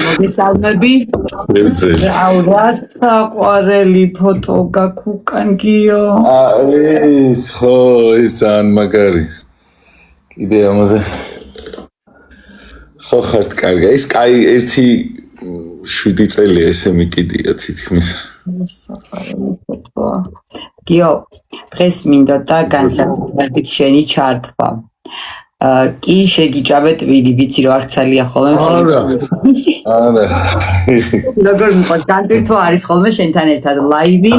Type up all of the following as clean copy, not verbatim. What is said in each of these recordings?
მოგესალმები. აურას საყვარელი ფოტო გაქუკან გიო. ხო, ის ძალიან მაგარი. კიდე ამაზე. ხო ხართ კარგი. ის კაი ერთი 7 წელია ესე მიკიდია თითქმის. საყვარელი ფოტოა. გიო, დღეს მინდოდა განსაკუთრებით შენი ჩართვა. კი შეგიჭამე ტვინი, ვიცი რომ არც ალია ხოლმე. არა. როგორ მიყვარს განვირთვა არის ხოლმე შენთან ერთად ლაივი.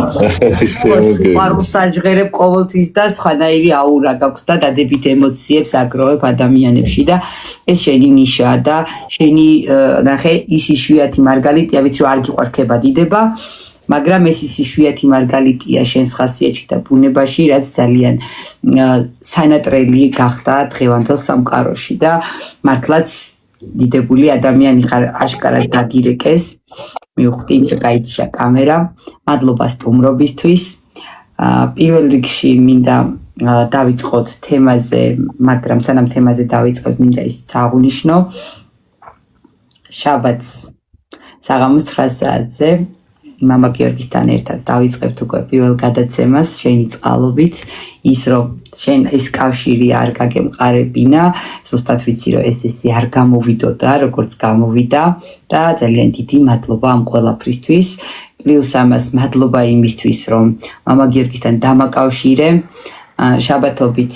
სიყვარულს საჯღერებ ყოველთვის და სხვანაირი აურა გაქვს და დადებით ემოციებს აგროვებ ადამიანებში და ეს შენი ნიშაა და შენი ნახე ის იშვიათი მარგალიტია, ვიცი რომ არ გიყვარს ქება დიდება. მაგრამ ეს ის იშვიათი მარგალიტია შენს ხასიათში და ბუნებაში, რაც ძალიან სანატრელი გახდა დღევანდელ სამყაროში და მართლაც დიდებული ადამიანი ხარ, აშკარად დაგირეკეს. მივხვდი, იმიტომ გაიჩა კამერა. მადლობა სტუმრობისთვის. პირველ რიგში მინდა დავიწყოთ თემაზე, მაგრამ სანამ თემაზე დავიწყოთ, მინდა ისიც აღვნიშნო. შაბათს საღამოს 9 საათზე მამა გიორგისთან ერთად დავიწყებთ უკვე პირველ გადაცემას შენი წყალობით, ის რომ შენ ეს კავშირი არ გაგემყარებინა, ზუსტად ვიცი რომ ეს არ გამოვიდოდა, როგორც გამოვიდა და ძალიან დიდი მადლობა ამ ყველაფრისთვის. პლუს ამას მადლობა იმისთვის, რომ მამა გიორგისთან დამაკავშირე. შაბათობით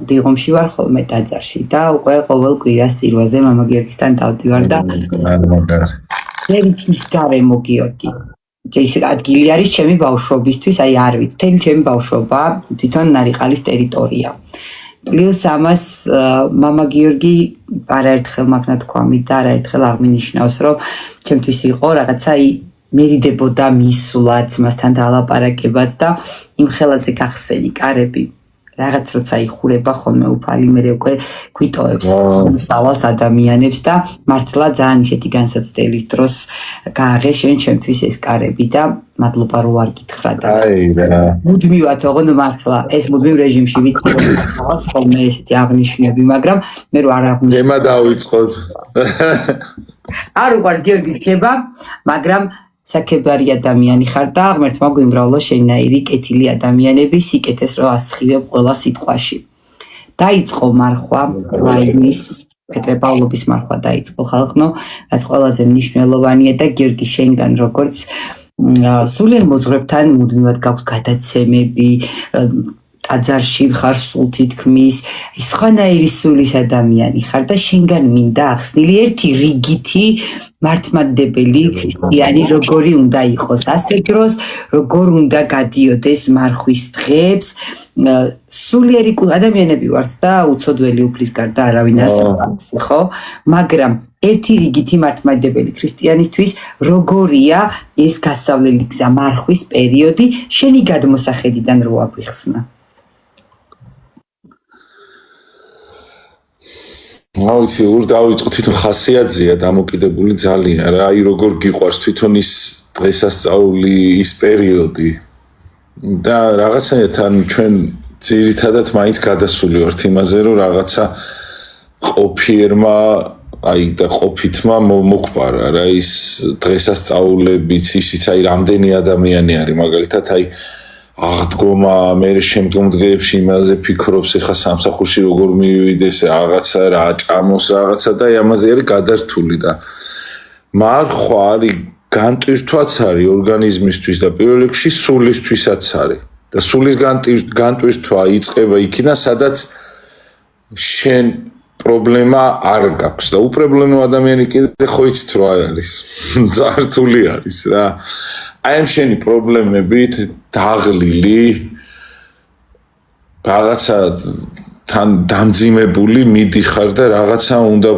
დიღომში ვარ ხოლმე ტაძარში და უკვე ყოველ კვირას წირვაზე მამა გიორგისთან დავდივარ და ის გარემო გიორგი. ეს ადგილი არის ჩემი ბავშვობისთვის, აი არ ვიცი, თემი ჩემი ბავშვობა, თვითონ ნარიყალის ტერიტორია. პლუს ამას მამა გიორგი არაერთხელ მაგნა თქვამი და არაერთხელ აღმინიშნავს, რომ ჩემთვის იყო რაღაცა მერიდებოდა მისვლაც, მასთან დალაპარაკებაც და იმ ხელაზე გახსენი კარები. რაღაც როცა იხურება ხოლმე უფალი, მე უკვე გვიტოვებს სალას ადამიანებს და მართლა ძალიან ისეთი განსაცდელის დროს გააღე შენ ჩემთვის ეს კარები და მადლობა რომ არ გითხრა და მუდმივად ოღონდ მართლა ეს მუდმივ რეჟიმში ვიცი რომ ხოლმე ესეთი აღნიშნები, მაგრამ მე რომ არ აღნიშნე ემა დავიწყოთ. არ უყვარს გიორგის ქება, მაგრამ საკებარი ადამიანი ხარ და ღმერთმა გვიმრავლო შენაირი კეთილი ადამიანები, სიკეთეს რო ასხივებ ყველა სიტყვაში. დაიწყო მარხვა რაინის პეტრე პავლობის მარხვა დაიწყო ხალხნო, რაც ყველაზე მნიშვნელოვანია და გიორგი შენგან როგორც სულიერ მოძღვრებთან მუდმივად გაქვს გადაცემები, ტაძარში ხარ სულ თითქმის, სხვანაირი სულის ადამიანი ხარ და შენგან მინდა ახსნილი ერთი რიგითი მართლმადიდებელი ქრისტიანი როგორი უნდა იყოს ასე დროს, როგორ უნდა გადიოდეს მარხვის დღეებს, სულიერი ადამიანები ვართ და უცოდველი უფლის გარდა არავინ ასწავლებს, ხო? მაგრამ ერთი რიგითი მართლმადიდებელი ქრისტიანისთვის როგორია ეს გასავლელი გზა მარხვის პერიოდი შენი გადმოსახედიდან რო აგვიხსნა? ვიცი, დავიწყო თვითონ ხასიათზეა დამოკიდებული ძალიან რა, აი როგორ გიყვარს თვითონ ის დღესასწაული, ის პერიოდი და რაღაცნაირად ან ჩვენ ძირითადად მაინც გადასული ვართ იმაზე, რომ რაღაცა ყოფიერმა, აი და ყოფითმა მოგვყარა რა ის დღესასწაულებიც, ისიც აი რამდენი ადამიანი არის მაგალითად აი აღდგომა, მე შემდგომ დღეებში იმაზე ფიქრობს, ეხა სამსახურში როგორ მივიდეს, რაღაცა რა ჭამოს რაღაცა და ამაზე არის გადართული და მარხვა არის განტვირთვაც არის ორგანიზმისთვის და პირველ რიგში სულისთვისაც არის და სულის განტვირთვა იწყება იქიდან, სადაც შენ პრობლემა არ გაქვს და უპრობლემო ადამიანი კიდე ხო იცით რომ არ არის, ძართული არის რა. აი ამ შენი პრობლემებით დაღლილი რაღაცა თან დამძიმებული მიდიხარ და რაღაცა უნდა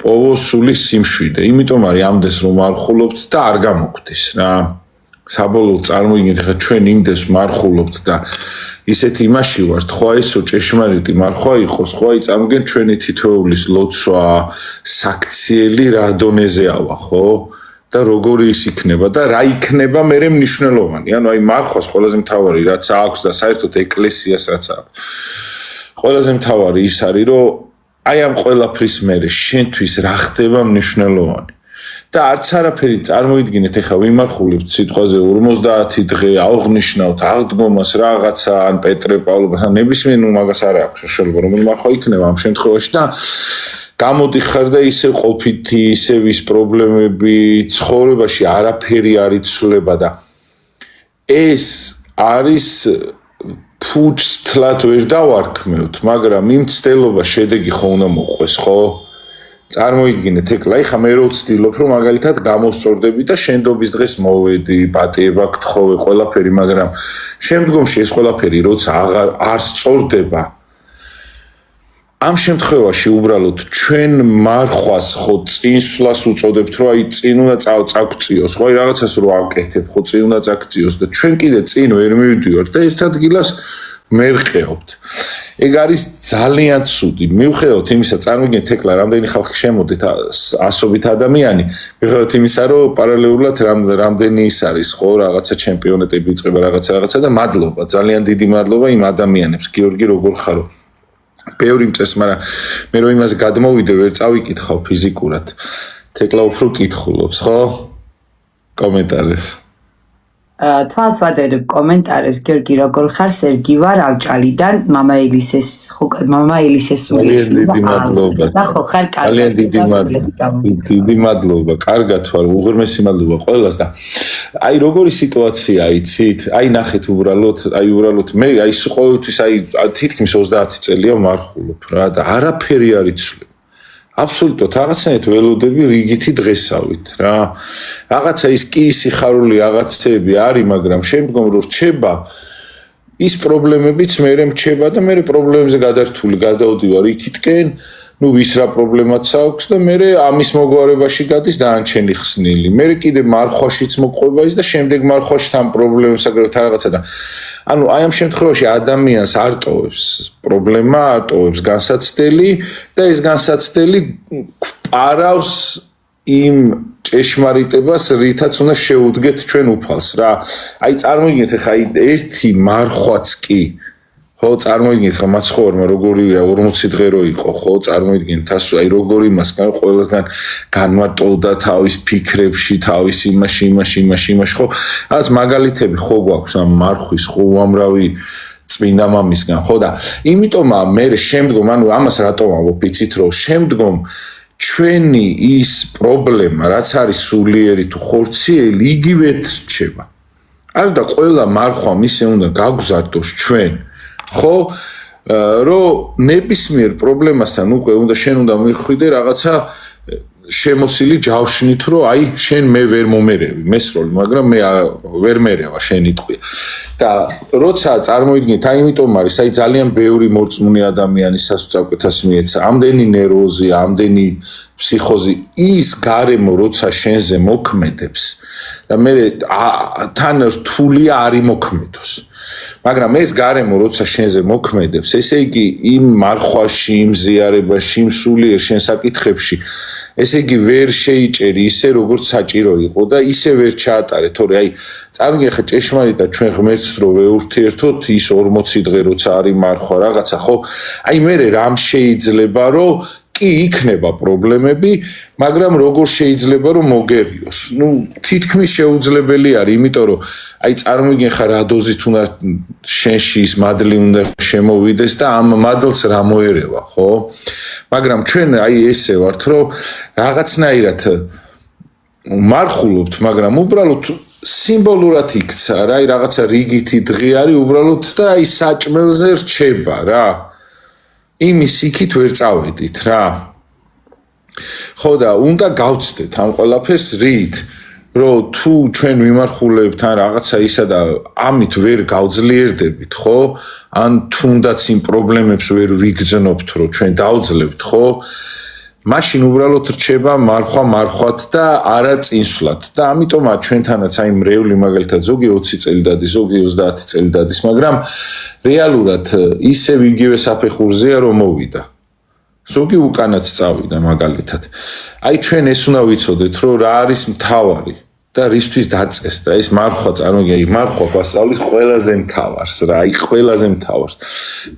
პოვო სულის სიმშვიდე. იმიტომ არის ამდენს რომ არ ხულობთ და არ გამოგვდის რა. საბოლოოდ წარმოიდგინეთ, ხა ჩვენ იმდეს მარხულობთ და ისეთ იმაში ვართ, ხო ესო ჭეშმარიტი მარხვა იყოს, ხო აი წარმოგიდგენ ჩვენი თითოეულის ლოცვა, საქციელი რა დონეზე ავა, ხო? და როგორი ის იქნება და რა იქნება მერე მნიშვნელოვანი. ანუ აი მარხვას ყველაზე მთავარი რაც აქვს და საერთოდ ეკლესიას რაც აქვს. ყველაზე მთავარი ის არის, რომ აი ამ ყველაფრის მერე შენთვის რა ხდება მნიშვნელოვანი და არც არაფერი წარმოიდგინეთ ეხლა ვიმარხულებთ სიტყვაზე 50 დღე აღნიშნავთ აღდგომას რაღაცა ან პეტრე პავლობას ან ნებისმიერ მაგას არ აქვს შეიძლება რომ მართლა იქნება ამ შემთხვევაში და გამოდიხარ და ისე ყოფითი ისე ვის პრობლემები ცხოვრებაში არაფერი არ იცვლება და ეს არის ფუჭს თლათ ვერ დავარქმევთ მაგრამ იმ ცდელობა შედეგი ხო უნდა მოყვეს ხო წარმოიდგინეთ ეკლა ეხა მე რო ვცდილობ რომ მაგალითად გამოსწორდები და შენდობის დღეს მოვედი პატიება გთხოვე ყველაფერი მაგრამ შემდგომში ეს ყველაფერი როცა არ სწორდება ამ შემთხვევაში უბრალოდ ჩვენ მარხვას ხო წინსვლას უწოდებთ რომ აი წინ უნდა წაგწიოს ხო აი რაღაცას რო აკეთებ ხო წინ უნდა წაგწიოს და ჩვენ კიდე წინ ვერ მივდივართ და ეს ადგილას მერყეობთ ეგ არის ძალიან ცუდი მივხვდეთ იმისა წარმოგიდგენთ ეკლა რამდენი ხალხი შემოდით ასობით ადამიანი მივხვდეთ იმისა რომ პარალელურად რამდენი ის არის ხო რაღაცა ჩემპიონატები იწყება რაღაცა და მადლობა ძალიან დიდი მადლობა იმ ადამიანებს გიორგი როგორ ხარო ბევრი მწეს მაგრამ მე რო იმას გადმოვიდე ვერ წავიკითხავ ფიზიკურად თეკლა უფრო კითხულობს ხო კომენტარებს თვალს ვადერებ კომენტარებს გიორგი როგორ ხარ სერგი ვარ ავჭალიდან მამა ელისეს სულიშვილი და ხო ხარ ძალიან დიდი მადლობა კარგად ვარ უღრმესი მადლობა ყველას და აი როგორი სიტუაცია იცით აი ნახეთ უბრალოდ მე აი ყოველთვის აი თითქმის 30 წელია მარხულობ რა და არაფერი არ იცვლება აბსოლუტურად რაღაცნაირად ველოდები რიგითი დღესავით რა რაღაცა ის კი სიხარული რაღაცები არის მაგრამ შემდგომ რო რჩება ის პრობლემებიც მერე მრჩება და მერე პრობლემებზე გადართული გადავდივარ იქითკენ ну ვის რა პრობლემაც აქვს და მე ამის მოგვარებაში გადის დაანჩენი ხსნილი მე კიდე მარხვაშიც მოყვება ის და შემდეგ მარხვაში თან პრობლემებს აგრეთ რაღაცა და ანუ აი ამ შემთხვევაში ადამიანს არ ტოვებს პრობლემა არ ტოვებს განსაცდელი და ეს განსაცდელი პარავს იმ ჭეშმარიტებას რითაც უნდა შეუდგეთ ჩვენ უფალს რა აი წარმოგიდგენთ ხა ერთი მარხვაც კი ხო წარმოიდგინეთ ხა მაცხოვრმა როგორია 40 დღე რო იყო ხო წარმოიდგინეთ ასე აი როგორ იმას ყველასგან განმარტოვდა თავის ფიქრებში თავის იმაში ხო რაც მაგალითები ხო გვაქვს ამ მარხვის ხო უამრავი წმინდა მამისგან ხო და იმიტომ მე შემდგომ ანუ ამას რატომ ამბობ იცით რომ შემდგომ ჩვენი ის პრობლემა რაც არის სულიერი თუ ხორციელი იგივე რჩება არ და ყველა მარხვა ისე უნდა გაგზარდოს ჩვენ ხო რომ ნებისმიერ პრობლემასთან უკვე შენ უნდა მიხვიდე რაღაცა შემოსილი ჯავშნით რომ აი შენ მე ვერ მომერევი მესროლი მაგრამ მე ვერ მერევა შენი ტყვია და როცა წარმოიდგინეთ აი იმიტომ არის აი ძალიან ბევრი მორწმუნე ადამიანის სასწაულეთას მიეცა ამდენი ნერვოზი ამდენი ფსიქოზი ის გარემო როცა შენზე მოქმედებს და მე თან რთული არ იმოქმედოს მაგრამ ეს გარემო როცა შენზე მოქმედებს ესე იგი იმ მარხვაში იმ ზიარებაში იმ სულიერ შენ საკითხებში ესე იგი ვერ შეიჭერი ისე როგორც საჭირო იყო და ისე ვერ ჩაატარე თორე აი წარმოგიდგენ ხა ჭეშმარიტად ჩვენ ღმერთს რო ვეურთიერთოთ ის 40 დღე როცა არის მარხვა რაღაცა ხო აი მე რამ შეიძლება რომ კი იქნება პრობლემები, მაგრამ როგორ შეიძლება რომ მოგერიოს? ნუ თითქმის შეუძლებელი არის, იმიტომ რომ აი წარმოიდგენ ხარ რა დოზით უნდა შენში ის მადლი უნდა შემოვიდეს და ამ მადლს რა მოერევა, ხო? მაგრამ ჩვენ აი ესე ვართ, რომ რაღაცნაირად მარხულობთ, მაგრამ უბრალოდ სიმბოლურად იქცა რა, აი რაღაცა რიგითი დღე არის უბრალოდ და აი საჭმელზე რჩება რა. იმის იქით ვერ წავედით რა. ხო და უნდა გავცდეთ ამ ყველაფერს რით, რომ თუ ჩვენ ვიმარხულებთ ან რაღაცა ისა და ამით ვერ გავძლიერდებით, ხო? ან თუნდაც იმ პრობლემებს ვერ ვიგრძნობთ, რომ ჩვენ დავძლებთ, ხო? მაშინ უბრალოდ რჩება მარხვათ და არა წინსვლად და ამიტომაც ჩვენთანაც აი მრევლი მაგალითად ზოგი 20 წელი დადის, ზოგი 30 წელი დადის, მაგრამ რეალურად ისევ იგივე საფეხურზეა რომ მოვიდა. ზოგი უკანაც წავიდა მაგალითად. აი ჩვენ ეს უნდა ვიცოდეთ, რომ რა არის მთავარი. და რისთვის დაწეს და ეს მარხვა წარმოგიდგენთ მარხვა გვასწავლის ყველაზე მთავარს რა აი ყველაზე მთავარს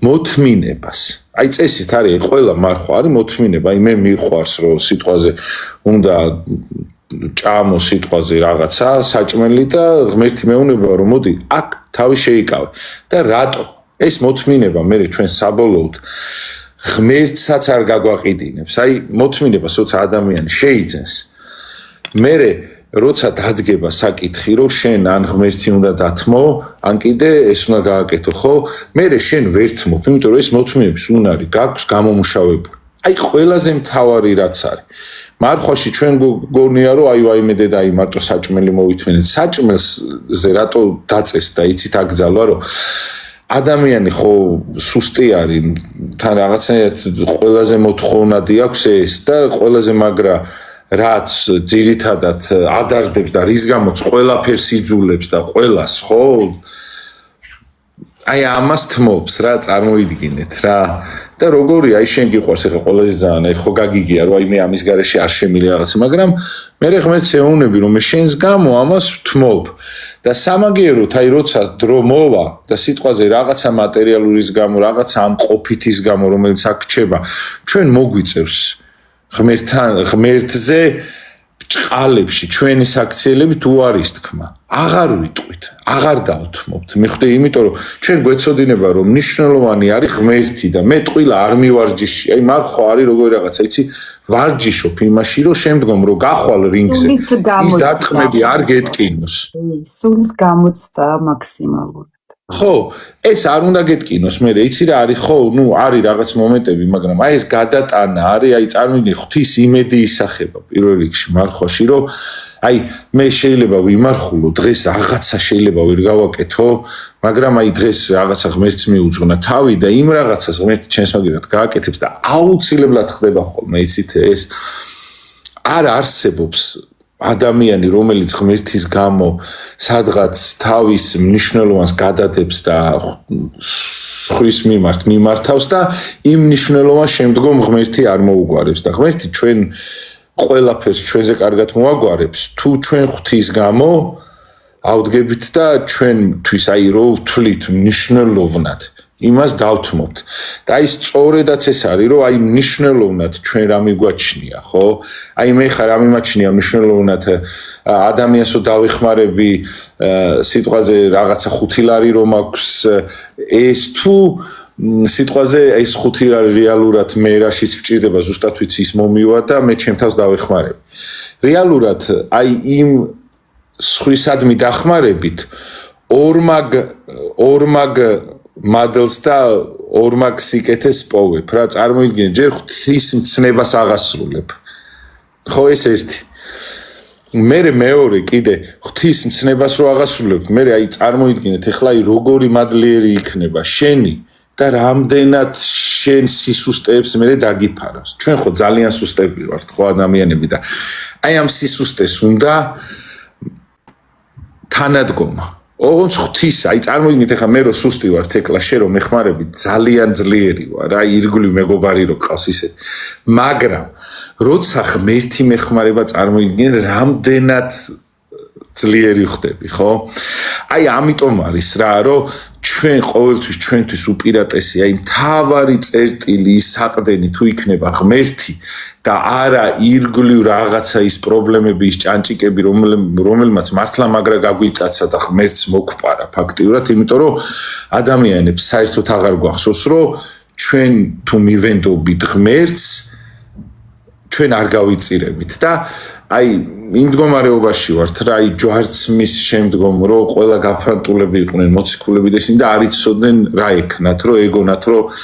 მოთმინებას აი წესით არის ყველა მარხვა არის მოთმინება აი მე მიყვარს რომ სიტყვაზე უნდა ჭამო სიტყვაზე რაღაცა საჭმელი და ღმერთი მეუნება რომ მოდი აქ თავი შეიკავე და რატო ეს მოთმინება მე ჩვენ საბოლოოდ ღმერთსაც არ გაგვაყიდინებს აი მოთმინება როცა ადამიანი შეიძენს მე როცა დადგება საკითხი რომ შენ ან ღმერთი უნდა დათმო ან კიდე ეს უნდა გააკეთო ხო მე შენ ვერ თმობ იმიტომ რომ ეს მოთმინების უნარი გაქვს გამომუშავებული აი ყველაზე მთავარი რაც არის მარხვაში ჩვენ გონია რომ აი ვაიმე დედა აი მარტო საჭმელი მოვითმენეთ საჭმელზე რატო დაწეს და იცით აკძალვა რომ ადამიანი ხო სუსტი არის თან რაღაცნაირად ყველაზე მოთხოვნადი აქვს ეს და ყველაზე მაგრა რაც ძირითადად ადარდებს და რის გამოც ყველაფერს იძულებს და ყველას ხო აი ამას თმობს რა წარმოიდგინეთ რა და როგორი აი შენ გიყვარს ეხლა ყველაზე ძალიან აი ხო გაგიგია რომ აი მე ამის გარეშე არ შემილი რაღაცა მაგრამ მე ღმერთს ეუბნები რომ მე შენს გამო ამას თმობ და სამაგიეროდ აი როცა დრო მოვა და სიტყვაზე რაღაცა მატერიალურის გამო რაღაცა ამ ყოფითის გამო რომელიც აქ რჩება ჩვენ მოგვიწევს ღმერთზე ჭყალებში ჩვენი საქციელებით უარის თქმა აღარ ვიტყვით აღარ დავთმობთ მიხვდე იმიტომ რომ ჩვენ გვეცოდინება რომ მნიშვნელოვანი არის ღმერთი და მე ტყილა არ მივარჯიში აი მარხვა არის როგორი რაღაცა იცი ვარჯიშობ იმაში რომ შემდგომ რომ გახვალ რინგზე ის დათქმები არ გეტკინოს სულის გამოცდა მაქსიმალურად ხო ეს არ უნდა გეტკინოს მე იცი რა არის ხო ნუ არის რაღაც მომენტები მაგრამ აი ეს გადატანა არის აი წარმოვიდგინე ღვთის იმედი ისახება პირველ რიგში მარხვაში რომ აი მე შეიძლება ვიმარხულო დღეს რაღაცა შეიძლება ვერ გავაკეთო მაგრამ აი დღეს რაღაცა ღმერთს მიუძღვნა თავი და იმ რაღაცას ღმერთი ჩვენს მაგერად გააკეთებს და აუცილებლად ხდება ხოლმე იცით ეს არ არსებობს ადამიანი რომელიც ღმერთის გამო სადღაც თავის მნიშვნელობას გადადებს და ხვის მიმართ მიმართავს და იმ მნიშვნელობას შემდგომ ღმერთი არ მოუგვარებს და ღმერთი ჩვენ ყველაფერს ჩვენზე კარგად მოაგვარებს თუ ჩვენ ღვთის გამო ავდგებით და ჩვენთვის აი რო ვთვლით მნიშვნელოვნად იმას დავთმობთ და აი სწორედაც ეს არის რომ აი მნიშვნელოვნად ჩვენ რა მიგვაჩნია ხო აი მე ხარ რა მიმაჩნია მნიშვნელოვნად ადამიანსო დავეხმარები სიტყვაზე რაღაცა 5 ლარი რომ აქვს ეს თუ სიტყვაზე ეს 5 ლარი რეალურად მე რაშიც ვჭირდება ზუსტად ვიცი ის მომივა და მე ჩემთავს დავეხმარები რეალურად აი იმ სხვისადმი დახმარებით ორმაგ მადლს და ორმაგ სიკეთეს პოვებ რა წარმოიდგინე ჯერ ღვთის მცნებას აღასრულებ ხო ეს ერთი მე მეორე კიდე ღვთის მცნებას რო აღასრულებ მე აი წარმოიდგინეთ ეხლა აი როგორი მადლიერი იქნება შენი და რამდენად შენ სისუსტეებს მე დაგიფარავს ჩვენ ხო ძალიან სუსტები ვართ ხო ადამიანები და აი ამ სისუსტეს უნდა თანადგომა ოღონდ ღვთის აი წარმოიდგინეთ ახლა მე რო სუსტი ვარ ეკლა შე რომ მეხმარები ძალიან ძლიერი ვარ აი ირგვლივ მეგობარი რო ყავს ისეთ მაგრამ როცა ღმერთი მეხმარება წარმოიდგინე რამდენად ძლიერი ხდები ხო აი ამიტომ არის რა რომ ჩვენ ყოველთვის ჩვენთვის უპირატესი აი მთავარი წერტილი საყდენი თუ იქნება ღმერთი და არა ირგვლივ რაღაცა ის პრობლემები ის ჭანჭიკები რომელმაც მართლა მაგრა გაგვიტაცა და ღმერთს მოგვპარა ფაქტიურად იმიტომ რომ ადამიანებს საერთოდ აღარ გვახსოვს რომ ჩვენ თუ მივენდობით ღმერთს ჩვენ არ გავიწირებით და აი იმ მდგომარეობაში ვართ რა აი ჯვარცმის შემდგომ რომ ყველა გაფანტულები იყვნენ მოციქულები და ისინი და არ იცოდნენ რა ეკნათ რომ ეგონათ რომ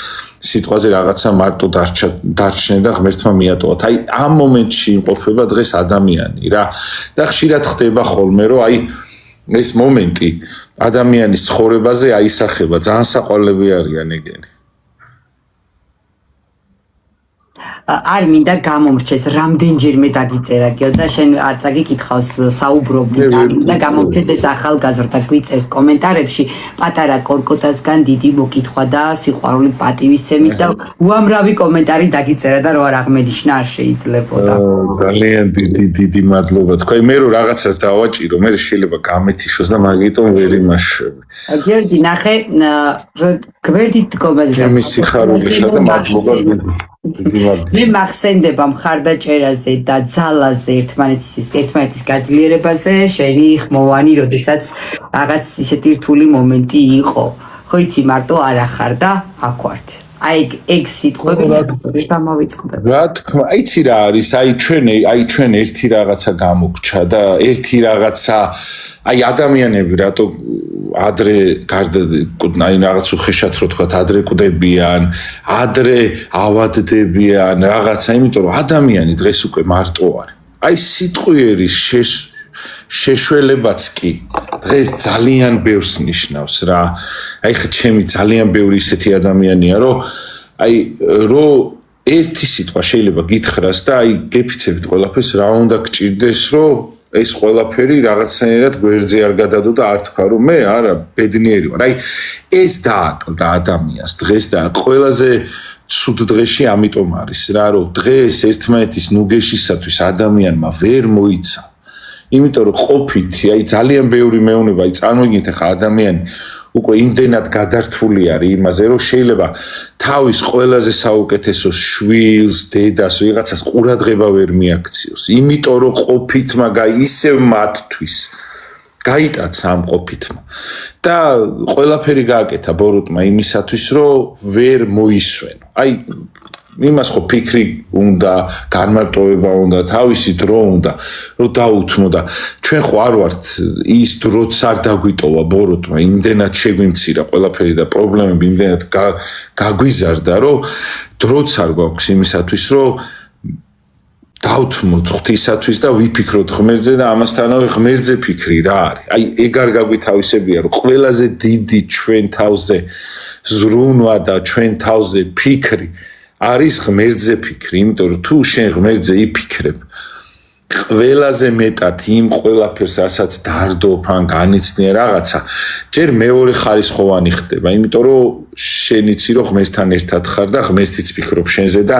სიტყვაზე რაღაცა მარტო დარჩნენ და ღმერთმა მიატოვათ აი ამ მომენტში იმყოფება დღეს ადამიანი რა და ხშირად ხდება ხოლმე რომ აი ეს მომენტი ადამიანის ცხოვრებაზე აისახება ძალიან საყვარლები არიან ეგენი არ მინდა გამომრჩეს რამდენჯერმე დაგიწერა გიო და შენ არ წაგიკითხავს საუბრობდი და მინდა გამომრჩეს ეს ახალგაზრდა გვიწერს კომენტარებში პატარა კორკოტასგან დიდი მოკითხვა და სიყვარული პატივისცემით და უამრავი კომენტარი დაგიწერა და რო არ აღმენიშნა არ შეიძლებოდა ძალიან დიდი მადლობა თქვენ მე რო რაღაცას დავაჭირო მე შეიძლება გამეთიშოს და მაგიტომ ვერ იმაშვები გიორგი ნახე გვერდით კომენტარი მე სიხარულისა და მადლობა მე მახსენდება მხარდაჭერაზე და ძალაზე ერთმანეთის გაძლიერებაზე შენი ხმოვანი როდესაც რაღაც ისეთი რთული მომენტი იყო ხო იცი მარტო არ ახარ და აქ ვართ აი ეგ სიტყვები დამოვიწყდა რა თქმა იცი რა არის აი ჩვენ ერთი რაღაცა გამოგჩა და ერთი რაღაცა აი ადამიანები რატო ადრე გარდა აი რაღაც უხეშად რო თქვა ადრე კვდებიან ადრე ავადდებიან რაღაცა იმიტომ რომ ადამიანი დღეს უკვე მარტო არის აი სიტყვიერის შეშველებაც კი დღეს ძალიან ბევრს ნიშნავს რა აი ხა ჩემი ძალიან ბევრი ისეთი ადამიანია რომ აი რო ერთი სიტყვა შეიძლება გითხრას და აი გეფიცებით ყველაფერს რა უნდა გჭირდეს რომ ეს ყველაფერი რაღაცნაირად გვერდზე არ გადადო და არ თქვა რომ მე არა ბედნიერი ვარ აი ეს დააკლდა ადამიანს დღეს და ყველაზე ცუდ დღეში ამიტომ არის რა რომ დღეს ერთმანეთის ნუგეშისათვის ადამიანმა ვერ მოიცა იმიტომ რომ ყოფითი აი ძალიან ბევრი მეუნება აი წარმოიდგინეთ ახლა ადამიანი უკვე იმდენად გადართული არის იმაზე რომ შეიძლება თავის ყველაზე საუკეთესო შვილს დედას ვიღაცას ყურადღება ვერ მიაქციოს იმიტომ რომ ყოფითმა ისევ მათთვის გაიტაცა ამ ყოფითმა და ყველაფერი გააკეთა ბოროტმა იმისათვის რომ ვერ მოისვენო აი იმას ხო ფიქრი უნდა განმარტოვება უნდა თავისი დრო უნდა რომ დაუთმო და ჩვენ ხო არ ვართ ის დროც არ დაგვიტოვა ბოროტმა იმდენად შეგვიმცირა ყველაფერი და პრობლემები იმდენად გაგვიზარდა რომ დროც არ გვაქვს იმისათვის რომ დავთმოთ ღვთისათვის და ვიფიქროთ ღმერთზე და ამასთანავე ღმერთზე ფიქრი რა არის აი ეგ არ გაგვითავისებია რომ ყველაზე დიდი ჩვენ თავზე ზრუნვა და ჩვენ თავზე ფიქრი არის ღმერთზე ფიქრი, იმიტომ რომ თუ შენ ღმერთზე იფიქრებ, ყველაზე მეტად იმ ყველაფერს, რასაც დარდობ ან განიცდია რაღაცა, ჯერ მეორე ხარისხოვანი ხდება, იმიტომ რომ შენ იცი რომ ღმერთთან ერთად ხარ და ღმერთიც ფიქრობ შენზე და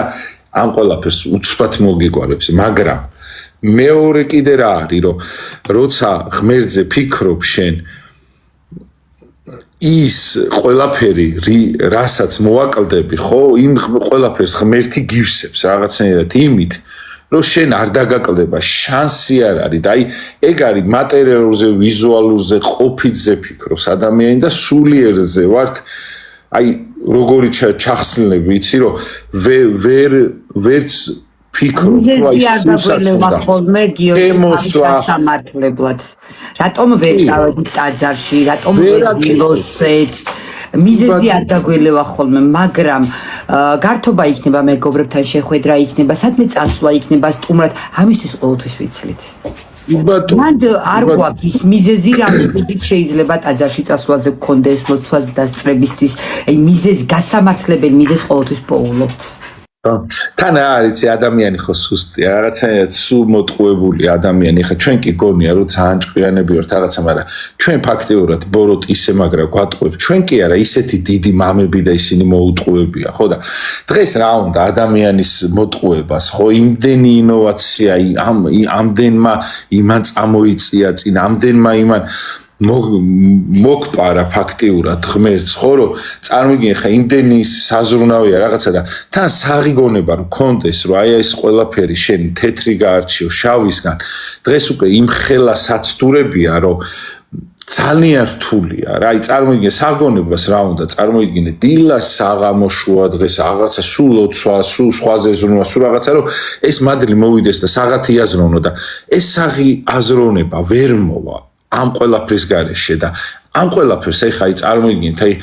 ამ ყველაფერს უცბად მოგიგვარებს, მაგრამ მეორე კიდე რა არის, რომ როცა ღმერთზე ფიქრობ შენ ის ყველაფერი რასაც მოაკლდები ხო იმ ყველაფერს ღმერთი გივსებს რაღაცნაირად იმით რომ შენ არ დაგაკლდება შანსი არ არის და აი ეგ არის მატერიალურზე ვიზუალურზე ყოფითზე ფიქრობს ადამიანი და სულიერზე ვართ აი როგორი ჩახსნილები იცი რომ ვერც ფიქრობ მიზეზი არ დაგვენება ხოლმე გიორგი სამართლებლად რატომ ვერ წავედით ტაძარში რატომ ვერ დილოცეთ მიზეზი არ დაგვენება ხოლმე მაგრამ გართობა იქნება მეგობრებთან შეხვედრა იქნება სადმე წასვლა იქნება სტუმრად ამისთვის ყოველთვის ვიცლით მანდ არ გვაქვს ის მიზეზი რამის შეიძლება ტაძარში წასვლაზე გქონდეს ლოცვაზე დასწრებისთვის აი მიზეზი გასამართლებელი მიზეზს ყოველთვის პოულობთ თან არის ადამიანი ხო სუსტია რაღაცნაირად სულ მოტყუებული ადამიანი ხა ჩვენ კი გონია რომ ძალიან ჭკვიანები ვართ რაღაცა მაგრამ ჩვენ ფაქტიურად ბოროტ ისე მაგრა გვატყუებს ჩვენ კი არა ისეთი დიდი მამები და ისინი მოუტყუებია ხო და დღეს რა უნდა ადამიანის მოტყუებას ხო იმდენი ინოვაცია ამდენმა იმან წამოიწია წინ ამდენმა იმან მოგპარა ფაქტიურად ღმერთს ხო რომ წარმოგიდგენ ხა იმდენი საზრუნავია რაღაცა და თან საღიგონება რომ კონდეს რომ აი ეს ყველაფერი შენ თეთრი გაარჩიო შავისგან დღეს უკვე იმ ხელა საცდურებია რომ ძალიან რთულია რა აი წარმოგიდგენ საგონებას რა უნდა წარმოგიდგინე დილა საღამოშუა დღეს რაღაცა სულ ლოცვა სულ სხვაზე ზრუნვა სულ რაღაცა რომ ეს მადლი მოვიდეს და საღათი აზროვნო და ეს საღი აზროვნება ვერ მოვა ამ ყველაფრის გარეშე და ამ ყველაფერს ეხა აი წარმოგიდგინეთ აი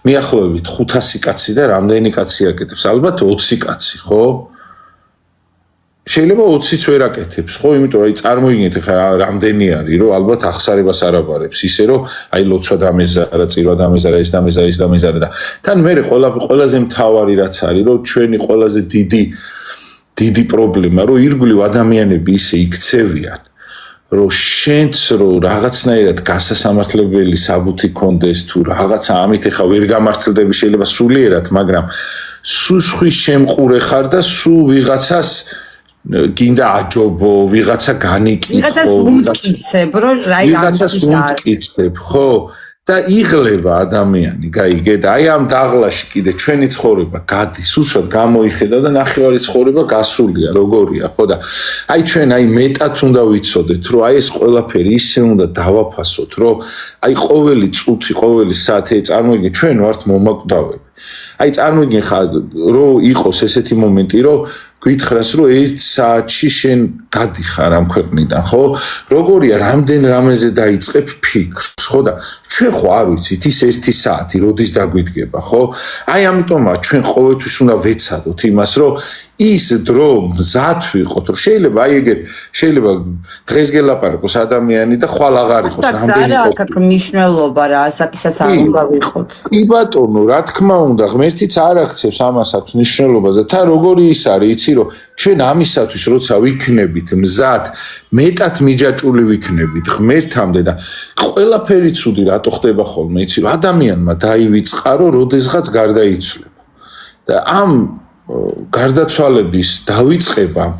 მიახლოებით 500 კაცი და რამდენი კაცი აკეთებს ალბათ 20 კაცი ხო შეიძლება 20-ც ვერ აკეთებს ხო იმიტომ რომ აი წარმოგიდგინეთ ეხა რამდენი არის რომ ალბათ ახსარებას არ აბარებს ისე რომ აი ლოცვა დამეზარა წირვა დამეზარა ის დამეზარა ის დამეზარა და თან მე ყველაზე მთავარი რაც არის რომ ჩვენი ყველაზე დიდი დიდი პრობლემა, რომ ირგვლივ ადამიანები ისე იქცევიან, რომ შენც რომ რაღაცნაირად გასასამართლებელი საბუთი კონდეს თუ რაღაცა ამით ეხა ვერ გამართლდები შეიძლება სულიერად, მაგრამ სუსხვის შემყურე ხარ და სულ ვიღაცას გინდა აჯობო, ვიღაცა განიკითხო, ვიღაცას უმტკიცებ, რომ რაი ვიღაცას უმტკიცებ, ხო? და იღლება ადამიანი, გაიგეთ, აი ამ დაღლაში კიდე ჩვენი ცხოვრება გადის, უცბად გამოიხედა და ნახევარი ცხოვრება გასულია, როგორია, ხო და აი ჩვენ აი მეტად უნდა ვიცოდეთ, რომ აი ეს ყველაფერი ისე უნდა დავაფასოთ, რომ აი ყოველი წუთი, ყოველი საათი წარმოიდგინე, ჩვენ ვართ მომაკვდავები. აი წარმოიდგინე ხა რომ იყოს ესეთი მომენტი, რომ გითხრას, რომ 1 საათში შენ გადიხარ ამ ქვეყნიდან, ხო? როგორია, რამდენ რამეზე დაიწყებ ფიქრს, ხო და ჩვენ ხო არ ვიცით ის 1 საათი როდის დაგვიდგება, ხო? აი ამიტომაა ჩვენ ყოველთვის უნდა ვეცადოთ იმას, რომ ის დრო მზად ვიყოთ, რომ შეიძლება აი ეგერ შეიძლება დღეს გელაპარაკოს ადამიანი და ხვალ აღარ იყოს რამდენი აქ მნიშვნელობა რა, ასაკისაც არ უნდა ვიყოთ. კი ბატონო, რა თქმა უნდა, ღმერთიც არ აქცევს ამას აქვს მნიშვნელობას და თან როგორი ის არის, იცი რომ ჩვენ ამისათვის როცა ვიქნებით მზად, მეტად მიჯაჭული ვიქნებით ღმერთამდე და ყველაფერი ცუდი რატო ხდება ხოლმე, იცი რომ ადამიანმა დაივიწყარო, როდესღაც გარდაიცვლება. და ამ გარდაცვალების დავიწყებამ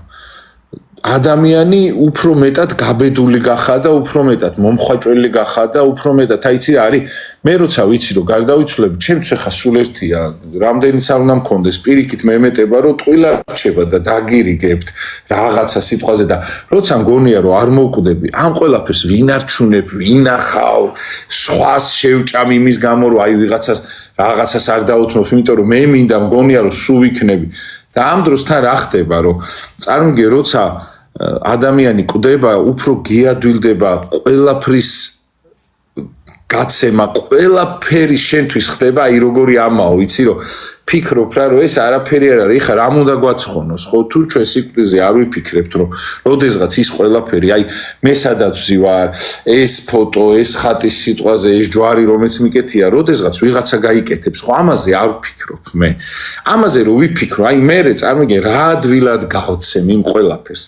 ადამიანი უფრო მეტად გაბედული გახადა და უფრო მეტად მომხვაჭველი გახადა და უფრო მეტად აი იცი რა არის მე როცა ვიცი რომ გარდავიცვლები ჩემთვის ახლა სულ ერთია რამდენიც არ უნდა მქონდეს პირიქით მემეტება რომ ტყილა რჩება და დაგირიგებთ რაღაცა სიტყვაზე და როცა მგონია რომ არ მოვკვდები ამ ყველაფერს ვინ არჩუნებ ვინ ახავ სხვას შევჭამ იმის გამო რომ აი რაღაცას არ დაუთმობ იმიტომ რომ მე მინდა მგონია რომ სულ ვიქნები და ამ დროს თან რა ხდება რომ წარმოგიდგენ როცა ადამიანი კვდება უფრო გიადვილდება ყველაფრის გაცემა ყველაფერი შენთვის ხდება აი როგორი ამაო იცი რომ ფიქრობ რა რომ ეს არაფერი არ არის ხა რამ უნდა გვაცხონოს ხო თუ ჩვენ სიკვდილზე არ ვიფიქრებთ რომ როდესღაც ის ყველაფერი აი მე სადაც ვზივარ ეს ფოტო ეს ხატის სიტყვაზე ეს ჯვარი რომელიც მიკეთია როდესღაც ვიღაცა გაიკეთებს ხო ამაზე არ ვფიქრობ მე ამაზე რომ ვიფიქრო აი მე წარმოგიდგენ რა ადვილად გავცემ იმ ყველაფერს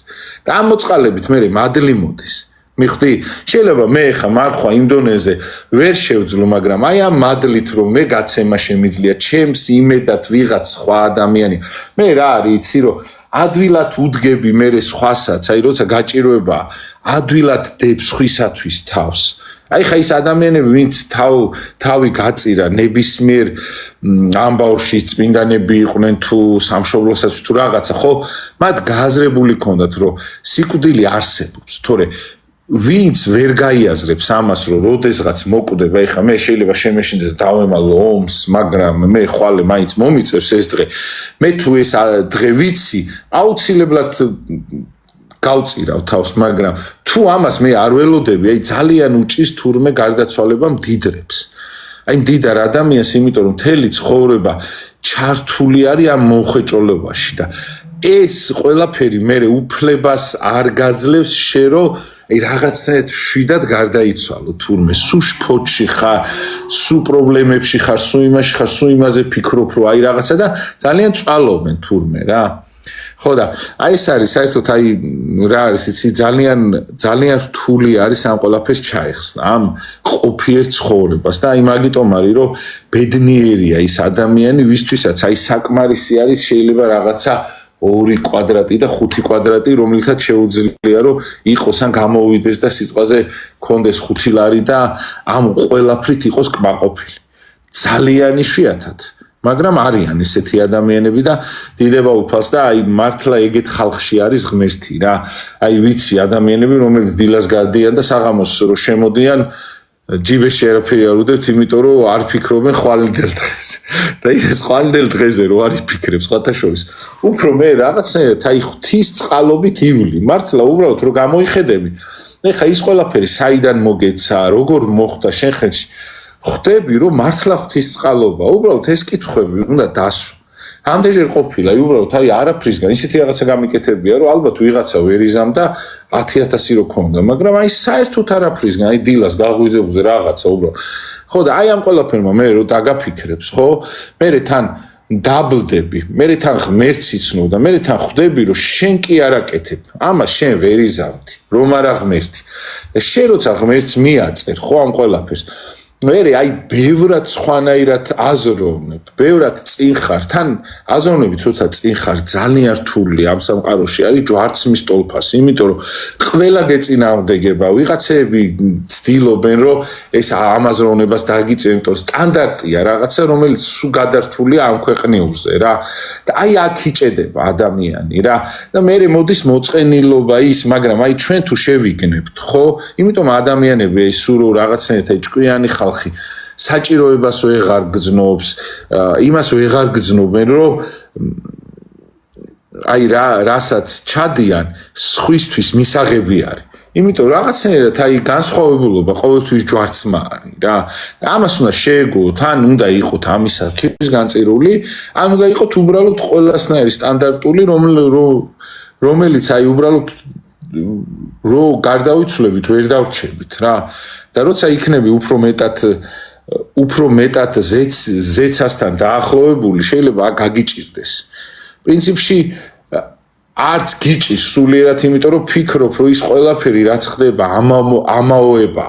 და ამ მოწყალებით მე მადლი მოდის მიხდი შეიძლება მე ხა მარხვა იმ დონეზე ვერ შევძლო მაგრამ აი ამ მადლით რომ მე გაცემა შემიძლია ჩემს იმედად ვიღაც სხვა ადამიანი მე რა არის იცი რომ ადვილად უდგები მე სხვასაც აი როცა გაჭიროება ადვილად დებ სხვისათვის თავს აი ხა ის ადამიანები ვინც თავი გაწირა ნებისმიერ ამბავში წმინდანები იყვნენ თუ სამშობლოსაც თუ რაღაცა ხო მათ გააზრებული ქონდათ რომ სიკვდილი არსებობს თორე ვინც ვერ გაიაზრებს ამას რომ როდესღაც მოკვდება ეხა მე შეიძლება შემეშინდეს დავემალო ომს მაგრამ მე ხვალე მაინც მომიწევს ეს დღე მე თუ ეს დღე ვიცი აუცილებლად გავწირავ თავს მაგრამ თუ ამას მე არ ველოდები აი ძალიან უჭის თურმე გარდაცვალება მდიდრებს აი მდიდარ ადამიანს იმიტომ რომ მთელი ცხოვრება ჩართული არის ამ მომხეჭოლებაში და ეს ყველაფერი მე უფლებას არ გაძლევს შე რომ აი რაღაცნაირად შვიდად გარდაიცვალო თურმე სუ შფოთში ხარ სუ პრობლემებში ხარ სუ იმაში ხარ სუ იმაზე ფიქრობ რომ აი რაღაცა და ძალიან წვალობენ თურმე რა ხო და აი ეს არის საერთოდ აი რა არის იცი ძალიან რთული არის ამ ყველაფერს ჩაეხსნა ამ ყოფიერ ცხოვრებას და აი მაგიტომ არის რომ ბედნიერია ის ადამიანი ვისთვისაც აი საკმარისი არის შეიძლება რაღაცა 2 კვადრატი და 5 კვადრატი რომელთაც შეუძლია რომ იყოს ან გამოვიდეს და სიტყვაზე კონდეს 5 ლარი და ამ ყველაფრით იყოს კმაყოფილი ძალიან იშვიათად მაგრამ არიან ესეთი ადამიანები და დიდება უფალს და აი მართლა ეგეთ ხალხში არის ღმერთი რა აი ვიცი ადამიანები რომელიც დილას გადიან და საღამოს რო შემოდიან ჯიბეში არაფერი არ უდევთ იმიტომ რომ არ ფიქრობენ ხვალინდელ დღეზე და ეს ხვალინდელ დღეზე რო არ იფიქრებს სხვათა შორის უფრო მე რაღაცნაირად აი ღვთის წყალობით ივლი მართლა უბრალოდ რო გამოიხედები ეხა ის ყველაფერი საიდან მოგეცა როგორ მოხდა შენ ხელში ხვდები რომ მართლა ღვთის წყალობა უბრალოდ ეს კითხვები უნდა დასვა ამდენჯერ ყოფილა უბრალოდ აი არაფრისგან ისეთი რაღაცა გამიკეთებია რომ ალბათ ვიღაცა ვერ იზამდა 10000 რო ქონდა მაგრამ აი საერთოდ არაფრისგან აი დილას გაღვიძებულზე რაღაცა უბრალოდ ხო და აი ამ ყველაფერმა მე რო დაგაფიქრებს ხო მე თან დაბლდები, მე თან ღმერთს იცნობ და მე თან ხვდები, რომ შენ კი არ აკეთებ. ამას შენ ვერ იზამთი, რომ არა ღმერთი. და შენ როცა ღმერთს მიაწერ, ხო ამ ყველაფერს, მერე აი ბევრად სხვანაირად აზროვნებ, ბევრად წინ ხარ, თან აზროვნებით როცა წინ ხარ, ძალიან რთული ამ სამყაროში არის ჯვარცმის ტოლფასი, იმიტომ რომ ყველა გეწინააღმდეგება, ვიღაცები ცდილობენ, რომ ეს ამ აზროვნებას დაგიწევთ, სტანდარტია რაღაცა, რომელიც სულ გადართულია ამ ქვეყნიურზე რა. და აი აქ იჭედება ადამიანი რა. და მერე მოდის მოწყენილობა ის, მაგრამ აი ჩვენ თუ შევიგნებთ, ხო? იმიტომ ადამიანები ეს სულ რაღაცნაირად ჭკვიანი ხალხი საჭიროებას ვეღარ გძნობს, იმას ვეღარ გძნობენ, რომ აი რასაც ჩადიან, სხვისთვის მისაღები არის. იმიტომ რაღაცნაირად აი განსხვავებულობა ყოველთვის ჯვარცმა არის რა. ამას უნდა შეეგოთ, ან უნდა იყოთ ამისათვის განწირული, ან უნდა იყოთ უბრალოდ ყველასნაირი სტანდარტული, რომელიც აი უბრალოდ რო გარდავიცვლებით, ვერ დავრჩებით რა. და როცა იქნები უფრო მეტად ზეცასთან დაახლოებული, შეიძლება აქ გაგიჭირდეს. პრინციპში არც გიჭირს სულიერად, იმიტომ რომ ფიქრობ, რომ ის ყველაფერი რაც ხდება ამაოება,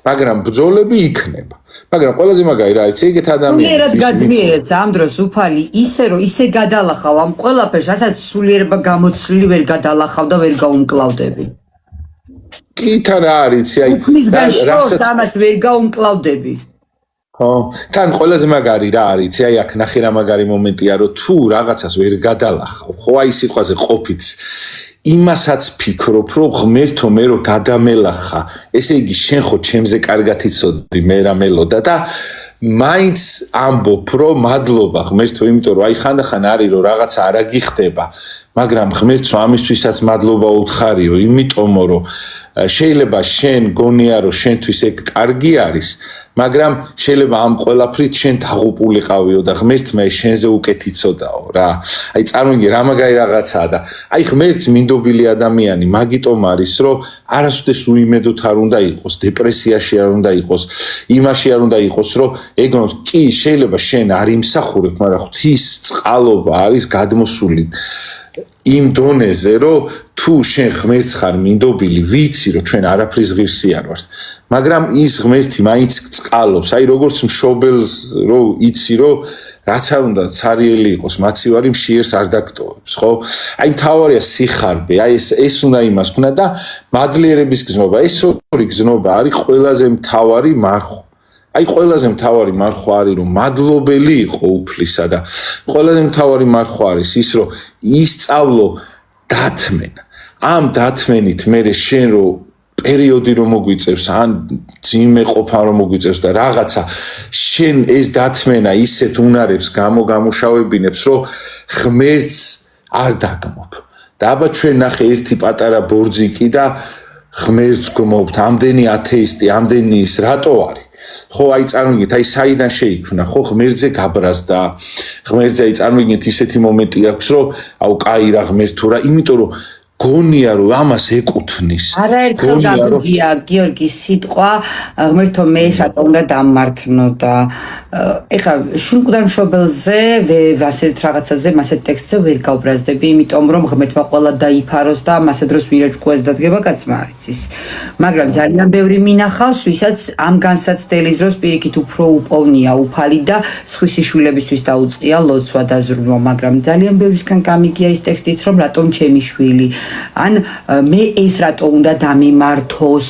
მაგრამ ბრძოლები იქნება. მაგრამ ყველაზე მაგარი რა არის, ეგეთ ადამიანები სულიერად გაძლიერებს ამ დროს უფალი ისე რომ ისე გადალახავ ამ ყველაფერს, რასაც სულიერება გამოცვლილი ვერ გადალახავ და ვერ გაუმკლავდები. კი თან რა არის, აი რასაც ამას ვერ გაუმკლავდები. ხო, თან ყველაზე მაგარი რა არის, აი აქ ნახე რა მაგარი მომენტია, რომ თუ რაღაცას ვერ გადალახავ, ხო, აი სიტყვაზე ყოფით იმასაც ფიქრობ, რომ ღმერთო მე რო გადამელახა, ესე იგი შენ ხო ჩემზე კარგად იცოდი, მე რა მელოდა და მაინც ამბობ, რომ მადლობა ღმერთო, იმიტომ რომ აი ხანდახან არის რომ რაღაცა არ აგიხდება, მაგრამ ღმერთო ამისთვისაც მადლობა უთხარიო, იმიტომ რომ შეიძლება შენ გონია რომ შენთვის ეგ კარგი არის, მაგრამ შეიძლება ამ ყველაფრით შენ დაღუპულიყავიო და ღმერთმა შენზე უკეთ იცოდაო რა. აი წარმოგიდგენ რა მაგარი რაღაცაა და აი ღმერთს მინდობილი ადამიანი მაგიტომ არის, რომ არასოდეს უიმედოთ არ უნდა იყოს, დეპრესიაში არ უნდა იყოს, იმაში არ უნდა იყოს, რომ ეგონოთ კი შეიძლება შენ არ იმსახურებ, მაგრამ ღვთის წყალობა არის გადმოსული იმ დონეზე, რომ თუ შენ ღმერთს ხარ მინდობილი, ვიცი რომ ჩვენ არაფრის ღირსი არ ვართ, მაგრამ ის ღმერთი მაინც წყალობს, აი როგორც მშობელს რო იცი რომ რაც არ უნდა ცარიელი იყოს, მაცივარი მშიერს არ დაგტოვებს, ხო? აი მთავარია სიხარბე, აი ეს უნდა იმას ქნა და მადლიერების გზნობა, ეს ორი გზნობა არის ყველაზე მთავარი მარხვა. აი ყველაზე მთავარი მარხვა არის რომ მადლობელი იყო უფლისა და ყველაზე მთავარი მარხვა არის ის რომ ისწავლო დათმენა. ამ დათმენით მე შენ რო პერიოდი რომ მოგვიწევს, ან ძიმე ყოფა რომ მოგვიწევს და რაღაცა შენ ეს დათმენა ისეთ უნარებს გამომუშავებინებს, რომ ღმერთს არ დაგმობ. და აბა ჩვენ ნახე ერთი პატარა ბორძიკი და ღმერთს გმობთ, ამდენი ათეისტი, ამდენი ის რატო არის? ხო, აი წარმოგიდგენთ, აი საიდან შეიქმნა, ხო, ღმერთზე გაბრაზდა. ღმერთზე აი წარმოგიდგენთ ისეთი მომენტი აქვს, რომ აუ კაი რა ღმერთო რა, იმიტომ რომ გონია რომ ამას ეკუთვნის. არაერთხელ გამიგია გიორგის სიტყვა, ღმერთო მე ეს რატო უნდა დამმართნო და ეხლა შუნკვდარ მშობელზე ასეთ რაღაცაზე, ასეთ ტექსტზე ვერ გავბრაზდები, იმიტომ რომ ღმერთმა ყველა დაიფაროს და მასე დროს ვირაჯკუეს დადგება კაცმა არ იცის. მაგრამ ძალიან ბევრი მინახავს, ვისაც ამ განსაცდელის დროს პირიქით უფრო უპოვნია უფალი და სხვისი შვილებისთვის დაუწყია ლოცვა და ზრუნვა, მაგრამ ძალიან ბევრისგან გამიგია ის ტექსტიც, რომ რატომ ჩემი შვილი ან მე ეს რატო უნდა დამემართოს.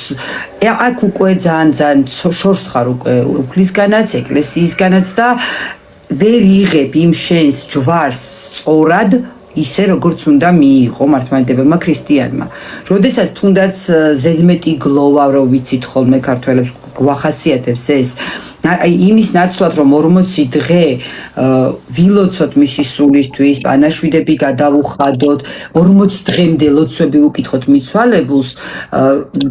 აქ უკვე ძალიან შორს ხარ უკვე უფლისგანაც, ეკლესიისგანაც და ვერ იღებ იმ შენს ჯვარს სწორად ისე როგორც უნდა მიიღო მართლმადიდებელმა ქრისტიანმა. როდესაც თუნდაც ზედმეტი გლოვა, რომ ვიცით ხოლმე ქართველებს გვახასიათებს ეს, აი იმის ნაცვლად რომ 40 დღე ვილოცოთ მისი სულისთვის, პანაშვიდები გადავუხადოთ, 40 დღემდე ლოცვები ვუკითხოთ მიცვალებულს,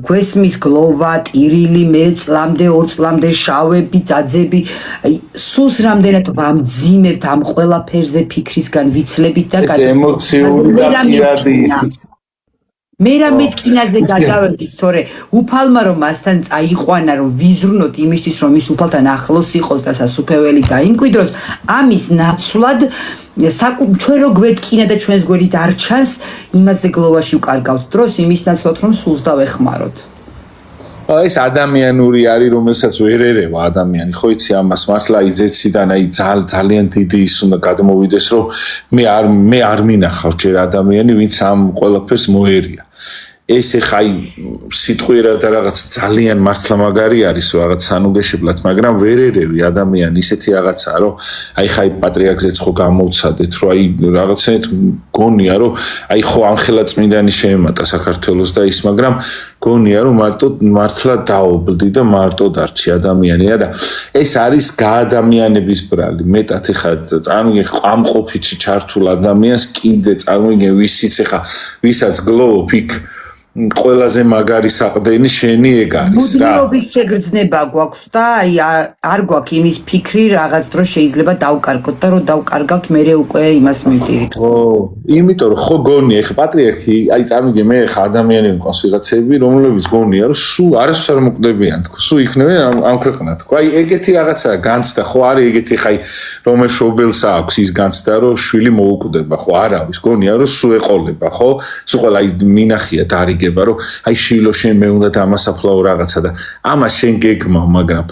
გვესმის გლოვა, ტირილი, მე წლამდე, 2 წლამდე შავები, ძაძები, სულს რამდენად ვამძიმებთ ამ ყველაფერზე ფიქრისგან ვიცლებით და ეს ემოციური და პირადი ის მე რა მეთქინაზე გადავედი, თორე უფალმა რომ მასთან წაიყვანა, რომ ვიზრუნოთ იმისთვის, რომ ის უფალთან ახლოს იყოს და სასუფეველი დაიმკვიდროს, ამის ნაცვლად ჩვენ რო გვეთქინა და ჩვენს გვერდით არ ჩანს, იმაზე გლოვაში ვკარგავთ დროს, იმის ნაცვლად რომ სულს დავეხმაროთ. ეს ადამიანური არის, რომელსაც ვერ ერევა ადამიანი, ხო იცი ამას მართლა იძეციდან აი ძალიან დიდი ის უნდა გადმოვიდეს, რომ მე არ მინახავ ჯერ ადამიანი, ვინც ამ ყველაფერს მოერია. ეს ეხა აი სიტყვიერად და რაღაც ძალიან მართლა მაგარი არის რაღაც სანუგეშებლად, მაგრამ ვერ ერევი ადამიანი ისეთი რაღაცაა, რომ აი ხაი პატრიარქზეც ხო გამოვცადეთ, რომ აი რაღაცნაირად გონია, რომ აი ხო ამხელა წმინდანი შეემატა საქართველოს და ის, მაგრამ გონია, რომ მართლა დაობლდი და მარტო დარჩი ადამიანია და ეს არის გაადამიანების ბრალი. მეტად ეხა წარმოგიდგენ ამ ყოფითში ჩართულ ადამიანს კიდე წარმოგიდგენ ვისიც ეხა ვისაც გლოვობ იქ ყველაზე მაგარი საყდენი შენი ეგ არის რა. მუდმივობის შეგრძნება გვაქვს და აი არ გვაქვს იმის ფიქრი რაღაც დრო შეიძლება დავკარგოთ და რომ დავკარგავთ მერე უკვე იმას მივტირით. ხო, იმიტომ რომ ხო გონია ეხა პატრიარქი, აი წარმოგიდგენ მე ეხა ადამიანები მყავს ვიღაცები, რომლებიც გონია რომ სულ არასდროს არ მოკვდებიან თქო, სულ იქნებიან ამ ქვეყნად თქო. აი ეგეთი რაღაცაა განცდა, ხო არის ეგეთი ხაი რომელ შობელს აქვს ის განცდა რომ შვილი მოუკვდება, ხო არავის გონია რომ სულ ეყოლება, ხო? სულ ყველა აი მინახია დარი რომ აი შილო შენ მე უნდა დამასაფლაო რაღაცა და ამას შენ გეგმავ, მაგრამ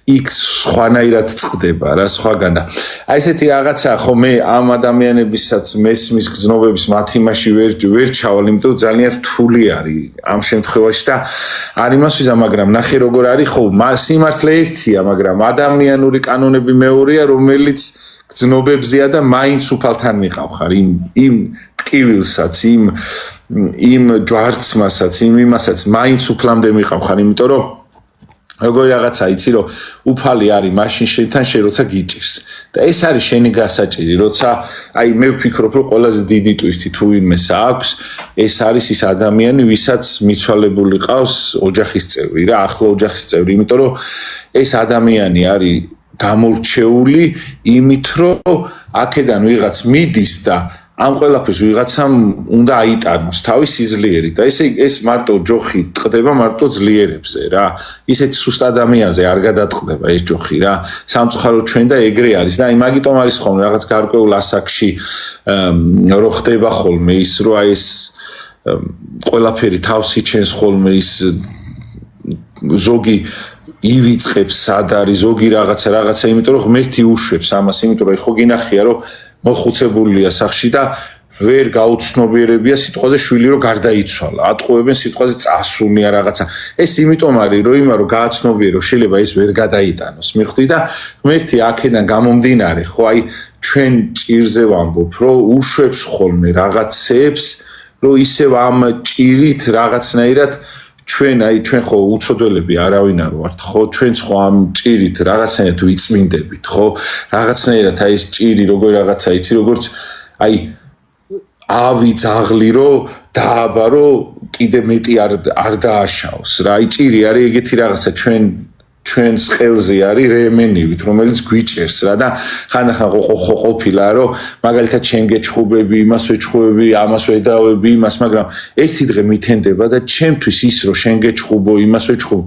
იქ სხვანაირად წყდება რა სხვაგან და აი ესეთი რაღაცაა ხო მე ამ ადამიანებისაც მესმის გზნობების მათ იმაში ვერ ჩავალ, იმიტომ ძალიან რთული არის ამ შემთხვევაში და არ იმას ვიზა, მაგრამ ნახე როგორ არის ხო სიმართლე ერთია, მაგრამ ადამიანური კანონები მეორეა, რომელიც გზნობებზეა და მაინც უფალთან მიყავ ხარ იმ ტკივილსაც, იმ ჯვარცმასაც, იმასაც მაინც უფლამდე მიყავ ხარ, იმიტომ რომ როგორი რაღაცა იცი რომ უფალი არის მაშინ შენთან როცა გიჭირს და ეს არის შენი გასაჭირი, როცა აი მე ვფიქრობ რომ ყველაზე დიდი ტვისტი თუ ვინმეს აქვს, ეს არის ის ადამიანი, ვისაც მიცვალებული ყავს ოჯახის წევრი რა, ახლო ოჯახის წევრი, იმიტომ რომ ეს ადამიანი არის გამორჩეული იმით, რომ აქედან ვიღაც მიდის და ამ ყველაფერს ვიღაცამ უნდა აიტანოს თავის სიძლიერით და ეს მარტო ჯოხი ტყდება მარტო ძლიერებზე რა. ისეთი სუსტ ადამიანზე არ გადატყდება ეს ჯოხი რა. სამწუხაროდ ჩვენ და ეგრე არის და აი მაგიტომ არის ხოლმე რაღაც გარკვეულ ასაკში რო ხდება ხოლმე ის რომ აი ეს ყველაფერი თავს იჩენს ხოლმე ის ზოგი ივიწყებს სად არის ზოგი რაღაცა, იმიტომ რომ ღმერთი უშვებს ამას, იმიტომ რომ ხო გინახია რომ მოხუცებულია სახში და ვერ გაუცნობიერებია სიტყვაზე შვილი რომ გარდაიცვალა, ატყუებენ სიტყვაზე წასუნია რაღაცა. ეს იმიტომ არის რომ გააცნობიერო შეიძლება ეს ვერ გადაიტანოს. მიხვდი და ღმერთი აქედან გამომდინარე, ხო აი ჩვენ ჭირზე ვამბობ, რომ უშვებს ხოლმე რაღაცებს, რომ ისევ ამ ჭირით რაღაცნაირად ჩვენ ხო უცოდველები არავინ არ ვართ, ხო ჩვენც ხო ამ ჭირით რაღაცნაირად ვიწმინდებით, ხო რაღაცნაირად აი ეს ჭირი როგორ რაღაცა იცი, როგორც აი ავი ძაღლი რომ დააბარო კიდე მეტი არ დააშაოს რა, აი ჭირი არის ეგეთი რაღაცა ჩვენს ხელზე არის რემენივით, რომელიც გვიჭერს რა და ხანდახან ყოფილა რომ მაგალითად შენ გეჩხუბები, იმას ვეჩხუბები, ამას ვედავები, იმას, მაგრამ ერთი დღე მითენდება და ჩემთვის ის რომ შენ გეჩხუბო, იმას ვეჩხუბო,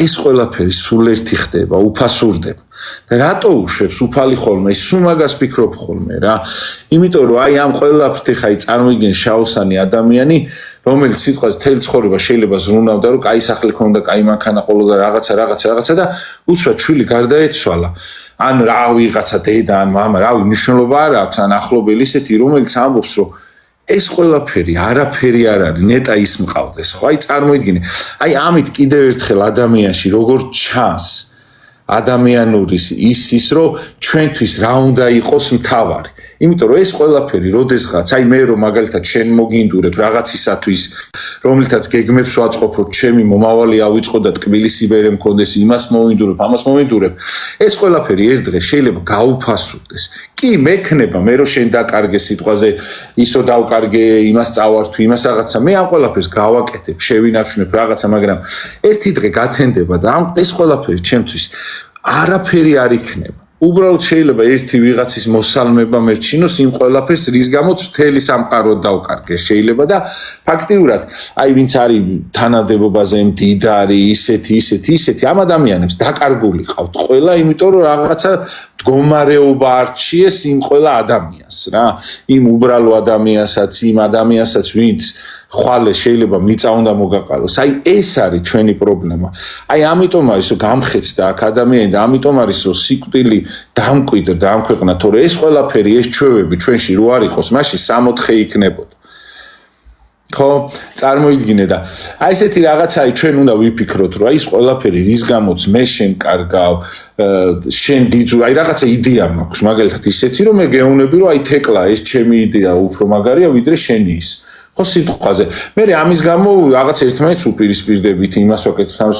ეს ყველაფერი სულ ერთი ხდება, უფასურდება. და რატო უშვებს უფალი ხოლმე, სულ მაგას ფიქრობ ხოლმე რა. იმიტომ რომ აი ამ ყველაფრით ხაი წარმოგიდგენ შაოსანი ადამიანი, რომელიც სიტყვაზე თელ ცხოვრება შეიძლება ზრუნავდა, რომ კაი სახლი ქონდა, კაი მანქანა ყოლოდა რაღაცა და უცბად შვილი გარდაეცვალა. ან რა ვიღაცა დედა ან მამა, რა მნიშვნელობა არ აქვს, ან ახლობელი ისეთი, რომელიც ამბობს, რომ ეს ყველაფერი არაფერი არ არის, ნეტა ის მყავდეს, ხო? აი წარმოიდგინე. აი ამით კიდევ ერთხელ ადამიანში როგორ ჩანს ადამიანური ის რომ ჩვენთვის რა უნდა იყოს მთავარი. იმიტომ რომ ეს ყველაფერი როდესღაც აი მე რომ მაგალითად შენ მოგინდურებ რაღაცისათვის, რომლითაც გეგმებს ვაწყობ, ჩემი მომავალი ავიწყო და ტკბილისი ბერე მქონდეს, იმას მოვინდურებ, ამას მოვინდურებ. ეს ყველაფერი ერთ დღეს შეიძლება გაუფასურდეს. კი მექნება მე რომ შენ დაკარგე სიტყვაზე, ისო დავკარგე, იმას წავართვი, იმას რაღაცა, მე ამ ყველაფერს გავაკეთებ, შევინარჩუნებ რაღაცა, მაგრამ ერთი დღე გათენდება და ეს ყველაფერი ჩემთვის არაფერი არ იქნება. უბრალოდ შეიძლება ერთი ვიღაცის მოსალმება მერჩინოს იმ ყველაფერს, რის გამოც მთელი სამყარო დაუკარგეს შეიძლება და ფაქტიურად, აი ვინც არის თანამდებობაზე მდიდარი, ისეთი ამ ადამიანებს დაკარგული ყავთ ყველა, იმიტომ რომ რაღაცა მდგომარეობა არჩიეს იმ ყველა ადამიანს რა, იმ უბრალო ადამიანსაც, იმ ადამიანსაც, ვინც ხვალე შეიძლება მიწა უნდა მოგაყაროს. აი ეს არის ჩვენი პრობლემა. აი ამიტომ არის რომ გამხეცდა აქ ადამიანი და ამიტომ არის რომ სიკვდილი დამკვიდრდა ამ ქვეყნა, თორე ეს ყველაფერი, ეს ჩვევები ჩვენში რო არ იყოს, მაშინ 60 იქნებოდა. ხო, წარმოიდგინე და აი ესეთი რაღაცაი ჩვენ უნდა ვიფიქროთ, რომ აი ეს ყველაფერი რის გამოც მე შენ კარგავ, შენ დიძუ, აი რაღაცა იდეა მაქვს, მაგალითად ისეთი რომ მე გეუბნები რომ აი თეკლა ეს ჩემი იდეა უფრო მაგარია ვიდრე შენი ის. ხო სიტყვაზე. მე ამის გამო რაღაც ერთმანეთს უპირისპირდებით იმას ვაკეთებ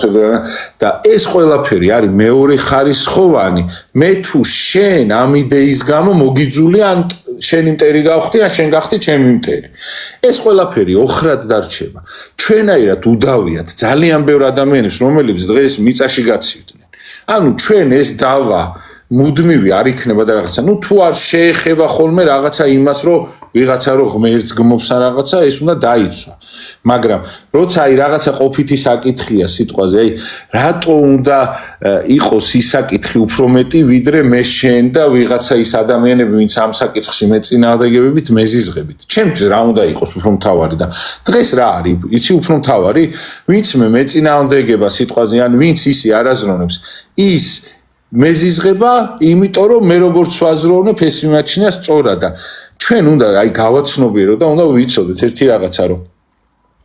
და ეს ყველაფერი არის მეორე ხარისხოვანი. მე თუ შენ ამ იდეის გამო მოგიძული ან შენი მტერი გავხდი, ან შენ გახდი ჩემი მტერი. ეს ყველაფერი ოხრად დარჩება. ჩვენაირად უდავიათ ძალიან ბევრ ადამიანებს, რომლებიც დღეს მიწაში გაცივდნენ. ანუ ჩვენ ეს დავა მუდმივი არ იქნება და რაღაცა. ნუ თუ არ შეეხება ხოლმე რაღაცა იმას, რომ ვიღაცა რო ღმერთს გმობს ან რაღაცა, ეს უნდა დაიცვა. მაგრამ როცა აი რაღაცა ყოფითი საკითხია სიტყვაზე, აი რატო უნდა იყოს ის საკითხი უფრო მეტი ვიდრე მე შენ და ვიღაცა ის ადამიანები, ვინც ამ საკითხში მეწინააღმდეგებებით მეზიზღებით. ჩემთვის რა უნდა იყოს უფრო მთავარი და დღეს რა არის? იცი უფრო მთავარი, ვინც მე მეწინააღმდეგება სიტყვაზე, ან ვინც ისი არაზრონებს, ის მეზიზღება, იმიტომ რომ მე როგორც ვაზროვნებ, ეს მიმაჩნია სწორად და ჩვენ უნდა აი გავაცნობიერო და უნდა ვიცოდეთ ერთი რაღაცა რომ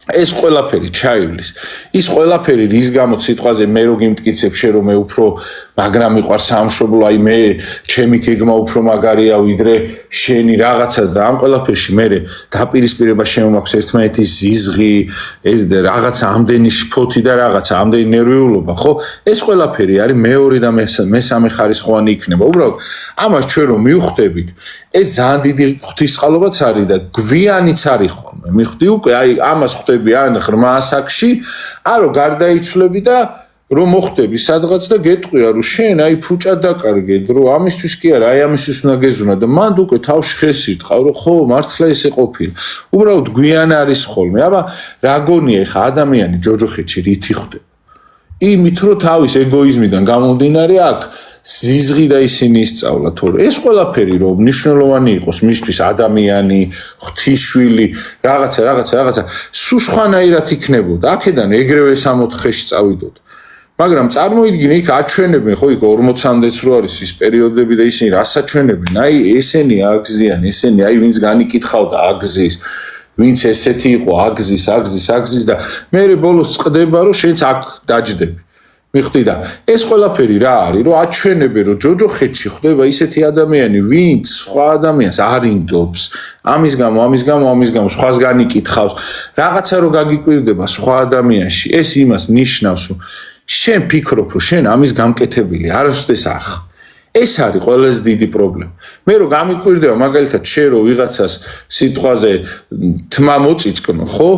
ეს ყველაფერი ჩაივლის. ის ყველაფერი რის გამოც სიტყვაზე მე რო გიმტკიცებ შე რომ მე უფრო მაგრამ მიყვარს სამშობლო, აი მე ჩემი გეგმა უფრო მაგარია ვიდრე შენი რაღაცა და ამ ყველაფერში მე დაპირისპირება შემოაქვს ერთმანეთის ზიზღი, რაღაცა ამდენი შფოთი და რაღაცა ამდენი ნერვიულობა, ხო? ეს ყველაფერი არის მეორე და მესამე ხარისხოვანი იქნება. უბრალოდ ამას ჩვენ რომ მივხვდებით, ეს ძალიან დიდი ღვთისწყალობაც არის და გვიანიც არის ხოლმე. მიხვდი უკვე აი ამას ხვდები ან ღრმა ასაკში, ან რომ გარდაიცვლები და რომ მოხვდები სადღაც და გეტყვია რომ შენ აი ფუჭად დაკარგეთ, რომ ამისთვის კი არა, აი ამისთვის უნდა გეზვნა და მანდ უკვე თავში ხეს ირტყავ, რომ ხო, მართლა ესე ყოფილი. უბრალოდ გვიან არის ხოლმე. აბა რა გონია ხა ადამიანი ჯოჯოხეთში რითი ხვდება? იმით რომ თავის ეგოიზმიდან გამომდინარე აქ ზიზღი და ისინი ისწავლა, თორე ეს ყველაფერი რომ მნიშვნელოვანი იყოს მისთვის ადამიანი, ღვთისშვილი, რაღაცა, სულ სხვანაირად იქნებოდა. აქედან ეგრევე 64-ში წავიდოდა. მაგრამ წარმოიდგინე იქ აჩვენებენ, ხო იქ 40-მდეც რო არის ის პერიოდები და ისინი რას აჩვენებენ? აი ესენი აგზიან, ესენი აი ვინც განიკითხავდა აგზის, ვინც ესეთი იყო აგზის და მე ბოლოს წდება რომ შენც აქ დაჯდები. მიხვდი და ეს ყველაფერი რა არის, რომ აჩვენებენ რომ ჯოჯოხეთში ხდება ისეთი ადამიანი, ვინც სხვა ადამიანს არინდობს, ამის გამო სხვას განიკითხავს, რაღაცა რო გაგიკვირდება სხვა ადამიანში, ეს იმას ნიშნავს, რომ შენ ფიქრობ, რომ შენ ამის გამკეთებელი არასოდეს არ ხარ. ეს არის ყველაზე დიდი პრობლემა. მე რო გამიკვირდება მაგალითად შენ რო ვიღაცას სიტყვაზე თმა მოწიწკნო, ხო?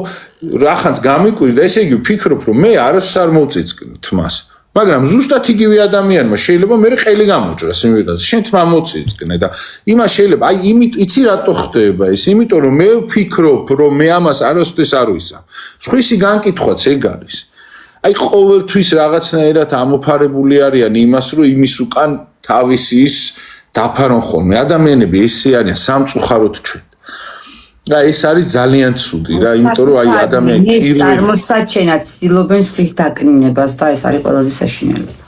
რახანს გამიკვირდა, ესე იგი ვფიქრობ, რომ მე არასოდეს არ მოწიწკნო თმას. მაგრამ ზუსტად იგივე ადამიანმა შეიძლება მე ყელი გამოჭრას იმ ვიღაცას, შენ თმა მოწიწკნე და იმას შეიძლება, აი იცი რატო ხდება ეს? იმიტომ რომ მე ვფიქრობ, რომ მე ამას არასოდეს არ ვისამ. სხვისი განკითხვაც ეგ არის. აი ყოველთვის რაღაცნაირად ამოფარებული არიან იმას, რომ იმის უკან თავისი ის დაფარონ ხოლმე. ადამიანები ესე არიან სამწუხაროდ ჩვენ. და ეს არის ძალიან ცუდი რა, იმიტომ რომ აი ადამიანი პირველი წარმოსაჩენად ცდილობენ სხვის დაკნინებას და ეს არის ყველაზე საშინელება.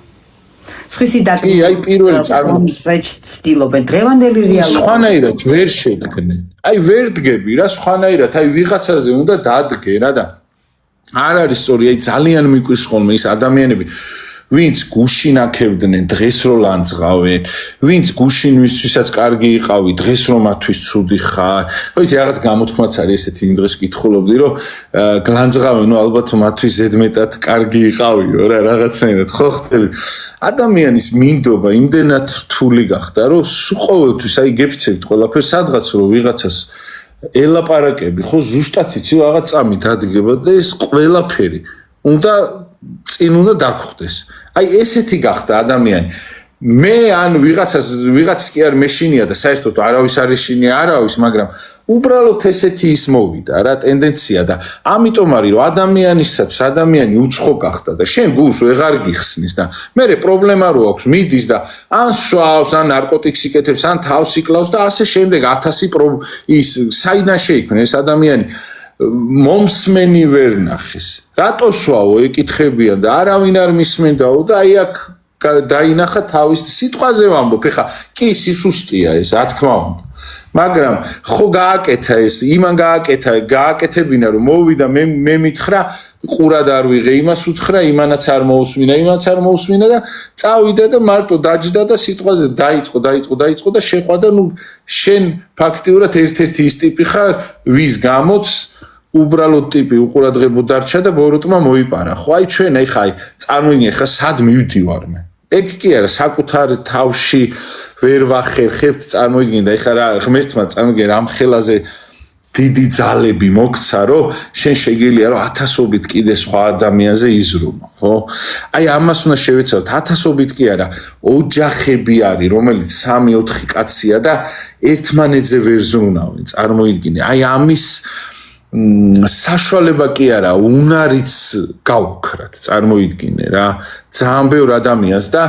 სხვისი დაკნინება. აი პირველი წარმოსაჩენად ცდილობენ დღევანდელი რეალობა. სხვანაირად ვერ შედგნენ. აი ვერ დგები რა, სხვანაირად აი ვიღაცაზე უნდა დადგე რა და არ არის სწორი, აი ძალიან მიკვირს ხოლმე ის ადამიანები, ვინც გუშინ აქებდნენ, დღეს რო ლანძღავენ, ვინც გუშინ ვისთვისაც კარგი იყავი, დღეს რო მათთვის ცუდი ხარ. ვიცი, რაღაც გამოთქმაც არის ესეთი იმ დღეს ვკითხულობდი, რომ გლანძღავენ, ნუ ალბათ მათთვის ზედმეტად კარგი იყავიო რა, რაღაცნაირად ხო ხდები. ადამიანის მინდობა იმდენად რთული გახდა, რომ სულ ყოველთვის აი გეფიცებით ყველაფერს სადღაც რო ვიღაცას ელაპარაკები, ხო ზუსტად იცი რაღაც წამი დადგება და ეს ყველაფერი უნდა წინ უნდა დაგხვდეს. აი ესეთი გახდა ადამიანი. მე ან ვიღაც კი არ მეშინია და საერთოდ არავის არ ეშინია არავის, მაგრამ უბრალოდ ესეთი ის მოვიდა რა ტენდენცია და ამიტომ არის რომ ადამიანისათვის ადამიანი უცხო გახდა და შენ გულს ვეღარ გიხსნის და მე პრობლემა რო აქვს მიდის და ან სვავს ან ნარკოტიკს იკეთებს ან თავს იკლავს და ასე შემდეგ 1000 ის საიდან შეიქმნა ეს ადამიანი მომსმენი ვერ ნახეს რატო სვავო ეკითხებიან და არავინ არ მისმენდაო და აი აქ დაინახა თავის სიტყვაზე ვამბობ ეხა კი სისუსტია ეს რა თქმა უნდა მაგრამ ხო გააკეთა ეს იმან გააკეთებინა რომ მოვიდა მე მითხრა ყურად არ ვიღე იმას უთხრა იმანაც არ მოусმინა და წავიდა და მარტო დაჯდა და სიტყვაზე დაიწყო და შეყვა და ნუ შენ ფაქტიურად ერთ-ერთი ის ტიპი ხარ ვის გამოც უბრალოდ ტიპი უყურადღებო დარჩა და ბოროტმა მოიპარა ხო აი ჩვენ ეხა წარმოიდგინე ხა სად მივდივარ მე ეგ კი არა საკუთარ თავში ვერ ვახერხებთ წარმოიდგინე და ეხა რა ღმერთმა წარმოიდგინე რამ ხელაზე დიდი ძალები მოგცა რომ შენ შეგიძლია რომ 1000ობით კიდე სხვა ადამიანზე იზრუნო ხო აი ამას უნდა შევეცადოთ 1000ობით კი არა ოჯახები არის რომელიც 3-4 კაცია და ერთმანეთზე ვერ ზრუნავენ წარმოიდგინე აი ამის საშუალება კი არა უნარიც გავუქრათ წარმოიდგინე რა ძალიან ბევრ ადამიანს და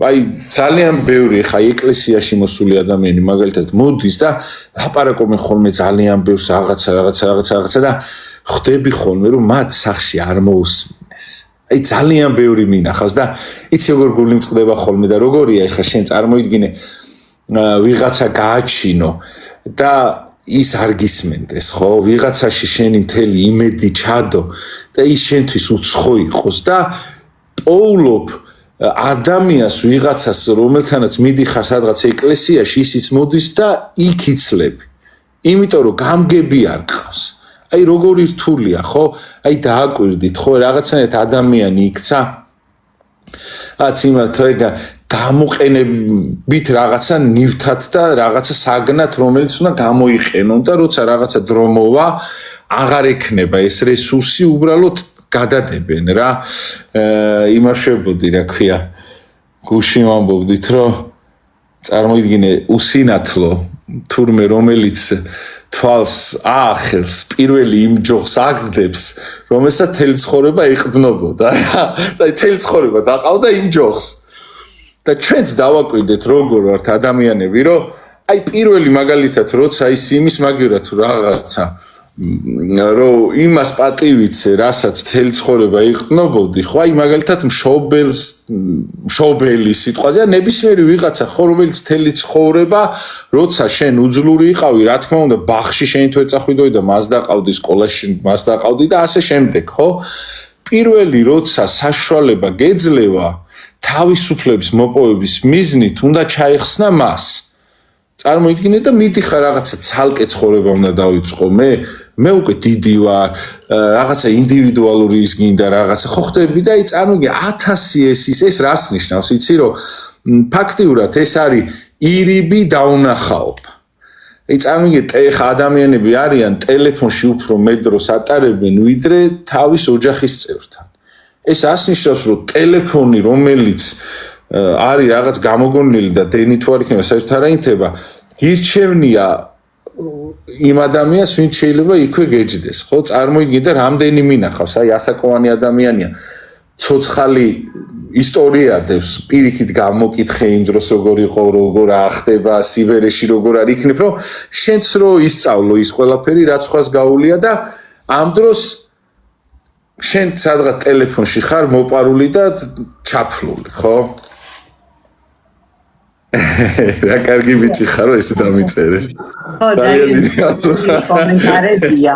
აი ძალიან ბევრი ხა ეკლესიაში მოსული ადამიანი მაგალითად მოდის და ლაპარაკობენ ხოლმე ძალიან ბევრს რაღაცა და ხვდები ხოლმე რომ მათ სახში არ მოусმინეს აი ძალიან ბევრი მინახავს და იცი როგორ გული მწყდება ხოლმე და როგორია ხა შენ წარმოიდგინე ვიღაცა გააჩინო და ის არ გისმენდეს ხო ვიღაცაში შენი მთელი იმედი ჩადო და ის შენთვის უცხო იყოს და პოულობ ადამიანს ვიღაცას რომელთანაც მიდიხარ სადღაც ეკლესიაში ისიც მოდის და იქ იცლები იმიტომ რომ გამგები არ ყავს აი როგორი რთულია ხო აი დააკვირდით ხო რაღაცნაირად ადამიანი იქცა რაც იმათ ეგა გამოყენებით რაღაცა ნივთად და რაღაცა საგნად რომელიც უნდა გამოიყენონ და როცა რაღაცა დრო მოვა აღარ ექნება ეს რესურსი უბრალოდ გადადებენ რა იმაშებოდი რა ქვია გუში ვამბობდით რომ წარმოიდგინე უსინათლო თურმე რომელიც თვალს აახელს პირველი იმ ჯოხს აგდებს რომელსაც თელი ცხოვრება ეყრდნობოდა რა აი თელი ცხოვრება დაყავდა იმ ჯოხს და ჩვენც დავაკვირდეთ როგორ ვართ ადამიანები რომ აი პირველი მაგალითად როცა ის იმის მაგივრად თუ რაღაცა რომ იმას პატივიცე რასაც თელი ცხოვრება იყნობოდი ხო აი მაგალითად მშობელი სიტყვაზე ან ნებისმიერი ვიღაცა ხო რომელიც თელი ცხოვრება როცა შენ უძლური იყავი რა თქმა უნდა ბაღში შენ თუ ეწახვიდოდი და მას დაყავდი სკოლაში მას დაყავდი და ასე შემდეგ ხო პირველი როცა საშუალება გეძლევა თავისუფლების მოპოვების მიზნით უნდა ჩაიხსნა მას წარმოიდგინე და მიდიხარ რაღაცა ცალკე ცხოვრება უნდა დავიწყო მე უკვე დიდი ვარ რაღაცა ინდივიდუალური ის გინდა რაღაცა ხო ხდები და აი წარმოიდგინე 1000 ეს რას ნიშნავს იცი რომ ფაქტიურად ეს არის ირიბი დაუნახაობა აი წარმოიდგინე ხა ადამიანები არიან ტელეფონში უფრო მეტ დროს ატარებენ ვიდრე თავის ოჯახის წევრთან ეს ასნიშნავს რომ ტელეფონი რომელიც არის რაღაც გამოგონილი და დენი თუ არ იქნება საერთოდ არ აინთება გირჩევნია იმ ადამიანს ვინც შეიძლება იქვე გეჯდეს ხო წარმოიდგინე და რამდენი მინახავს აი ასაკოვანი ადამიანია ცოცხალი ისტორია დევს პირიქით გამოკითხე იმ დროს როგორ იყო როგორ ახდება სიბერეში როგორ არ იქნებ რომ შენც რო ისწავლო ის ყველაფერი რაც ხვას გაულია და ამ დროს შენ სადღაც ტელეფონში ხარ მოპარული და ჩაფლული ხო რა კარგი ბიჭი ხარო ესე დამიწერეს ხო ძალიან კომენტარებია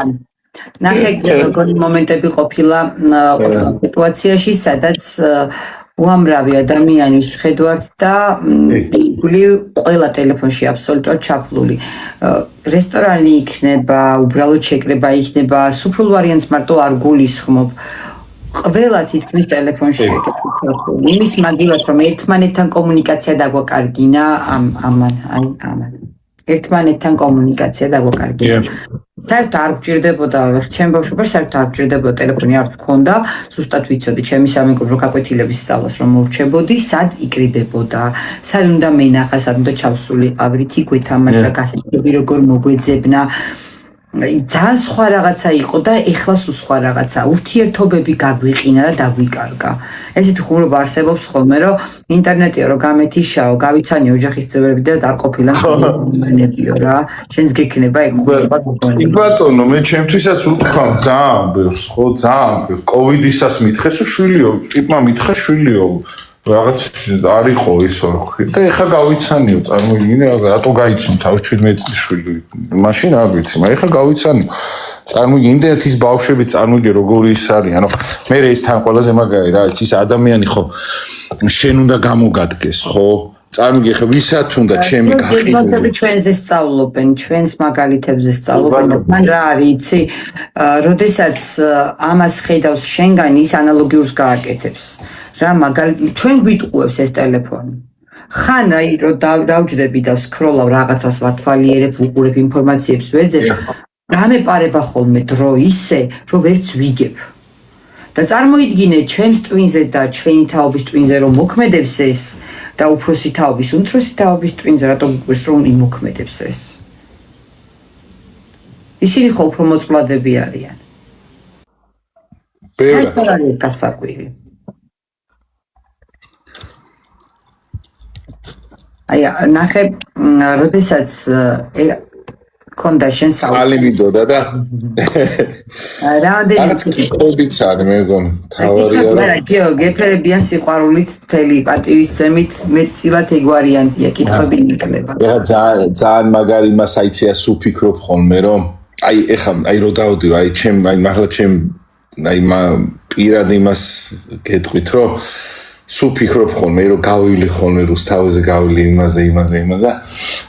ნახე როგორი მომენტები ყოფილა სიტუაციაში სადაც უამრავი ადამიანის ხედვართ და გული ყველა ტელეფონში აბსოლუტურად ჩაფლული რესტორანი იქნება უბრალოდ შეკრება იქნება სუფრულ ვარიანტს მარტო არ გულისხმობ ყველა თითქმის ტელეფონში იმის მაგივრად რომ ერთმანეთთან კომუნიკაცია დაგვაკარგინა ამან ერთმანეთთან კომუნიკაცია დაგვაკარგია. საერთოდ არ გჭირდებოდა, ჩემ ბავშვობაში საერთოდ არ გჭირდებოდა ტელეფონი არც მქონდა, ზუსტად ვიცოდი ჩემი სამეგობრო გაკვეთილების სწავლას რომ მოვრჩებოდი, სად იკრიბებოდა, სად უნდა მენახა, სად უნდა ჩავსულიყავი, თი გვეთამაშა, გასეთები როგორ მოგვეძებნა. ძალიან სხვა რაღაცა იყო და ეხლა სულ სხვა რაღაცა. ურთიერთობები გაგვიყინა და დაგვიკარგა. ესეთი ხუმრობა არსებობს ხოლმე, რომ ინტერნეტია რომ გამეთიშაო, გავიცანიო ოჯახის წევრები და არ ყოფილან მენებიო რა. შენს გექნება ეგ ხუმრობა გქონია. იქ ბატონო, მე ჩემთვისაც უთქვამ ძალიან ბევრს, ხო, ძალიან ბევრს. კოვიდისას მითხეს, შვილიო, ტიპმა მითხა შვილიო. რაღაც არ იყო ისო რა ქვია და ეხა გავიცანიო წარმოგიდგენე რატო გაიცნო თავის 17 წლის შვილი მაშინ არ ვიცი მაგრამ ეხა გავიცანიო წარმოგიდგენე ეს ბავშვები წარმოგიდგენე როგორი ის არის ანუ მე ეს თან ყველაზე მაგარი რა ის ადამიანი ხო შენ უნდა გამოგადგეს ხო წარმოგიდგენე ხა ვისაც უნდა ჩემი გაყიდული ჩვენზე სწავლობენ ჩვენს მაგალითებზე სწავლობენ და მან რა არის იცი როდესაც ამას ხედავს შენგან ის ანალოგიურს გააკეთებს რა ჩვენ გვიტყუებს ეს ტელეფონი. ხან აი რომ დავჯდები და ვსკროლავ რაღაცას ვათვალიერებ, ვუყურებ ინფორმაციებს ვეძებ, გამეპარება ხოლმე დრო ისე, რომ ვერც ვიგებ. და წარმოიდგინე ჩემს ტვინზე და ჩვენი თაობის ტვინზე რომ მოქმედებს ეს და უფროსი თაობის, უმცროსი თაობის ტვინზე რატომ გიყვეს რომ იმოქმედებს ეს. ისინი ხო უფრო მოწყვლადები არიან. ბევრად გასაკვირი. აი ნახე როდესაც კონდა შენ სალი მიდოდა და რამდენი ყობიც არის მე მგონი თავარია რა გიო გეფერებიან სიყვარულით მთელი პატივისცემით მეტწილად ეგ ვარიანტია კითხვები ნიკდება რა ძალიან მაგარი მას აიცია სუფიქრობ ხოლმე რომ აი ეხა აი რო დავდივ აი ჩემ აი მართლა ჩემ აი პირად იმას გეტყვით რომ სუფიქრობ ხოლმე რომ გავივli ხოლმე რუსთავზე გავივli იმაზე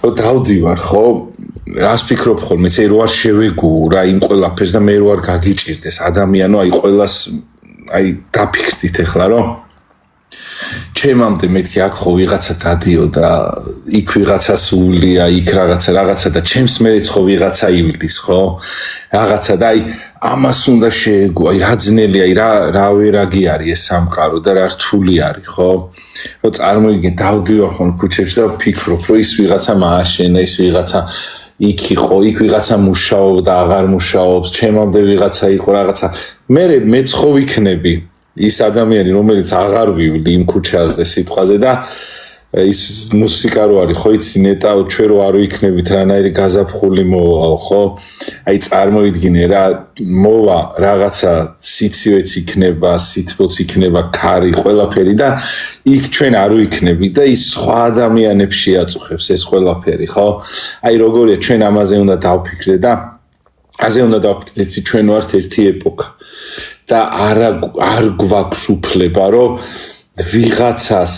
რომ დავდივარ ხო რას ფიქრობ ხოლმე წე რო არ შევეგუო რა იმ ყველაფერს და მე რო არ გაგიჭირდეს ადამიანო აი ყველას აი დაფიქრდით ეხლა რომ ჩემამდე მეთქი აქ ხო ვიღაცა დადიო და იქ ვიღაცა სულია იქ რაღაცა და ჩემს მერეც ხო ვიღაცა ივლის ხო რაღაცა და აი ამას უნდა შეეგო აი რა ძნელი აი რა ვერაგი არის ეს სამყარო და რა რთული არის ხო რომ წარმოვიდგენ დავდივარ ხოლმე ქუჩებში და ვფიქრობ რომ ის ვიღაცა მააშენა ის ვიღაცა იქ იყო იქ ვიღაცა მუშაობდა აღარ მუშაობს ჩემამდე ვიღაცა იყო რაღაცა მეც ხო ვიქნები ის ადამიანი რომელიც აღარ ვივლი იმ ქუჩაზე სიტყვაზე და ის მუსიკა რო არის ხო იცი ნეტაო ჩვენ რო არ ვიქნებით რანაირი გაზაფხული მოვაო ხო აი წარმოვიდგინე რა მოვა რაღაცა სიცივეც იქნება სითბოც იქნება ქარი ყველაფერი და იქ ჩვენ არ ვიქნებით და ის სხვა ადამიანებს შეაწუხებს ეს ყველაფერი ხო აი როგორია ჩვენ ამაზე უნდა დავფიქრდეთ და ასე უნდა დავფიქრდეთ ჩვენ ვართ ერთი ეპოქა და არ გვაქვს უფლება რომ ვიღაცას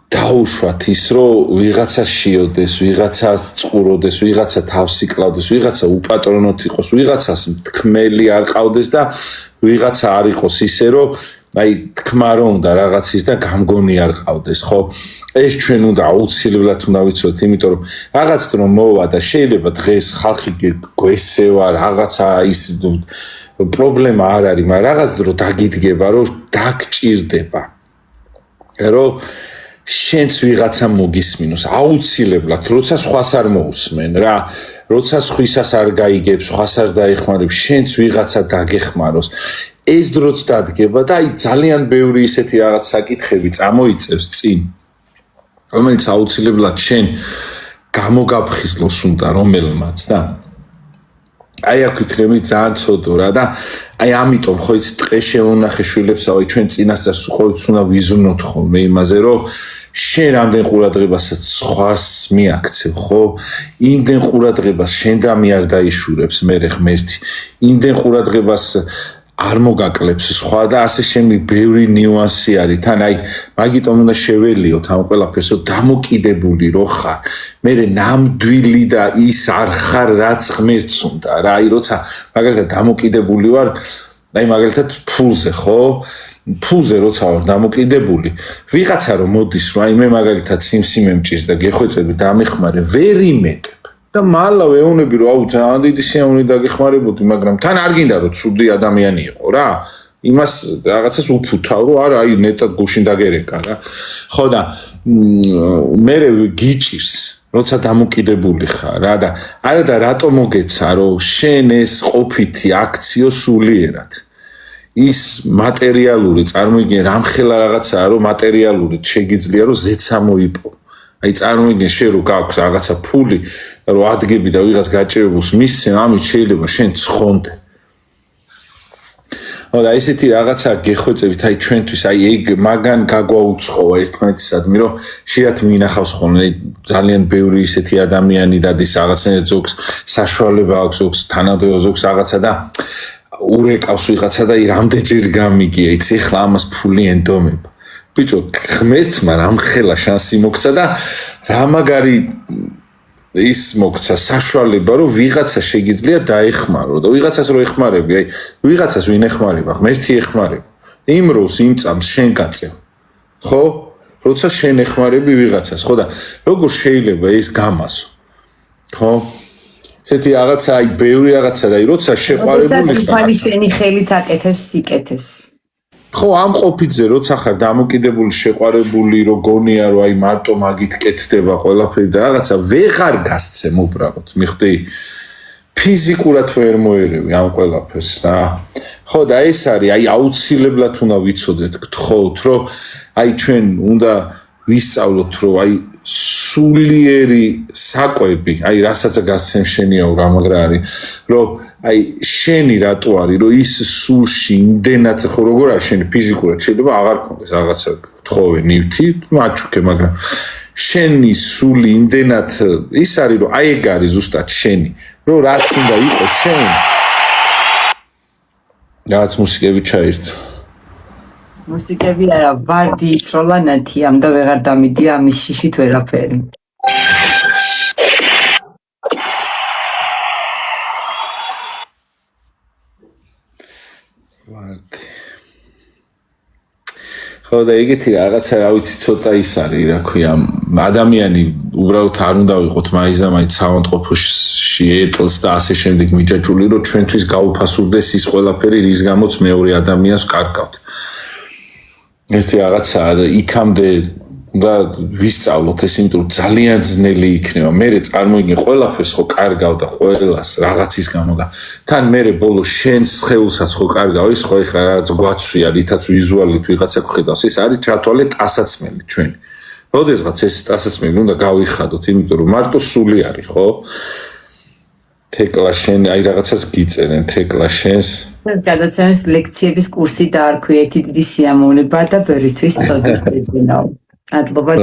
დაუშვათ ის რომ ვიღაცა შეოდეს, ვიღაცას წყუროდეს, ვიღაცა თავს იკლავდეს, ვიღაცა უპატრონოთ იყოს, ვიღაცას თქმელი არ ყავდეს და ვიღაცა არ იყოს ისე რომ აი თქმა რომ უნდა რაღაცის და გამგონი არ ყავდეს, ხო? ეს ჩვენ უნდა აუცილებლად უნდა ვიცოდეთ, იმიტომ რომ რაღაც დრო მოვა და შეიძლება დღეს ხალხი გვესევა რაღაცა ის პრობლემა არ არის, მაგრამ რაღაც დრო დაგიდგება რომ დაგჭირდება. რომ შენც ვიღაცა მოგისმინოს აუცილებლად როცა სხვას არ მოусმენ რა როცა სხვისას არ გაიგებს სხვას არ დაეხმარებს შენც ვიღაცა დაგეხმაროს ეს დროც დადგება და აი ძალიან ბევრი ისეთი რაღაც საკითხები წამოიწევს წინ რომელიც აუცილებლად შენ გამოგაფხიზლოს უნდა რომელმაც და აი აქ ვიქნები ძალიან ცოდო რა და აი ამიტომ ხო იცი ტყე შეუნახე შვილებს აი ჩვენ წინასწარ ყოველთვის უნდა ვიზრუნოთ ხოლმე იმაზე რომ შენ რამდენ ყურადღებასაც სხვას მიაქცევ ხო იმდენ ყურადღებას შენ და მე არ დაიშურებს მე ღმერთი იმდენ ყურადღებას არ მოგაკლებს სხვა და ასე შემი ბევრი ნიუანსი არის თან აი მაგიტომ უნდა შეველიოთ ამ ყველაფერს რომ დამოკიდებული რო ხარ მე ნამდვილი და ის არ ხარ რაც ღმერთს უნდა რა აი როცა მაგალითად დამოკიდებული ვარ აი მაგალითად ფულზე ხო? ფულზე როცა ვარ დამოკიდებული, ვიღაცა რომ მოდის, რომ აი მე მაგალითად სიმსიმე მჭირს და გეხვეწები დამეხმარე, ვერ იმეტებ. და მალავ ეუნები რომ აუ ძალიან დიდი სიამოვნებით დაგეხმარებოდი, მაგრამ თან არ გინდა რომ ცუდი ადამიანი იყო რა. იმას რაღაცას უფუთავ რომ არა აი ნეტად გუშინ დაგერეკა რა. ხო და მე გიჭირს როცა დამოკიდებული ხარ რა და არა და რატო მოგეცა რომ შენ ეს ყოფითი აქციო სულიერად ის მატერიალური წარმოიდგინე რამხელა რაღაცაა რომ მატერიალური შეგიძლია რომ ზეცა მოიპო აი წარმოიდგინე შენ რო გაქვს რაღაცა ფული რომ ადგები და ვიღაც გაჭირებულს მისცემ ამით შეიძლება შენ ცხონდე და ესეთი რაღაცა გეხვეწებით აი ჩვენთვის აი ეგ მაგან გაგვაუცხოა ერთმანეთისადმი რომ შეიძლება მინახავს ხოლმე ძალიან ბევრი ისეთი ადამიანი დადის რაღაცნაირად ზოგს საშუალება აქვს ზოგს თანადოება ზოგს რაღაცა და ურეკავს ვიღაცა და რამდენჯერ გამიგია იცი ახლა ამას ფული ენდომება ბიჭო ღმერთმა რამხელა შანსი მოგცა და რა მაგარი ის მოგცა საშუალება რომ ვიღაცა შეგიძლია დაეხმარო და ვიღაცას რო ეხმარები აი ვიღაცას ვინ ეხმარება ღმერთი ეხმარება იმ როლს იმ წამს შენ გაწევ ხო როცა შენ ეხმარები ვიღაცას ხო და როგორ შეიძლება ეს გამასო ხო ესეთი რაღაცა აი ბევრი რაღაცა და აი როცა შეყვარებული ხარ შენი ხელით აკეთებს სიკეთეს ხო ამ ყოფიძე როცა ხარ დამოკიდებული შეყვარებული რო გონია რომ აი მარტო მაგით კეთდება ყველაფერი და რაღაცა ვეღარ გასცემ უბრალოდ მიხვდი ფიზიკურად ვერ მოერევი ამ ყველაფერს რა ხო და ეს არის აი აუცილებლად უნდა ვიცოდეთ გთხოვთ რომ აი ჩვენ უნდა ვისწავლოთ რომ აი სულიერი საკვები აი რასაც გასცემ შენიაო რა მაგრა არის რომ აი შენი რატო არის რომ ის სულში იმდენად ხო როგორ არის შენი ფიზიკურად შეიძლება აღარ კონდეს რაღაცა თხოვე ნივთი მაჩუქე მაგრამ შენი სული იმდენად ის არის რომ აი ეგ არის ზუსტად შენი რომ რაც უნდა იყოს შენ რაც მუსიკები ჩაირთო მუსიკები არა ვარდი ისროლა ნათიამ და ვეღარ დამიდია ამის შიშით ვერაფერი ვარდი ხო და ეგეთი რაღაცა რა ვიცი ცოტა ის არის რა ქვია ადამიანი უბრალოდ არ უნდა ვიყოთ მაინც და მაინც საავადმყოფოში ეტლს და ასე შემდეგ მიჯაჭული რომ ჩვენთვის გაუფასურდეს ის ყველაფერი რის გამოც მეორე ადამიანს კარგავთ ესეთი რაღაცაა და იქამდე და ვისწავლოთ ეს იმიტომ რომ ძალიან ძნელი იქნება მე წარმოიდგინე ყველაფერს ხო კარგავ და ყველას რაღაცის გამო და თან მე ბოლოს შენს სხეულსაც ხო კარგავ ის ხო ეხლა რაღაც გვაცვია რითაც ვიზუალით ვიღაცა გხედავს ეს არის ჩათვალე ტასაცმელი ჩვენი როდესღაც ეს ტასაცმელი უნდა გავიხადოთ იმიტომ რომ მარტო სული არის ხო თეკლა შენ აი რაღაცას გიწერენ თეკლა შენს გადაცემის ლექციების კურსი დაარქვი ერთი დიდი სიამოვნება და ბევრისთვის წოდებდნაო ადლობა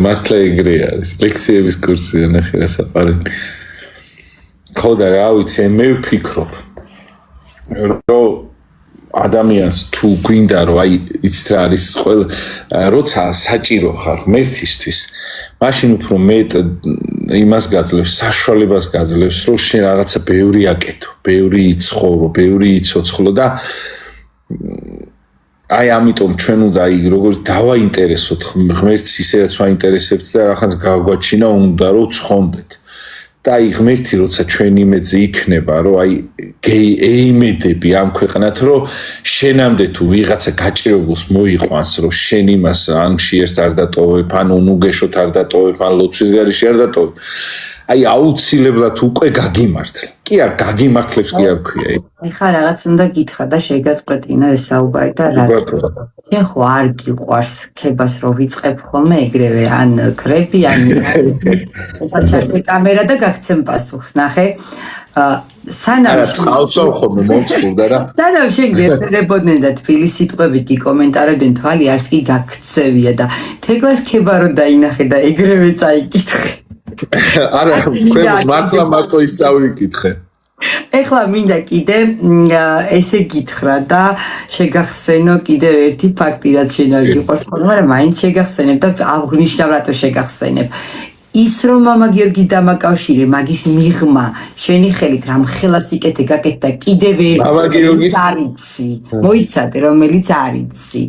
მართლა ეგრე არის ლექციების კურსი ნახე რა საყარელი ხო და რა ვიცი მე ვფიქრობ რომ ადამიანს თუ გვინდა რომ აი იცით რა არის ყველა როცა საჭირო ხარ ღმერთისთვის მაშინ უფრო მეტ იმას გაძლევს საშუალებას გაძლევს რომ შენ რაღაცა ბევრი აკეთო ბევრი იცხოვრო ბევრი იცოცხლო და აი ამიტომ ჩვენ უნდა აი როგორ დავაინტერესოთ ღმერთს ისედაც ვაინტერესებთ და რაღაცა გავგვაჩინა უნდა რომ ცხონდეთ და აი ღმერთი როცა ჩვენ იმედზე იქნება რომ აი ეიმედები ამ ქვეყნად რომ შენამდე თუ ვიღაცა გაჭირებულს მოიყვანს რომ შენ იმას ან მშიერს არ დატოვებ ან უნუგეშოთ არ დატოვებ ან ლოცვის გარეშე არ დატოვებ აი აუცილებლად უკვე გაგიმართლ კი არ გაგიმართლებს კი არ ქვია ეხლა რაღაც უნდა გითხრა და შეგაწყვეტინო ეს საუბარი და რა შენ ხო არ გიყვარს ქებას რო ვიწყებ ხოლმე ეგრევე ან კრეპი ან საჩერტე კამერა და გაგცემ პასუხს ნახე სანამ წყალსო ხოლმე მომწყურდა რა სანამ შენ გეფერებოდნენ და თბილი სიტყვებით გიკომენტარებდნენ თვალი არც კი გაქცევია და თეკლას ქება რო დაინახე და ეგრევე წაიკითხე არა მართლა მარტო ის წავიკითხე ეხლა მინდა კიდე ესე გითხრა და შეგახსენო კიდე ერთი ფაქტი რაც შენ არ გიყვარს ხოლმე მაგრამ მაინც შეგახსენებ და აღნიშნავ რატო შეგახსენებ ის რომ მამა გიორგის დამაკავშირე მაგის მიღმა შენი ხელით რამ ხელა სიკეთე გაკეთდა კიდევ ერთი არიცი მოიცადე რომელიც არიცი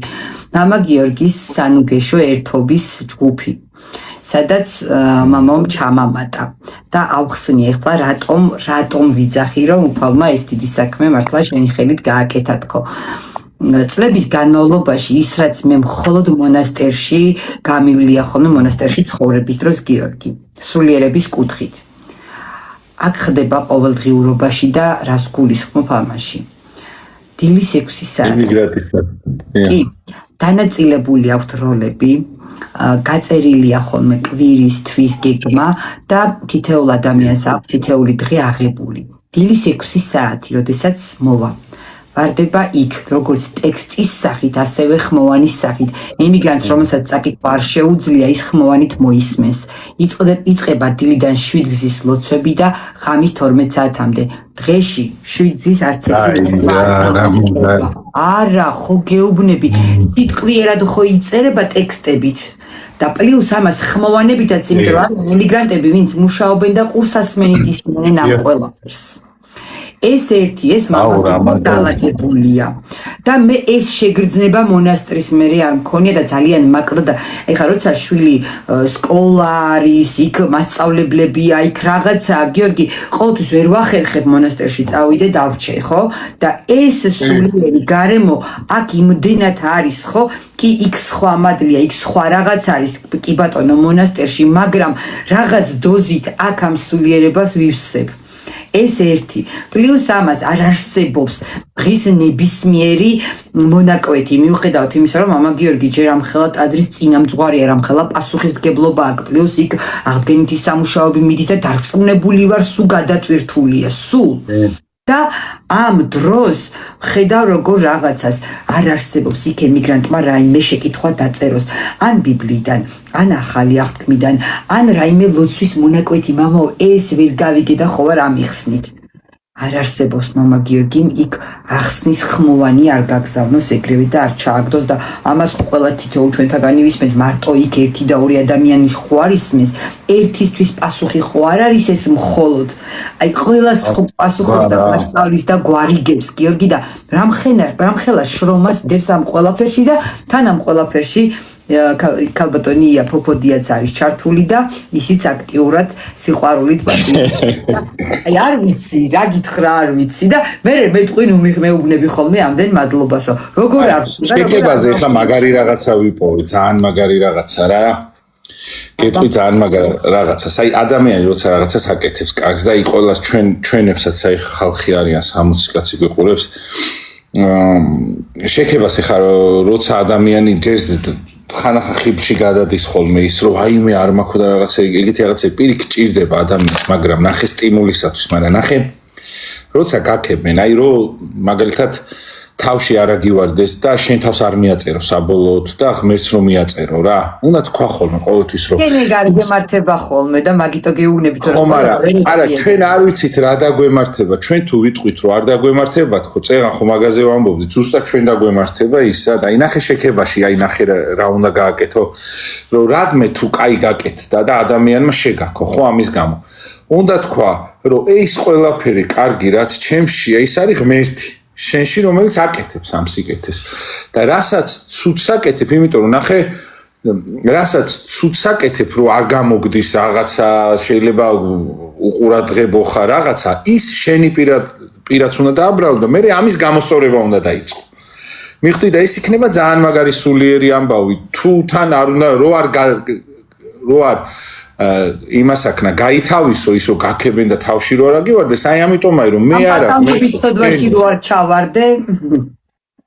მამა გიორგის სანუგეშო ერთობის ჯგუფი სადაც მამამ ჩამამატა და ავხსნი ახლა რატომ ვიძახი რომ უფალმა ეს დიდი საქმე მართლა შენი ხელით გააკეთა თქო წლების განმავლობაში ის რაც მე მხოლოდ მონასტერში გამივლია ხოლმე მონასტერში ცხოვრების დროს გიორგი სულიერების კუთხით აქ ხდება ყოველდღიურობაში და რას გულისხმობ ამაში დილის 6 საათი კი დანაწილებული აქვთ როლები გაწერილია ხოლმე კვირის თვის გეგმა და თითოეულ ადამიანს აქვს თითოეული დღე აღებული დილის 6 საათი როდესაც მოვა ვარდება იქ როგორც ტექსტის სახით ასევე ხმოვანის სახით ემიგრანტს რომელსაც წაკითხვა არ შეუძლია ის ხმოვანით მოისმენს იწყება დილიდან 7 გზის ლოცვები და ღამის 12 საათამდე დღეში 7 გზის არც ერთი არა ხო გეუბნები სიტყვიერად ხო იწერება ტექსტებით და პლუს ამას ხმოვანებითაც იმიტომ რომ ემიგრანტები ვინც მუშაობენ და ყურსასმენით ისმენენ ამ ყველაფერს ეს ერთი ეს მამა დალაგებულია და მე ეს შეგრძნება მონასტრის მერე არ მქონია და ძალიან მაკლა და ეხლა როცა შვილი სკოლა არის იქ მასწავლებლებია იქ რაღაცა გიორგი ყოველთვის ვერ ვახერხებ მონასტერში წავიდე დავრჩე ხო და ეს სულიერი გარემო აქ იმდენად არის ხო კი იქ სხვა მადლია იქ სხვა რაღაც არის კი ბატონო მონასტერში მაგრამ რაღაც დოზით აქ ამ სულიერებას ვივსებ ეს ერთი პლუს ამას არ არსებობს დღის ნებისმიერი მონაკვეთი მიუხედავად იმისა რომ მამა გიორგი ჯერ ამხელა ტაძრის წინამძღვარია რამხელა პასუხისმგებლობა აქვს პლუს იქ აღდგენითი სამუშაოები მიდის და დარწმუნებული ვარ სულ გადატვირთულია სულ და ამ დროს ხედავ როგორ რაღაცას არ არსებობს იქ ემიგრანტმა რაიმე შეკითხვა დაწეროს ან ბიბლიიდან ან ახალი აღთქმიდან ან რაიმე ლოცვის მონაკვეთი მამაო ეს ვერ გავიგე და ხო არ ამიხსნით არ არსებობს მამა გიორგიმ იქ ახსნის ხმოვანი არ გაგზავნოს ეგრევე და არ ჩააგდოს და ამას ყველა თითოეულ ჩვენთაგანი ვისმენთ მარტო იქ ერთი და ორი ადამიანი ხო არ ისმენს ერთისთვის პასუხი ხო არ არის ეს მხოლოდ აი ყველას ხო პასუხობს და მასწავლის და გვარიგებს გიორგი და რამხელა შრომას დებს ამ ყველაფერში და თან ამ ყველაფერში ქალბატონია ფოფოდიაც არის ჩართული და ისიც აქტიურად სიყვარულით პატივდება. აი არ ვიცი, რა გითხრა არ ვიცი და მე მეტყვი ნუ მეუბნები ხოლმე ამდენ მადლობასო. როგორ არ შეკებაზე ხა მაგარი რაღაცა ვიპოვე, ძალიან მაგარი რაღაცა რა. გეტყვი ძალიან მაგარი რაღაცას. აი ადამიანი როცა რაღაცას აკეთებს კარგს და აი ყოველას ჩვენებსაც აი ხალხი არიან 60 კაცი გვიყურებს. შეკებას ხა როცა ადამიანი ჯერს ხანახა ხიბში გადადის ხოლმე ის რომ აი მე არ მაქვს და რაღაცა ეგეთი რაღაცა პირიქით ჭირდება ადამიანს მაგრამ ნახე სტიმულისათვის მაგრამ ნახე როცა გაქებენ აი რომ მაგალითად თავში არ აგივარდეს და შენ თავს არ მიაწერო საბოლოოდ და ღმერთს რომ მიაწერო რა უნდა თქვა ხოლმე ყოველთვის რომ შენ ეგ არ გემართება ხოლმე და მაგიტო გეუბნებით რომ არა ჩვენ არ ვიცით რა დაგვემართება ჩვენ თუ ვიტყვით რომ არ დაგვემართება თქო წეღან ხო მაგაზე ვამბობდით ზუსტად ჩვენ დაგვემართება ის რა და აი ნახე შეკებაში აი ნახე რა უნდა გააკეთო რომ რადმე თუ კაი გაკეთდა და ადამიანმა შეგაქო ხო ამის გამო უნდა თქვა რომ ეს ყველაფერი კარგი რაც ჩემშია ის არის ღმერთი შენში რომელიც აკეთებს ამ სიკეთეს და რასაც ცუდს აკეთებ იმიტომ რომ ნახე რასაც ცუდს აკეთებ რომ არ გამოგდის რაღაცა შეიძლება უყურადღებო ხარ რაღაცა ის შენი პირაც უნდა დააბრალო და მე ამის გამოსწორება უნდა დაიწყო მიხვდი და ის იქნება ძალიან მაგარი სულიერი ამბავი თუ თან არ უნდა რო არ იმას აქნა გაითავისო ის რომ გაქებენ და თავში რო არ აგივარდეს აი ამიტომයි რომ მე არა ამბის სოდვაში რო არ ჩავარდე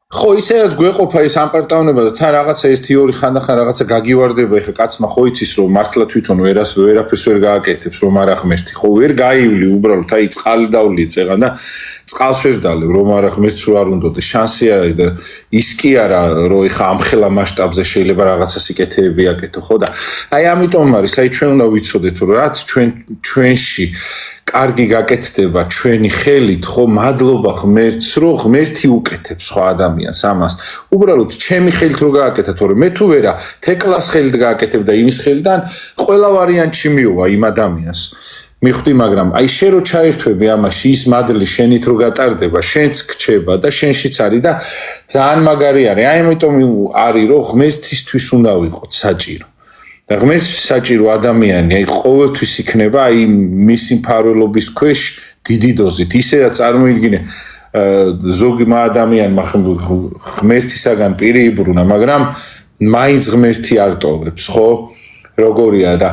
ხო ისედაც გვეყოფა ეს ამპარტავნება და თან რაღაცა 1-2 ხანდახან რაღაცა გაგივარდება ეხა კაცმა ხო იცის რომ მართლა თვითონ ვერაფერს ვერ გააკეთებს რომ არა ღმერთი ხო ვერ გაივლი უბრალოდ აი წყალი დავლი წეღან და წყალს ვერ დალევ, რომ არა ღმერთს არ უნდოდეს, შანსი არის და ის კი არა, რომ ეხა ამხელა მასშტაბზე შეიძლება რაღაცა სიკეთეები აკეთო, ხო და აი ამიტომ არის, აი ჩვენ უნდა ვიცოდეთ, რომ რაც ჩვენში კარგი გაკეთდება ჩვენი ხელით, ხო, მადლობა ღმერთს, რომ ღმერთი უკეთებს სხვა ადამიანს ამას. უბრალოდ ჩემი ხელით რო გააკეთა, თორე მე თუ ვერა თეკლას ხელით გააკეთებ და იმის ხელიდან ყველა ვარიანტში მიუვა იმ ადამიანს. მიხვდი, მაგრამ აი შენ რო ჩაერთვები ამაში, ის მადლი შენით რო გატარდება, შენც გრჩება და შენშიც არის და ძალიან მაგარი არის. აი ამიტომ არის, რომ ღმერთისთვის უნდა ვიყოთ საჭირო. და ღმერთს საჭირო ადამიანი, აი ყოველთვის იქნება აი მისი მფარველობის ქვეშ დიდი დოზით. ისედაც წარმოიდგინე ზოგი ადამიანმა ღმერთისაგან პირი იბრუნა, მაგრამ მაინც ღმერთი არ ტოვებს, ხო? როგორია და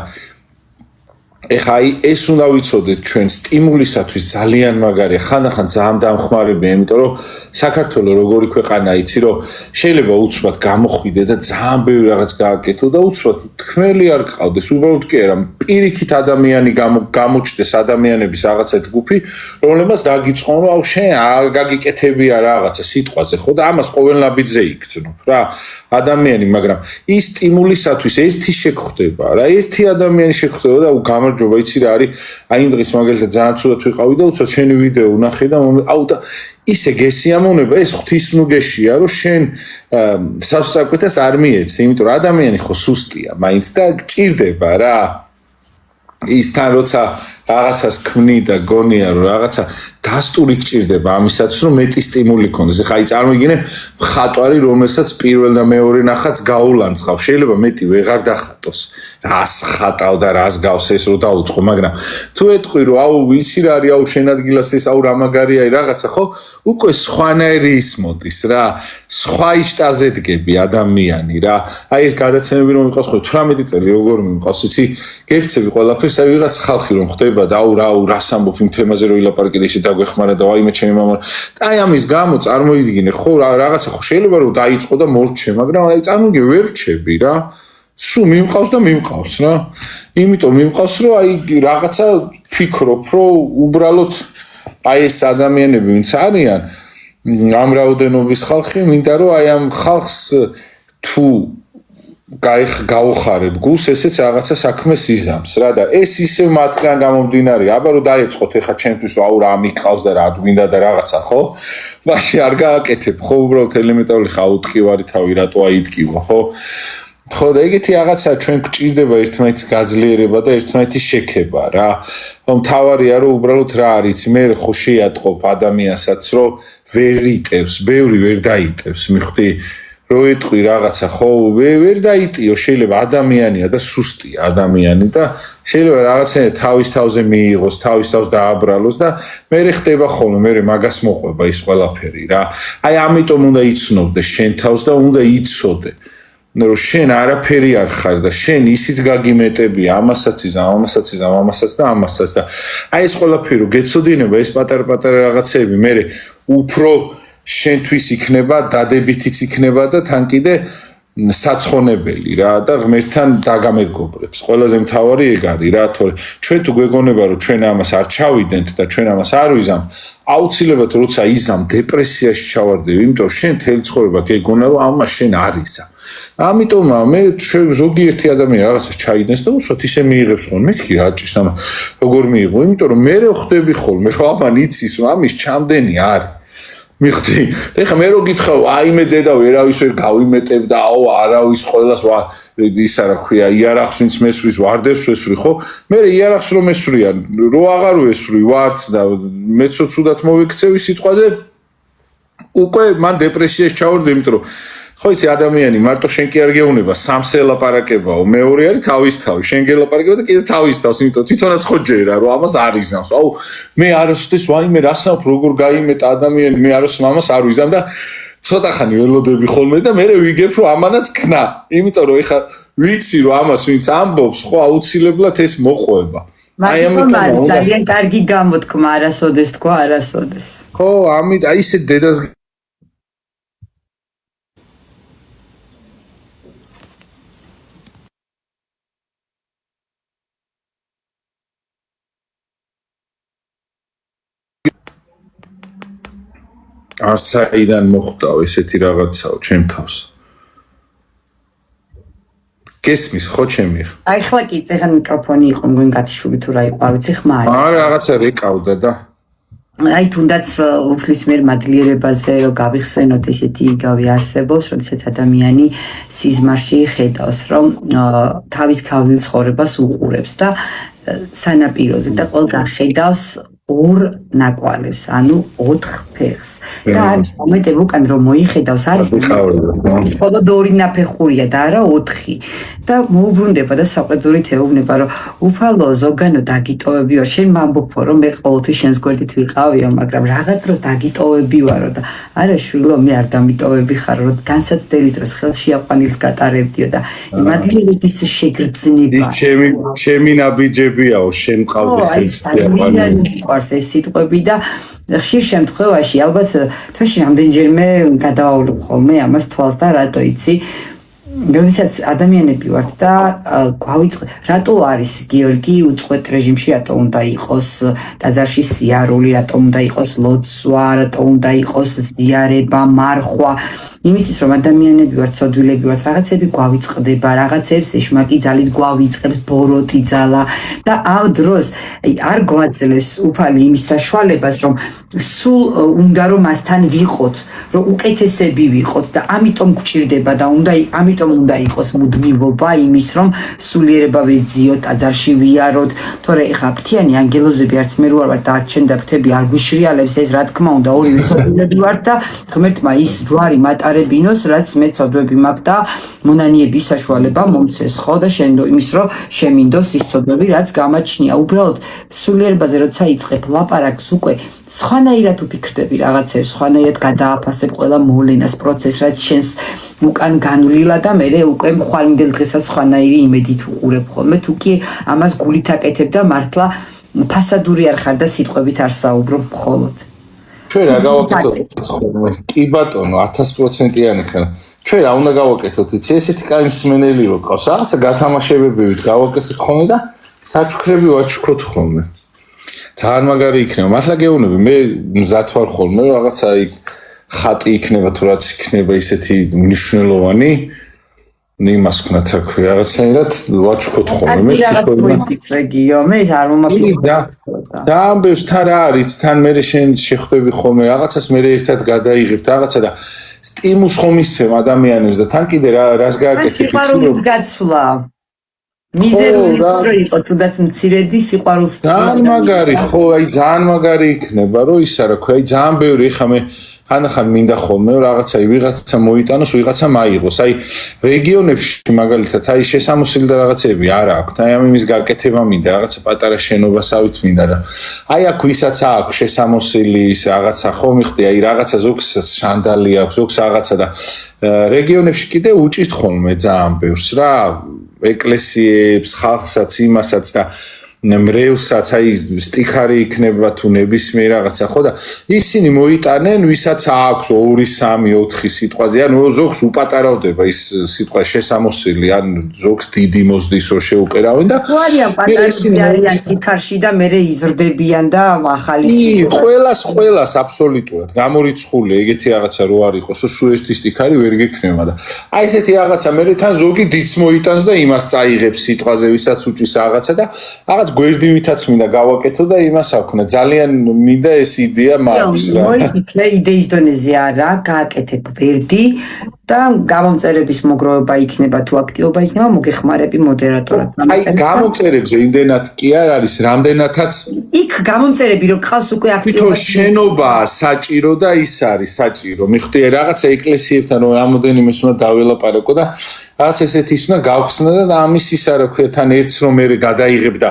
ეხა ეს უნდა ვიცოდეთ ჩვენ სტიმულისათვის ძალიან მაგარია, ხანდახან ძალიან დამხმარებია, იმიტომ რომ საქართველოს როგორი ქვეყანა იცი, რომ შეიძლება უცბად გამოხვიდე და ძალიან ბევრი რაღაც გააკეთო და უცბად თქმელი არ გყავდეს, უბრალოდ კი არა, პირიქით ადამიანი გამოჩნდეს ადამიანების რაღაცა ჯგუფი, რომლებსაც დაგიწყონ, რომ აუ შენ არ გაგიკეთებია რაღაცა სიტყვაზე, ხო და ამას ყოველნაბიჯზე იქცნობ რა ადამიანი, მაგრამ ის სტიმულისათვის ერთი შეგხვდება რა, ერთი ადამიანი შეგხვდება და გამარჯობა, იცი რა არის, აი იმ დღეს მაგალითად ძალიან ცუდად ვიყავი და უცბად შენი ვიდეო ვნახე და აუ და ისე გესიამოვნება, ეს ღვთისმნუგეშია, რომ შენ სასწაკვეთას არ მიეცე, იმიტომ რომ ადამიანი ხო სუსტია, მაინც და გჭირდება რა. ის თან როცა რაღაცას ქმნი და გონია რომ რაღაცა დასტური გჭირდება ამისათვის რომ მეტი სტიმული ქონდეს. ეხლა აი წარმოიდგინე მხატვარი რომელსაც პირველ და მეორე ნახატს გაულანძღავ, შეიძლება მეტი ვეღარ დახატოს. რას ხატავ და რას გავს ეს რო დაუწყო, მაგრამ თუ ეტყვი რომ აუ ვიცი რა არის, აუ შენ ადგილას ეს აუ რა მაგარია რაღაცა, ხო? უკვე სხვანაირი ის მოდის რა, სხვა იშტაზე დგები ადამიანი რა. აი ეს გადაცემები რომ იყოს ხო 18 წელი როგორ მიყავს, იცი? გექცევი ყველაფერს, აი ვიღაც ხალხი რომ ხდება და აუ რას ამბობ იმ თემაზე რომ ილაპარაკე ისე დაგვეხმარა და აი მე ჩემი მამა და აი ამის გამო წარმოიდგინე ხო რაღაცა ხო შეიძლება რომ დაიწყო და მორჩე, მაგრამ აი წარმოიდგინე ვერ რჩები რა. სულ მიმყავს და მიმყავს რა. იმიტომ მიმყავს რომ აი რაღაცა ფიქრობ რომ უბრალოდ აი ეს ადამიანები ვინც არიან ამ რაოდენობის ხალხი მინდა რომ აი ამ ხალხს თუ გაუხარებ გულს, ესეც რაღაცა საქმეს იზამს რა და ეს ისევ მათგან გამომდინარე, აბა რომ დაეწყოთ ეხა ჩემთვის აუ რა მიყავს და რა გვინდა და რაღაცა, ხო? მაშინ არ გააკეთებ, ხო, უბრალოდ ელემენტარული ხაუტყივარი თავი რატო აიტკივა, ხო? ხო და ეგეთი რაღაცა ჩვენ გვჭირდება ერთმანეთის გაძლიერება და ერთმანეთის შექება რა. მთავარია რომ უბრალოდ რა არის, მე ხო შეატყობ ადამიანსაც რომ ვერ იტევს, ბევრი ვერ დაიტევს, მიხვდი? რო ეტყვი რაღაცა ხო ვერ დაიტიო, შეიძლება ადამიანია და სუსტია ადამიანი და შეიძლება რაღაცა თავის თავზე მიიღოს, თავის თავს დააბრალოს და მე ხდება ხოლმე, მე მაგას მოყვება ის ყველაფერი რა. აი ამიტომ უნდა იცნობდე შენ თავს და უნდა იცოდე რომ შენ არაფერი არ ხარ და შენ ისიც გაგიმეტებია, ამასაც იზამ, ამასაც იზამ, ამასაც და ამასაც და აი ეს ყველაფერი რო გეცოდინება, ეს პატარ-პატარა რაღაცეები მე უფრო შენთვის იქნება, დადებითიც იქნება და თან კიდე საცხონებელი რა და ღმერთთან დაგამეგობრებს. ყველაზე მთავარი ეგ არის რა, თორე ჩვენ თუ გვეგონება რომ ჩვენ ამას არ ჩავიდენთ და ჩვენ ამას არ ვიზამ, აუცილებლად როცა იზამ დეპრესიაში ჩავარდები, იმიტომ რომ შენ მთელი ცხოვრება გეგონა რომ ამას შენ არ იზამ. ამიტომ მე ზოგიერთი ადამიანი რაღაცას ჩაიდენს და უცბად ისე მიიღებს ხოლმე, მეთქი რა ჭირს ამას როგორ მიიღო, იმიტომ რომ მე ხვდები ხოლმე რომ ამან იცის რომ ამის ჩამდენი არის. მიხვდი? ეხლა მე რო გითხრა, აი მე დედა ვერავის ვერ გავიმეტებ და აუ არავის ყოველას ის არა ქვია, იარაღს ვინც მესვრის ვარდებს ვესვრი, ხო? მე იარაღს რომ ესვრია, რო აღარ ვესვრი ვარც და მეცო ცუდად მოვიქცევი სიტყვაზე, უკვე მან დეპრესიაში ჩავარდი, იმიტომ რომ ხო იცი ადამიანი მარტო შენ კი არ გეუნება სამს ელაპარაკებაო, მეორე არის თავის თავი, შენ გელაპარაკება და კიდე თავის თავს, იმიტომ თვითონაც ხო ჯერა რომ ამას არ იზამს. აუ მე არასოდეს ვაიმე რასაუბრ როგორ გაიმეტა ადამიანი, მე არასოდეს ამას არ ვიზამ და ცოტა ხანი ველოდები ხოლმე და მე ვიგებ რომ ამანაც ქნა. იმიტომ რომ ეხა ვიცი რომ ამას ვინც ამბობს, ხო აუცილებლად ეს მოყვება. აი ამიტომ ძალიან კარგი გამოთქმა არასოდეს თქვა არასოდეს. ხო, ამით აი ესე დედას ასაიდან მოხვდაო ესეთი რაღაცაო ჩემ თავს. გესმის ხო ჩემი? აი ხლა კი წეგან მიკროფონი იყო მგონი გათიშული თუ რა იყო, არ ვიცი ხმა არის. არა რაღაცა რეკავდა და აი თუნდაც უფლის მიერ მადლიერებაზე რომ გავიხსენოთ ესეთი იგავი არსებობს, როდესაც ადამიანი სიზმარში ხედავს, რომ თავის ქავილ ცხოვრებას უყურებს და სანაპიროზე და ყველგან ხედავს ორ ნაკვალევს, ანუ 4 ფეხს. და არის მომენტები უკან რომ მოიხედავს, არის მხოლოდ 2 ნაფეხურია და არა 4. და მოუბრუნდება და საყვედურით ეუბნება, რომ უფალო ზოგანო დაგიტოვები ვარ, შენ მამბობო რომ მე ყოველთვის შენს გვერდით ვიყავიო, მაგრამ რაღაც დროს დაგიტოვები ვარო და არა შვილო, მე არ დამიტოვები ხარ, რომ განსაცდელი დროს ხელში აყვანილს გატარებდიო და იმადლიერების შეგრძნება. ის ჩემი ნაბიჯებიაო, შენ მყავდეს ეს ყარს ეს სიტყვები და ხშირ შემთხვევაში ალბათ თვეში რამდენჯერმე გადავავლებ ხოლმე ამას თვალს და რატო იცი? როდესაც ადამიანები ვართ და გვავიწყეთ, რატო არის გიორგი უწყვეტ რეჟიმში, რატო უნდა იყოს ტაძარში სიარული, რატო უნდა იყოს ლოცვა, რატო უნდა იყოს ზიარება, მარხვა? იმისთვის რომ ადამიანები ვართ, ცოდვილები ვართ, რაღაცები გვავიწყდება, რაღაცებს ეშმაკი ძალით გვავიწყებს, ბოროტი ძალა და ამ დროს არ გვაძლევს უფალი იმის საშუალებას, რომ სულ უნდა რომ მასთან ვიყოთ, რომ უკეთესები ვიყოთ და ამიტომ გვჭირდება და ამიტომ უნდა იყოს მუდმივობა იმის, რომ სულიერება ვეძიოთ, ტაძარში ვიაროთ, თორე ეხა ფთიანი ანგელოზები არც მე რო არ ვარ და არც შენ და ფრთები არ გვიშრიალებს ეს, რა თქმა უნდა, ორივე ცოდვილები ვართ და ღმერთმა ის ჯვარი მატარებინოს, რაც მე ცოდვები მაქვს და მონანიების საშუალება მომცეს, ხო და შენ იმის, რომ შემინდოს ის ცოდვები, რაც გამაჩნია. უბრალოდ სულიერებაზე როცა იწყებ ლაპარაკს უკვე სხვანაირად უფიქრდები რაღაცებს, სხვანაირად გადააფასებ ყველა მოვლენას, პროცესს, რაც შენს უკან განვლილა და მე უკვე მხვალინდელ დღესაც სხვანაირი იმედით უყურებ ხოლმე, თუ კი ამას გულით აკეთებ და მართლა ფასადური არ ხარ და სიტყვებით არ საუბრობ მხოლოდ. ჩვენ რა გავაკეთოთ ხოლმე? კი ბატონო, 1000%-იანი ხარ. ჩვენ რა უნდა გავაკეთოთ? იცი, ესეთი კაი მსმენელი რო ყავს, რაღაცა გათამაშებებით გავაკეთოთ ხოლმე და საჩუქრები ვაჩუქოთ ხოლმე. ძალიან მაგარი იქნება. მართლა გეუბნები, მე მზად ვარ ხოლმე, რაღაცა იქ ხატი იქნება თუ რაც იქნება ისეთი მნიშვნელოვანი, იმას ვქნათ რა ქვია, რაღაცნაირად ვაჩუქოთ ხოლმე. მე ფიქრეგიო, მე არ მომაფიქრე. და ამბებს თან რა არის, თან მე შენ შეხვდები ხოლმე, რაღაცას მე ერთად გადაიღებთ, რაღაცა და სტიმულს ხომ ისცემ ადამიანებს და თან კიდე რას გააკეთებ, სიყვარულიც გაცვლა. მიზერულიც რო იყოს, თუნდაც მცირედი სიყვარულს. ძალიან მაგარი, ხო, აი ძალიან მაგარი იქნება, რომ ისა რა ქვია, აი ძალიან ბევრი ხა მე ხან მინდა ხოლმე რაღაცა ვიღაცა მოიტანოს, ვიღაცა მაიღოს. აი რეგიონებში მაგალითად აი შესამოსილი და რაღაცები არ აქვს. აი ამ იმის გაკეთება მინდა, რაღაცა პატარა შენობასავით მინდა და აი აქ ვისაც აქვს შესამოსილი ის რაღაცა ხო მიხდი, აი რაღაცა ზოგს შანდალი აქვს, ზოგს რაღაცა და რეგიონებში კიდე უჭირთ ხოლმე ძალიან ბევრს რა, ეკლესიებს, ხალხსაც, იმასაც და მრევლსაც, აი სტიქარი იქნება თუ ნებისმიერ რაღაცა, ხო და ისინი მოიტანენ, ვისაც აქვს 2, 3, 4 სიტყვაზე, ან ზოგს უპატარავდება ის სიტყვა შესამოსილი, ან ზოგს დიდი მოსდის რო შეუყერავენ და არიან პატარები არიან სტიქარში და მე იზრდებიან და ახალი ყველას აბსოლუტურად გამორიცხული ეგეთი რაღაცა რო არ იყოს, სულ ერთი სტიქარი ვერ გექნება და აი ესეთი რაღაცა მე თან ზოგი დიც მოიტანს და იმას წაიღებს სიტყვაზე, ვისაც უჭის რაღაცა და რაღაც გვერდივითაც მინდა გავაკეთო და იმას აქვნა. ძალიან მინდა ეს იდეა მაქვს რა. მოიფიქრე იდეის დონეზე არა, გააკეთე გვერდი და გამომწერების მოგროვება იქნება თუ აქტივობა იქნება, მოგეხმარები მოდერატორად. აი გამომწერებზე იმდენად კი არ არის, რამდენადაც იქ გამომწერები რო ყავს უკვე აქტივობა. თვითონ შენობა საჭირო და ის არის საჭირო. მიხდი რაღაცა ეკლესიებთან რომ რამოდენიმეს უნდა დაველაპარაკო და რაღაც ესეთი ის უნდა გავხსნა და ამის ის არა ქვია თან ერთს რომ მე გადაიღებ და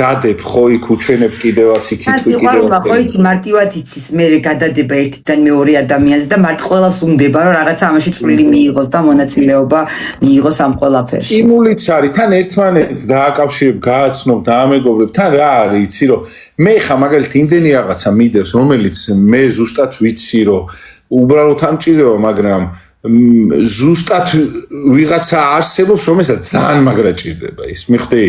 დადებ ხო იქ უჩვენებ კიდევაც იქით სიყვარულმა ხო იცი მარტივად იცის მე გადადება ერთიდან მეორე ადამიანზე და მარტ ყველას უნდება რომ რაღაცა ამაში წვლილი მიიღოს და მონაწილეობა მიიღოს ამ ყველაფერში. იმულიც არის თან ერთმანეთს დააკავშირებ, გააცნობ, დაამეგობრებ, თან რა არის იცი რომ მე ხა მაგალითად იმდენი რაღაცა მიდევს, რომელიც მე ზუსტად ვიცი რომ უბრალოდ ამ ჭირდება, მაგრამ ზუსტად ვიღაცა არსებობს, რომელსაც ძალიან მაგრა ჭირდება ის, მიხდი?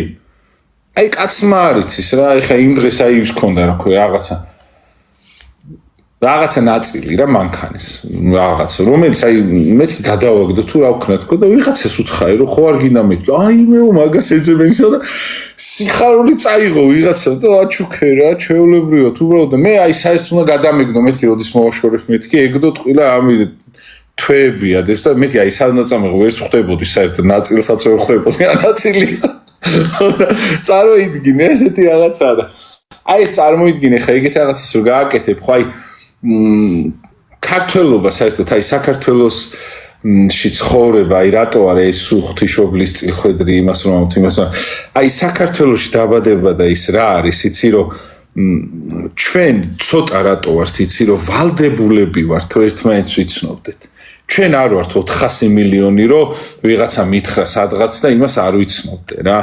აი კაცმა არ იცის რა, ეხა იმ დღეს აი ის ქონდა რა ქვია, რაღაცა რაღაცა ნაწილი რა მანქანის რაღაცა რომელიც აი მეთქი გადავაგდო თუ რა ვქნა თქო და ვიღაცას უთხარი რომ ხო არ გინდა მეთქი აი მეო მაგას ეძებენისა და სიხარული წაიღო ვიღაცა და აჩუქე რა ჩვეულებრივად უბრალოდ მე აი საერთოდ უნდა გადამეგდო მეთქი როდის მოვაშორებ მეთქი ეგდო ტყილა ამი თვეებია და მეთქი აი სადაც ამიღო ვერც ხვდებოდი საერთოდ ნაწილსაც ვერ ხვდებოდი ნაწილი წარმოიდგინე ესეთი რაღაცა და აი ეს წარმოიდგინე ხა ეგეთ რაღაცას რომ გააკეთებ ხო აი ქართველობა საერთოდ აი საქართველოს ში ცხოვრება აი რატო არა ეს ღვთისმშობლის წილხვედრი იმას რომ აი საქართველოში დაბადება და ის რა არის იცი რომ ჩვენ ცოტა რატო ვართ იცი რომ ვალდებულები ვართ რომ ერთმანეთს ვიცნობდეთ ჩვენ არ ვართ 400 მილიონი რომ ვიღაცა მითხრა სადღაც და იმას არ ვიცნობდე რა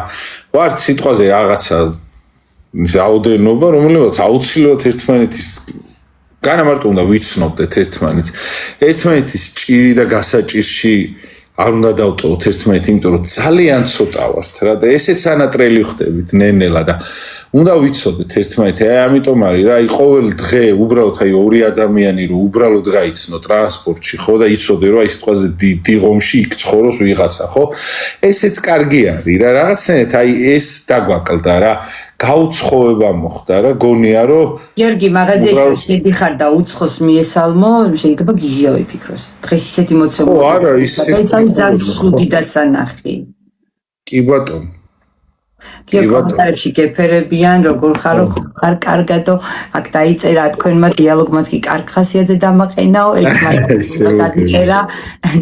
ვართ სიტყვაზე რაღაცა რაოდენობა რომელსაც აუცილებლად ერთმანეთის განამარტო უნდა ვიცნობდეთ ერთმანეთის ჭირი და გასაჭირში არ უნდა დავტოვოთ ერთმანეთი იმიტომ რომ ძალიან ცოტა ვართ რა და ესეც ანატრელი ხდებით ნენელა და უნდა ვიცოდეთ ერთმანეთი აი ამიტომ არის რა აი ყოველ დღე უბრალოდ აი ორი ადამიანი რომ უბრალოდ გაიცნო ტრანსპორტში ხო და იცოდე რომ აი სიტყვაზე დიღომში იქ ცხოვრობს ვიღაცა ხო ესეც კარგი არის რა რაღაცნაირად აი ეს დაგვაკლდა რა გაუცხოება მოხდა რა გონია რომ გიორგი მაღაზიაში შედიხარ და უცხოს მიესალმო შეიძლება გიჟია ვიფიქროს დღეს ისეთი მოცემული ხო არა ისე ძალიან სუდი დასანახი კი ბატონო კომენტარებში გეფერებიან როგორ ხარ კარგადო აქ დაიწერა თქვენმა დიალოგმაც კი კარგ ხასიათზე დამაყენაო ერთმა დაიწერა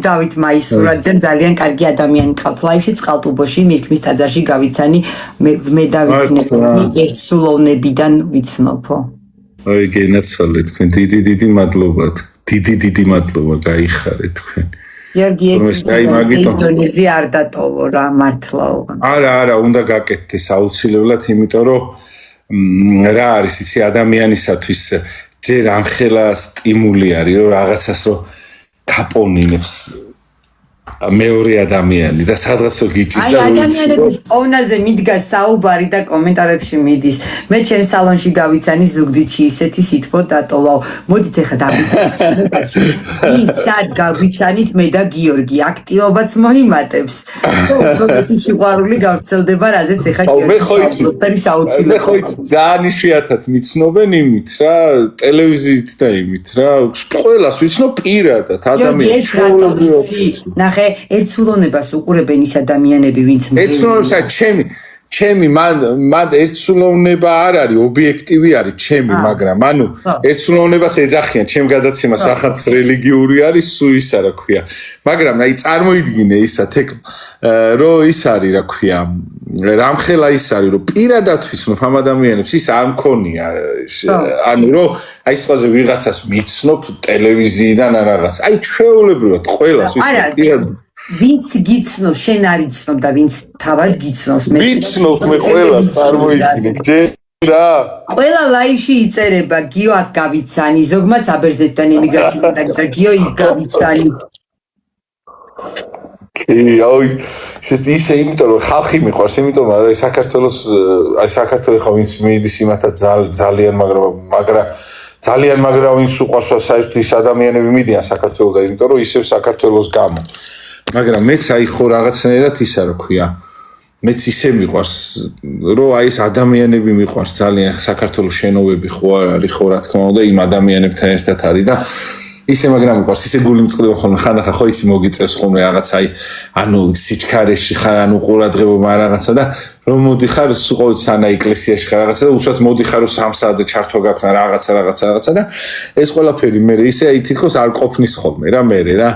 დავით მაისურაძემ ძალიან კარგი ადამიანი გყავთ ლაივში წყალტუბოში მირქმის ტაძარში გავიცანი მე დავითნები ერთსულოვნებიდან ვიცნობო აი გენაცვალე თქვენ დიდი მადლობა გაიხარეთ თქვენ გიორგი ეს ინდონეზი არ დატოვო რა მართლაო არა უნდა გაკეთდეს აუცილებლად იმიტომ რომ რა არის იცი ადამიანისათვის ჯერ ამხელა სტიმული არის რომ რაღაცას რომ გაპონინებს მეორე ადამიანი და სადღაც რო გიჭის და აი ადამიანების პოვნაზე მიდგა საუბარი და კომენტარებში მიდის მე ჩემ სალონში გავიცანი ზუგდიდში ისეთი სითბო დატოვაო მოდით ეხა დავიცანით ისად გავიცანით მე და გიორგი აქტივობაც მოიმატებს პრობლემები სიყვარული გავრცელდება რაზეც ეხა გიორგი მე ხო იცი ძალიან იშვიათად მიცნობენ იმით რა ტელევიზიით და იმით რა ყველას ვიცნობ პირადად ადამიანს ნახე ერთსულოვნებას უყურებენ ის ადამიანები ვინც ერთსულოვნება ჩემი მან ერთსულოვნება არ არის ობიექტივი არის ჩემი მაგრამ ანუ ერთსულოვნებას ეძახიან ჩემ გადაცემას ახაც რელიგიური არის სულ ისა რა ქვია მაგრამ აი წარმოიდგინე ისა თეკ რომ ის არის რა ქვია რამხელა ის არის რომ პირადად ვიცნობ ამ ადამიანებს ის არ მქონია ანუ რომ აი სიტყვაზე ვიღაცას მიცნობ ტელევიზიიდან ან რაღაც აი ჩვეულებრივად ყველას ვიცნობ პირადად ვინც გიცნობს შენ არ იცნობ და ვინც თავად გიცნობს მე ვიცნობ მე ყველას წარმოიდგინე ჯერა ყველა ლაივში იწერება გიო აქ გავიცანი ზოგმა საბერძნეთიდან ემიგრაციიდან დაგიწერა გიო ის გავიცანი აი ისე იმიტომ რომ ხალხი მიყვარს იმიტომ რომ აი საქართველოს ხა ვინც მიდის იმათა ძალიან მაგრამ ვინც უყვარს საერთოდ ის ადამიანები მიდიან საქართველოსთან იმიტომ რომ ისევ საქართველოს გამო მაგრამ მეც აი ხო რაღაცნაირად ისა რა ქვია მეც ისე მიყვარს რომ აი ეს ადამიანები მიყვარს ძალიან საქართველოს შენობები ხო არ არის ხო რა თქმა უნდა იმ ადამიანებთან ერთად არის და ისე მაგრამ მიყვარს ისე გული მწყდება ხოლმე ხანდახან ხო იცი მოგიწევს ხოლმე რაღაც აი ანუ სიჩქარეში ხარ ანუ ყურადღება რაღაცა და რომ მოდიხარ ყოველთვის ანა ეკლესიაში ხარ რაღაცა და უშუალოდ მოდიხარ რომ 3 საათზე ჩართვა გაქვს რაღაცა და ეს ყველაფერი მე ისე აი თითქოს არ ყოფნის ხოლმე რა მე რა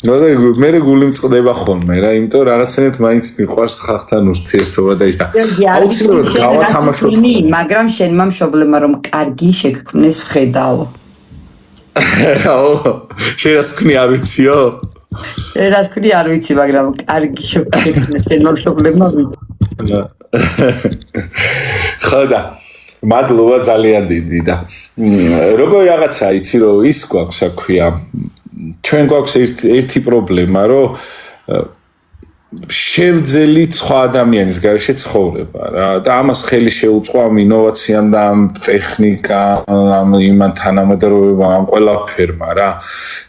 მე გული მწყდება ხოლმე რა იმიტომ რაღაცნაირად მაინც მიყვარს ხალხთან ურთიერთობა და ის და აუცილებლად გავათამაშოთ მაგრამ შენმა მშობლებმა რომ კარგი შეგქმნეს ვხედაო შენ რას ვქნი არ ვიციო რას ვქნი არ ვიცი მაგრამ კარგი შეგქმნეს შენმა მშობლებმა ვიცი ხოდა მადლობა ძალიან დიდი და როგორ რაღაცა იცი რომ ის გვაქვს აქვია ჩვენ გვაქვს ერთი პრობლემა რომ შევძელი სხვა ადამიანის გარეშე ცხოვრება რა და ამას ხელი შეუწყო ამ ინოვაციამ და ამ ტექნიკამ იმან თანამედროვეობამ ამ ყველაფერმა რა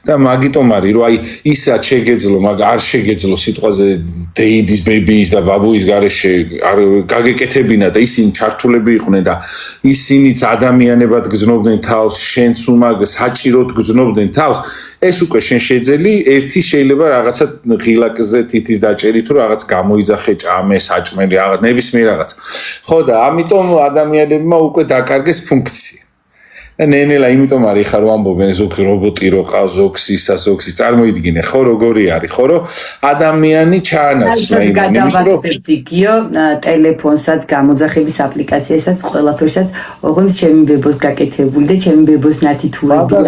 და მაგიტომ არის რომ აი ისა შეგეძლო მაგ არ შეგეძლო სიტყვაზე დეიდის ბებიის და ბაბუის გარეშე არ გაგეკეთებინა და ისინი ჩართულები იყვნენ და ისინიც ადამიანებად გზნობდნენ თავს შენც უმაგ საჭიროდ გზნობდნენ თავს ეს უკვე შენ შეძელი ერთი შეიძლება რაღაცა ღილაკზე თითის დაჭერი თუ რაღაც გამოიძახე ჭამე საჭმელი რაღაც ნებისმიერ რაღაც ხო და ამიტომ ადამიანებმა უკვე დაკარგეს ფუნქცია და ნენელა იმიტომ არის ხა რომ ამბობენ ზოგი რობოტი რო ყავს ზოგს ისა ზოგს წარმოიდგინე ხო როგორი არის ხო რომ ადამიანი ჩაანაცვლა იმის რომ გიო ტელეფონსაც გამოძახების აპლიკაციასაც ყველაფერსაც ოღონდ ჩემი ბებოს გაკეთებული და ჩემი ბებოს ნათითურები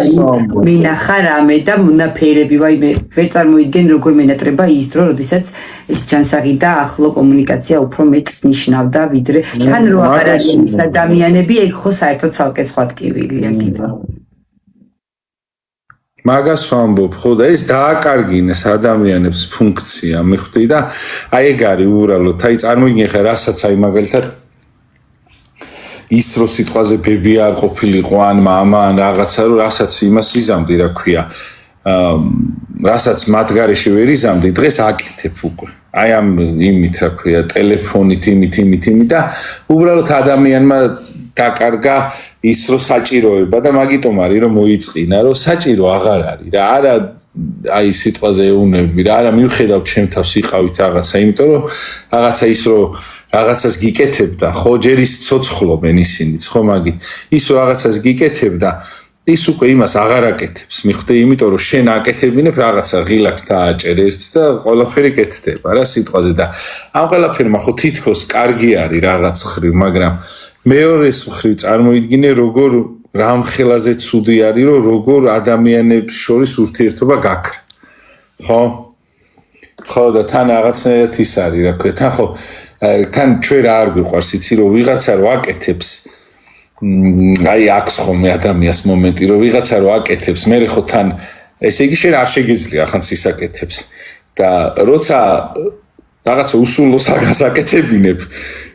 მინახა რამე და მონაფერები ვაი მე ვერ წარმოიდგენ როგორ მენატრება ის დრო როდესაც ეს ჯანსაღი და ახლო კომუნიკაცია უფრო მეტს ნიშნავდა ვიდრე თან რო აღარ არის ადამიანები ეგ ხო საერთოდ ცალკე სხვა ტკივილია მაგას ვამბობ ხო და ეს დააკარგინეს ადამიანებს ფუნქცია მიხვდი და აი ეგ არის უბრალოდ აი წარმოიდგინე ხა რასაც აი მაგალითად ის რო სიტყვაზე ბები არ ყოფილიყო ან მამა ან რაღაცა რო რასაც იმას იზამდი რა ქვია რასაც მათ გარეშე ვერ იზამდი დღეს აკეთებ უკვე აი ამ იმით რა ქვია ტელეფონით იმით და უბრალოდ ადამიანმა დაკარგა ის რო საჭიროება და მაგიტომ არის რომ მოიწყინა რომ საჭირო აღარ არის რა არა აი სიტყვაზე ეუნები რა არა მივხედავ ჩემ თავს იყავით რაღაცა იმიტომ რომ რაღაცა ის რო რაღაცას გიკეთებდა ხო ჯერ ის ცოცხლობენ ისინიც ხო მაგით ის რო რაღაცას გიკეთებდა ის უკვე იმას აღარ აკეთებს მიხვდი იმიტომ რომ შენ აკეთებინებ რაღაცა ღილაკს დააჭერ ერთს და ყველაფერი კეთდება რა სიტყვაზე და ამ ყველაფერმა ხო თითქოს კარგი არის რაღაც ხრივ მაგრამ მეორეს ხრივ წარმოიდგინე როგორ რამხელაზე ცუდი არის რომ როგორ ადამიანებს შორის ურთიერთობა გაქრა ხო და თან რაღაცნაირად ის არის რა ქვია თან ხო თან ჩვენ არ გვიყვარს იცი რომ ვიღაცა რო აკეთებს აი აქვს ხოლმე ადამიანს მომენტი რომ ვიღაცა რო აკეთებს მე ხო თან ესე იგი შენ არ შეგიძლია ხან სისაკეთებს და როცა რაღაცა უსულოს აკეთებინებ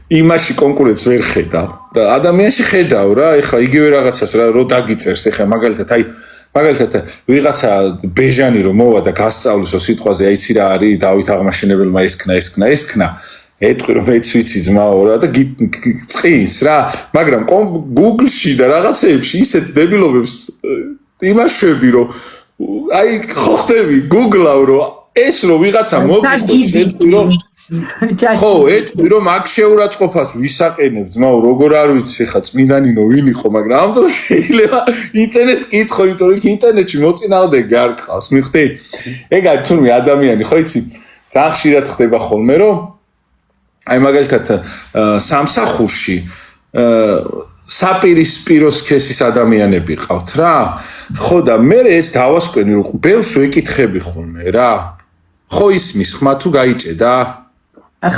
იმაში კონკურენტს ვერ ხედავ და ადამიანში ხედავ რა ეხლა იგივე რაღაცას რა რო დაგიწერს ეხლა მაგალითად ვიღაცა ბეჟანი რომ მოვა და გასწავლისო სიტყვაზე აიცი რა არის დავით აღმაშენებელმა ესქნა ეთქვი რომ მეც ვიცი ძმაო რა და წყის რა მაგრამ Google-ში და რაღაცეებში ისეთ დებილობებს იმაშვები რომ აი ხო ხდები Google-აw რომ ეს რო ვიღაცა მოგიხოს ხო ეთქვი რომ აქ შეურაცხყოფას ვისაყენებ ძმაო როგორ არ ვიცი ხა წმინდანინო ვინ იყო მაგრამ ამ დროს შეიძლება ინტერნეტს კითხო იმიტომ რომ ინტერნეტში მოწინააღმდეგე არ ყავს მიხვდი ეგ არის თურმე ადამიანი ხო იცი ძალიან ხშირად ხდება ხოლმე რომ აი მაგალითად სამსახურში საპირისპირო სქესის ადამიანები ყავთ რა ხო და მე ეს დავასკვენი რომ ბევრს ვეკითხები ხოლმე რა ხო ისმის ხმა თუ გაიჭედა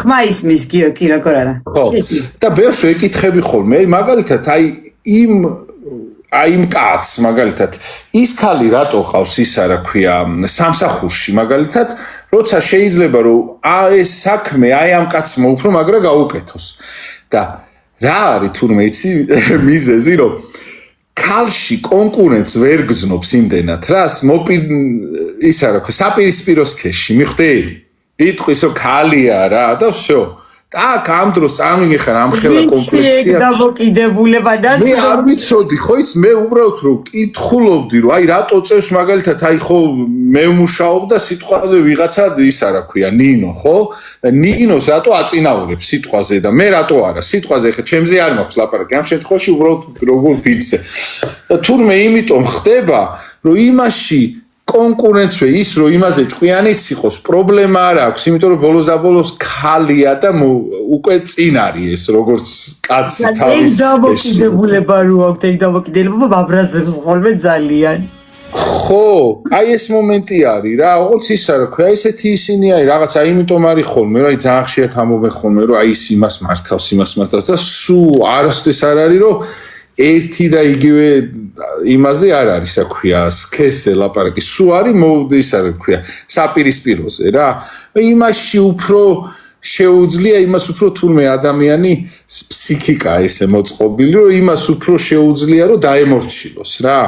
ხმა ისმის გიო კი როგორ არა ხო და ბევრს ვეკითხები ხოლმე მაგალითად აი იმ კაცს მაგალითად ის ხალი რატო ყავს ისა რა ქვია სამსახურში მაგალითად როცა შეიძლება რომ ეს საქმე აი ამ კაცმა უფრო მაგრა გაუკეთოს და რა არის თურმე იცი მიზეზი რომ ქალში კონკურენტს ვერ გზნობს იმდენად რას ისა რა ქვია საპირისპირო სქესში მიხვდი იტყვის რომ ქალია რა და всё აქ ამ დროს წარმიგიხარ ამ ხელა კომპლექსია ეგ დამოკიდებულება და მე არ ვიცოდი ხო იც მე უბრალოდ რომ კითხულობდი რომ აი რატო წევს მაგალითად აი ხო მე მუშაობდა სიტყვაზე ვიღაცა ისა რა ქვია ნინო ხო და ნინოს რატო აწინაურებს სიტყვაზე და მე რატო არა სიტყვაზე ხა ჩემზე არ მაქვს ლაპარაკი ამ შემთხვევაში უბრალოდ როგორ ვიცე და თურმე იმიტომ ხდება რომ იმაში კონკურენცია ის რომ იმაზე ჭკვიანიც იყოს პრობლემა არ აქვს იმიტომ რომ ბოლოს და ბოლოს ქალია და უკვე წინ არის ეს როგორც კაცი თავის დამოკიდებულება რო აქვს ეგ დამოკიდებულება ბაბრაზებს ხოლმე ძალიან ხო აი ეს მომენტი არის რა ოღონდ ისა რა ქვია ესეთი ისინი აი რაღაცა იმიტომ არის ხოლმე რა აი ძალიან ხშირად ამობენ ხოლმე რომ აი ის იმას მართავს და სულ არასდროს არ არის რომ ერთი და იგივე იმაზე არ არის, რა ქვია, სქესზე ლაპარაკი. სულ არის ის რა ქვია, საპირისპიროზე რა. იმაში უფრო შეუძლია იმას უფრო თურმე ადამიანი ფსიქიკა ესე მოწყობილი, რომ იმას უფრო შეუძლია რომ დაემორჩილოს რა.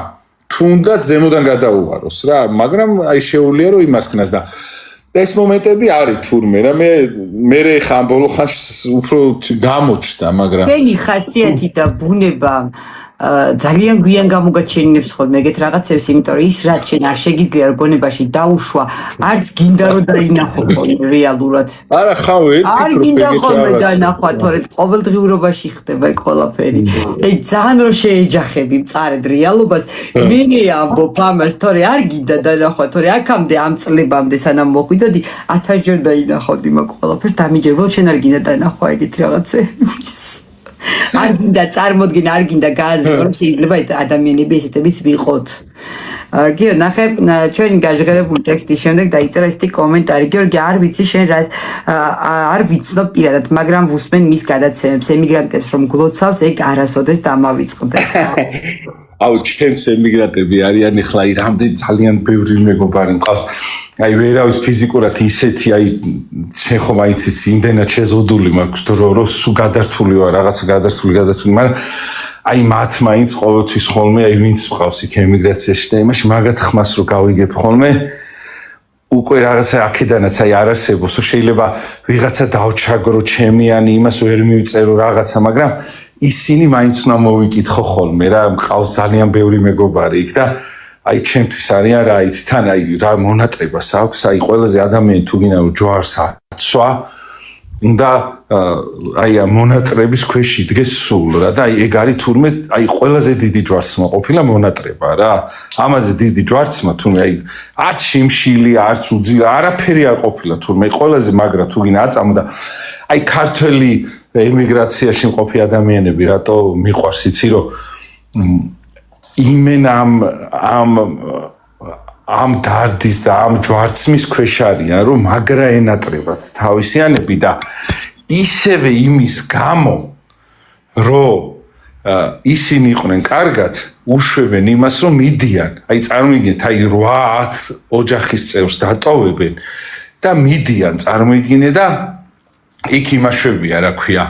თუნდაც ზემოდან გადაუვაროს რა, მაგრამ აი შეუძლია რომ იმას ქნას და ეს მომენტები არის თურმე რა მე ხა ბოლო ხანს უფრო გამოჩნდა, მაგრამ თქვენი ხასიათი და ბუნება ძალიან გვიან გამოგაჩენინებს ხოლმე ეგეთ რაღაცებს, იმიტომ რომ ის რაც შენ არ შეგიძლია რომ გონებაში დაუშვა, არც გინდა რომ დაინახო ხოლმე რეალურად. არა ხავე არ გინდა ხოლმე დაინახვა, თორედ ყოველდღიურობაში ხდება ეგ ყველაფერი. აი ძალიან რომ შეეჯახები მწარედ რეალობას, მე ამბობ ამას, თორე არ გინდა დაინახვა, თორე აქამდე ამ წლებამდე სანამ მოხვიდოდი 1000 ჯერ დაინახავდი მაგ ყველაფერს და ამიჯერებოდ შენ არ გინდა დაინახვა ეგეთ რაღაცებს. არ გინდა წარმოდგენა, არ გინდა გააზრება, რომ შეიძლება ადამიანები ესეთებიც ვიყოთ. გიო, ნახე, ჩვენი გაჟღერებული ტექსტის შემდეგ დაიწერა ესეთი კომენტარი. გიორგი, არ ვიცი შენ რას არ ვიცნობ პირადად, მაგრამ ვუსმენ მის გადაცემებს, ემიგრანტებს რომ გლოცავს, ეგ არასოდეს დამავიწყდა. აუ, ჩემს ემიგრანტები არიან ახლა რამდენი ძალიან ბევრი მეგობარი მყავს. აი ვერავის ფიზიკურად ისეთი აი შენ ხომ აიცით იმდენად შეზღუდული მაქვს რომ სულ გადართული ვარ რაღაცა გადართული, მაგრამ აი მათ მაინც ყოველთვის ხოლმე აი ვინც მყავს იქ ემიგრაციაში და იმაში მაგათ ხმას რო გავიგებ ხოლმე უკვე რაღაცა აქედანაც აი არ არსებობს, შეიძლება ვიღაცა დავჩაგრო ჩემიანი იმას ვერ მივწერო რაღაცა, მაგრამ ისინი მაინც უნდა მოვიკითხო ხოლმე რა, მყავს ძალიან ბევრი მეგობარი იქ და აი ჩემთვის არიან რა იცი თან აი რა მონატრებას აქვს, აი ყველაზე ადამიანი თუ გინდა რომ ჯვარს აცვა უნდა აი მონატრების ქვეშ იდგეს სულ რა და აი ეგ არის თურმე აი ყველაზე დიდი ჯვარცმა ყოფილა მონატრება რა. ამაზე დიდი ჯვარცმა თურმე აი არც შიმშილი არც უძილო არაფერი არ ყოფილა თურმე ყველაზე მაგრა თუ გინდა აწამო და აი ქართველი ემიგრაციაში მყოფი ადამიანები რატო მიყვარს იცი რომ იმენ ამ დარდის და ამ ჯვარცმის ქვეშ არიან რომ მაგრა ენატრებათ თავისიანები და ისევე იმის გამო რომ ისინი იყვნენ კარგად უშვებენ იმას რომ მიდიან აი წარმოიდგინეთ აი 8-10 ოჯახის წევრს დატოვებენ და მიდიან წარმოიდგინე და იქ იმაშვებია რა ქვია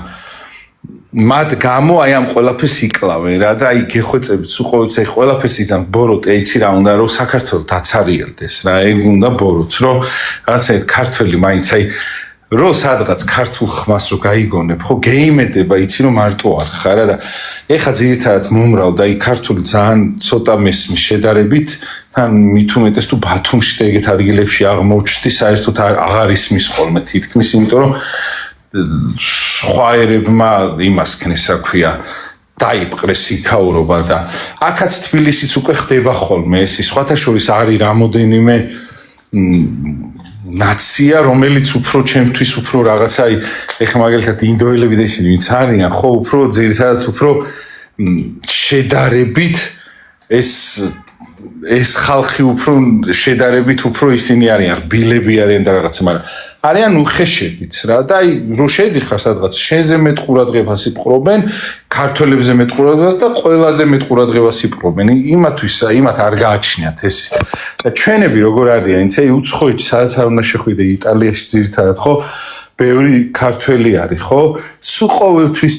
მათ გამო აი ამ ყველაფერს იკლავენ რა და აი გეხვეწებით სულ ყოველთვის აი ყველაფერს იზამ ბოროტ ეცი რა უნდა რომ საქართველოს დაცარიელდეს რა ეგ უნდა ბოროტს რომ ასეთ ქართველი მაინც აი რო სადღაც ქართულ ხმას რო გაიგონებ ხო გეიმედება იცი რომ მარტო არ ხარ რა და ეხა ძირითადად მომრავ და აი ქართული ძალიან ცოტა მესმის შედარებით თან მით უმეტეს თუ ბათუმში და ეგეთ ადგილებში აღმოჩნდი საერთოდ აღარ ისმის ხოლმე თითქმის იმიტომ რომ სხვა ერებმა იმას ქნეს რა ქვია დაიპყრეს იქაურობა და აქაც თბილისიც უკვე ხდება ხოლმე ეს სხვათა შორის არის რამოდენიმე ნაცია რომელიც უფრო ჩემთვის უფრო რაღაცა ეხლა მაგალითად ინდოელები და ისინი ვინც არიან ხო უფრო ძირითადად უფრო შედარებით ეს ხალხი უფრო შედარებით უფრო ისინი არიან რბილები არიან და რაღაცა, მაგრამ არიან უხეშებიც რა და აი რო შედიხარ სადღაც შენზე მეტ ყურადღებას იპყრობენ, ქართველებზე მეტ ყურადღებას და ყველაზე მეტ ყურადღებას იპყრობენ. იმათ არ გააჩნიათ ეს და ჩვენები როგორ არიან, იცი უცხოეთში სადაც არ უნდა შეხვიდე იტალიაში ძირითადად ხო ბევრი ქართველი არის ხო სულ ყოველთვის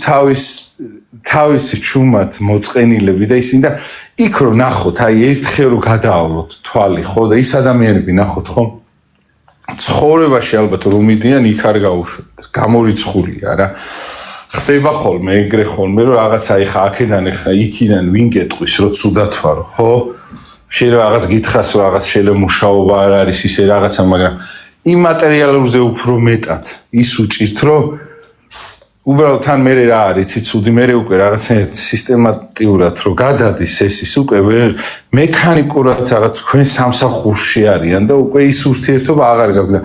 თავისი ჩუმად მოწყენილები და ისინი და იქ რო ნახოთ აი ერთხელ რო გადაავლოთ თვალი ხო და ის ადამიანები ნახოთ ხო ცხოვრებაში ალბათ რომ მიდიან იქ არ გაუშვებთ გამორიცხულია რა ხდება ხოლმე ეგრე ხოლმე რომ რაღაცა ეხა აქედან ეხა იქიდან ვინ გეტყვის რომ ცუდად ვარო ხო შეიძლება რაღაც გითხრას რომ რაღაც შეიძლება მუშაობა არ არის ისე რაღაცა მაგრამ იმ მატერიალურზე უფრო მეტად ის უჭირთ რომ უბრალოდ თან მე რა არის ცუდი მე უკვე რაღაცა სისტემატიურად რომ გადადის ეს ის უკვე მექანიკურად რაღაც თქვენ სამსახურში არიან და უკვე ის ურთიერთობა აღარ გაქვს და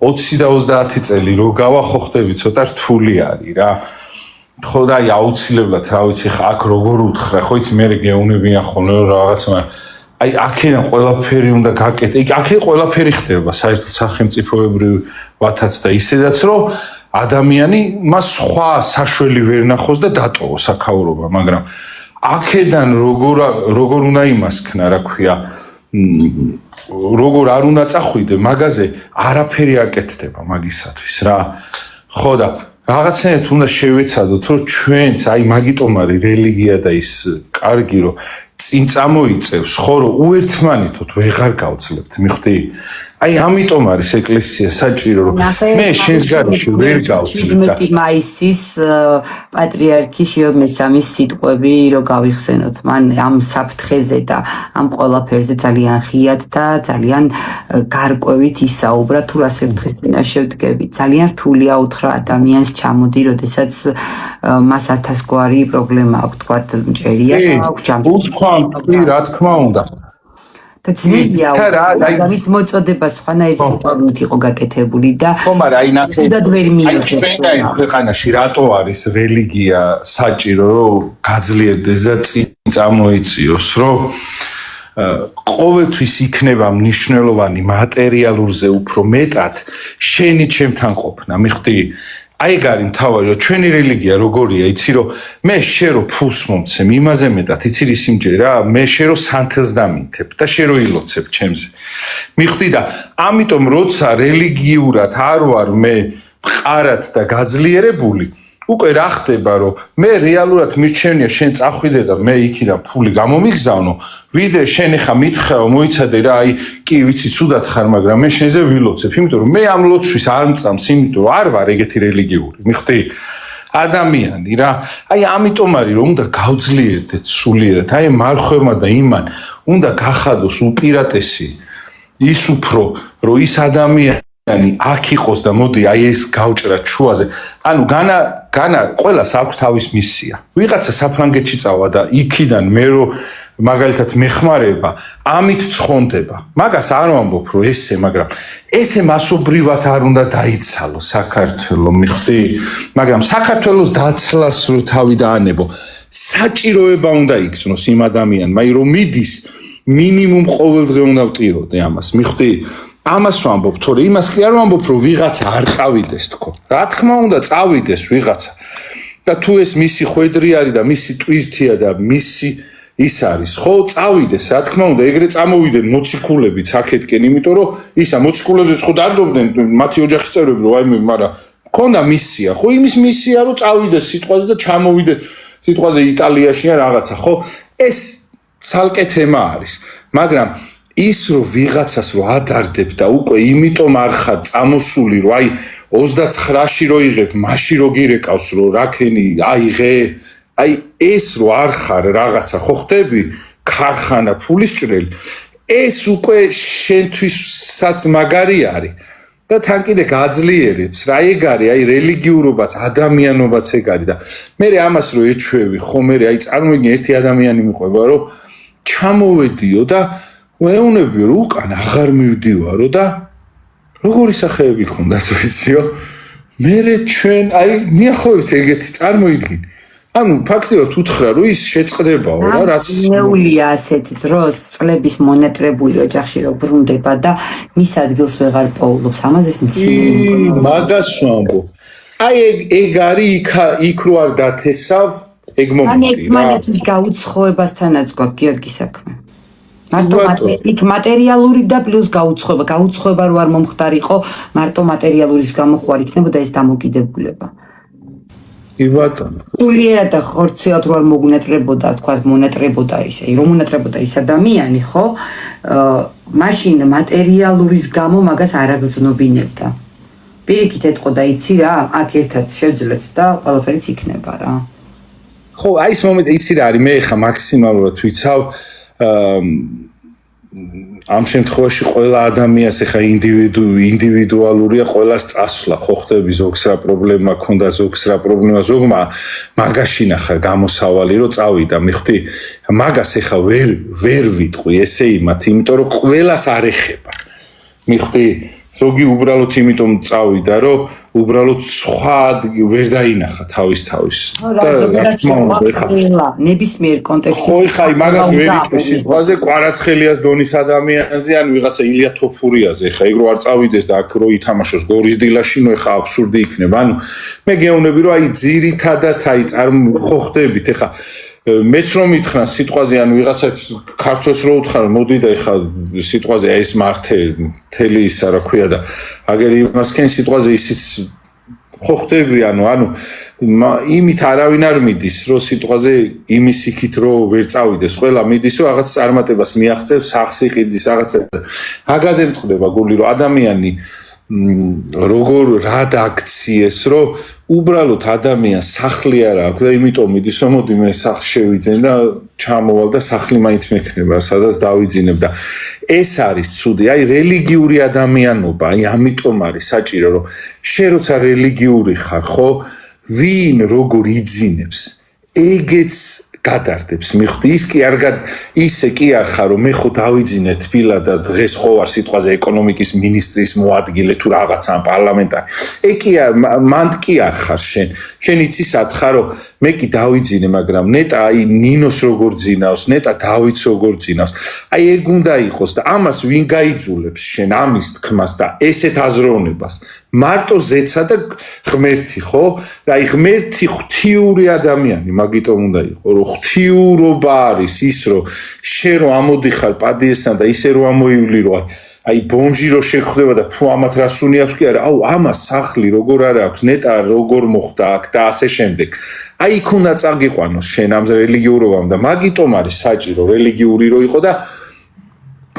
20 და 30 წელი რო გავა ხო ხდები ცოტა რთული არის რა ხო და აი აუცილებლად რა ვიცი ხა აქ როგორ უთხრა ხო იცი მე გეუნებიან ხოლმე რომ რაღაცა აი აქედან ყველაფერი უნდა გაკეთე აქედან ყველაფერი ხდება საერთოდ სახელმწიფოებრივ ვათაც და ისედაც რომ ადამიანი მას სხვა საშველი ვერ ნახოს და დატოვოს აქაურობა, მაგრამ აქედან როგორ უნდა იმასქნა, რა ქვია, როგორ არ უნდა წახვიდე მაგაზე, არაფერი არ კეთდება მაგისათვის რა. ხო და რაღაცნაირად უნდა შევეცადოთ, რომ ჩვენც აი მაგიტომ არის რელიგია და ის კარგი, რომ წინ წამოიწევს, ხო, რომ უერთმანეთოდ ვეღარ გავწლებთ, მიხვდი? აი ამიტომ არის ეკლესია საჭირო, რომ მე შენს გარეშე ვერ გავწლებ და 17 მაისის პატრიარქი შიო მესამის სიტყვები რომ გავიხსენოთ მან ამ საფრთხეზე და ამ ყველაფერზე ძალიან ღიად და ძალიან გარკვევით ისაუბრა თუ რა საფრთხეს წინაშე ვდგები. ძალიან რთულია უთხრა ადამიანს ჩამოდი, როდესაც მას 1000 გვარი პრობლემა აქვს, თქვათ მჭერია და აქვს ჯამში. რა თქმა უნდა. და ძნელია ამის მოწოდება სხვანაირ სიტყვით იყო გაკეთებული და ხო, მაგრამ აი ნახე, ვერ მიიღეს. ჩვენაირ ქვეყანაში რატო არის რელიგია საჭირო, რომ გაძლიერდეს და წინ წამოიწიოს, რომ ყოველთვის იქნება მნიშვნელოვანი მატერიალურზე უფრო მეტად შენი ჩემთან ყოფნა, მიხვდი? აი ეგ არის მთავარი, რომ ჩვენი რელიგია როგორია, იცი რომ მე შენ რო ფულს მომცემ, იმაზე მეტად იცი რის იმჯერ რა, მე შენ რო სანთელს დამინთებ და შენ რო ილოცებ ჩემზე. მიხვდი და ამიტომ როცა რელიგიურად არ ვარ მე მყარად და გაძლიერებული, უკვე რა ხდება, რომ მე რეალურად მირჩენია შენ წახვიდე და მე იქიდან ფული გამომიგზავნო, ვიდრე შენ ხა მითხრა მოიცადე რა, აი კი ვიცი ცუდად ხარ, მაგრამ მე შენზე ვილოცებ, იმიტომ რომ მე ამ ლოცვის არ მწამს, იმიტომ რომ არ ვარ ეგეთი რელიგიური, მიხვდი? ადამიანი რა, აი ამიტომ არის რომ უნდა გავძლიერდეთ სულიერად, აი მარხვემა და იმან უნდა გახადოს უპირატესი ის უფრო, რომ ის ადამიანი აქ იყოს და მოდი აი ეს გავჭრა ჩუაზე. ანუ განა ყველას აქვს თავის მისია. ვიღაცა საფრანგეთში წავა და იქიდან მე რო მაგალითად მეხმარება, ამით ცხონდება. მაგას არ ვამბობ რომ ესე, მაგრამ ესე მასობრივად არ უნდა დაიცალო საქართველო, მიხვდი? მაგრამ საქართველოს დაცლას რო თავი დაანებო, საჭიროება უნდა იქცნოს იმ ადამიანმა, რომ მიდის მინიმუმ ყოველდღე უნდა ვტიროდე ამას, მიხვდი? ამას ვამბობ, თორე იმას კი არ ვამბობ, რომ ვიღაცა არ წავიდეს თქო. რა თქმა უნდა, წავიდეს ვიღაცა. და თუ ეს მისი ხვედრი არის და მისი ტვირთია და მისი ის არის, ხო, წავიდეს, რა თქმა უნდა, ეგრე წამოვიდნენ მოციქულებიც აქეთკენ, იმიტომ რომ ისა მოციქულებიც ხო დარდობდნენ მათი ოჯახის წევრები, რომ აიმე, მაგრამ ქონდა მისია, ხო, იმის მისია, რომ წავიდეს სიტყვაზე და ჩამოვიდეს სიტყვაზე იტალიაში ან რაღაცა, ხო? ეს ცალკე თემა არის, მაგრამ ის რომ ვიღაცას რო ადარდებ და უკვე იმიტომ არ ხარ წამოსული რომ აი 29-ში რო იღებ, მაშინ რო გირეკავს რომ რაკენი აიღე, აი ეს რო არ ხარ რაღაცა ხო ხდები ქარხანა ფულისჭრელი, ეს უკვე შენთვისაც მაგარი არის და თან კიდე გაძლიერებს რა ეგ არის, აი რელიგიურობაც, ადამიანობაც ეგ არის და მე ამას რო ეჩვევი, ხო მე აი წარმოიდგინე ერთი ადამიანი მიყვება რომ ჩამოვედიო და ვეუნებიო რომ უკან აღარ მივდივარო და როგორი სახეები ქონდათ ვიციო, მე ჩვენ აი მიახლოებით ეგეთი წარმოიდგინე. ანუ ფაქტიურად უთხრა რომ ის შეწყდებაო რა, რაც მეულია ასეთ დროს წლების მონატრებული ოჯახში რო ბრუნდება და მის ადგილს ვეღარ პოულობს, ამაზე მცირე მაგას ვამბობ. აი ეგ არის იქ რო არ დათესავ ეგ მომენტი რა. ერთმანეთის გაუცხოებასთანაც გვაქვს გიორგი საქმე. მარტო იქ მატერიალური და პლუს გაუცხოება რო არ მომხდარიყო, მარტო მატერიალურის გამო ხო არ იქნებოდა ეს დამოკიდებულება. კი ბატონო. სულიერად და ხორციელად რო არ მოგუნატრებოდა, თქვა მონატრებოდა ისე, რომ მონატრებოდა ის ადამიანი, ხო? მაშინ მატერიალურის გამო მაგას არ აგრძნობინებდა. პირიქით ეთყოდა, იცი რა, აქ ერთად შევძლებთ და ყველაფერიც იქნება რა. ხო, აი ეს მომენტი იცი რა არის, მე ხა მაქსიმალურად ვიცავ ამ შემთხვევაში ყველა ადამიანს ეხა ინდივიდუალურია ყველას წასვლა, ხო ხდები ზოგს რა პრობლემა ქონდა, ზოგს რა პრობლემა ზოგმა მაგაში ნახა გამოსავალი რომ წავიდა, მიხვდი? მაგას ეხა ვერ ვიტყვი ესე იმათ, იმიტომ რომ ყველას არ ეხება. მიხვდი? ზოგი უბრალოდ იმიტომ წავიდა, რომ უბრალოდ სხვა ვერ დაინახა თავის. და რა თქმა უნდა, ნებისმიერ კონტექსტში. ხო, ხაი, მაგას ვერ იტყვი სიტყვაზე, კვარაცხელიას დონის ადამიანზე, ან ვიღაცა ილია თოფურიაზე, ხა ეგ რო არ წავიდეს და აქ რო ითამაშოს გორის დილაში, ნუ ხა აბსურდი იქნება. ანუ მე გეუბნები, რომ აი ძირითადად აი ხო ხდებით, ხა მეც რომ მითხრა სიტყვაზე ან ვიღაცა ქართველს რო უთხრა მოდი და ეხა სიტყვაზე ეს მართე მთელი ისა რა ქვია და აგერ იმასკენ სიტყვაზე ისიც ხო ხდები ანუ იმით არავინ არ მიდის რომ სიტყვაზე იმის იქით რომ ვერ წავიდეს ყველა მიდის რომ რაღაც წარმატებას მიაღწევს სახს იყიდის რაღაცა აგაზე მწყდება გული რომ ადამიანი როგორ რად აქციეს რომ უბრალოდ ადამიანს სახლი არ აქვს და იმიტომ მიდის რომ მოდი მე სახლს შევიძენ და ჩამოვალ და სახლი მაინც მექნება სადაც დავიძინებ და ეს არის ცუდი აი რელიგიური ადამიანობა აი ამიტომ არის საჭირო რომ შენ როცა რელიგიური ხარ ხო ვინ როგორ იძინებს ეგეც გადარდებს მიხვდი ისე კი არ ხარ რომ მე ხო დავიძინე თბილა და დღეს ხო ვარ სიტყვაზე ეკონომიკის მინისტრის მოადგილე თუ რაღაცა პარლამენტარი კი მანდ კი არ ხარ შენ იცი სად ხარ რომ მე კი დავიძინე მაგრამ ნეტა აი ნინოს როგორ ძინავს ნეტა დავითს როგორ ძინავს აი ეგ უნდა იყოს და ამას ვინ გაიძულებს შენ ამის თქმას და ესეთ აზროვნებას მარტო ზეცა და ღმერთი ხო აი ღმერთი ღვთიური ადამიანი მაგიტომ უნდა იყოს რომ ღვთიურობა არის ის რომ შენ რომ ამოდიხარ პადიესთან და ისე რომ ამოივლი რომ აი ბონჟი რო შეგხვდება და ფუ ამათ რას უნი აქვს კი არა აუ ამას სახლი როგორ არ აქვს ნეტა როგორ მოხდა აქ და ასე შემდეგ აი იქ უნდა წაგიყვანოს შენ ამ რელიგიურობამ და მაგიტომ არის საჭირო რელიგიური რო იყო და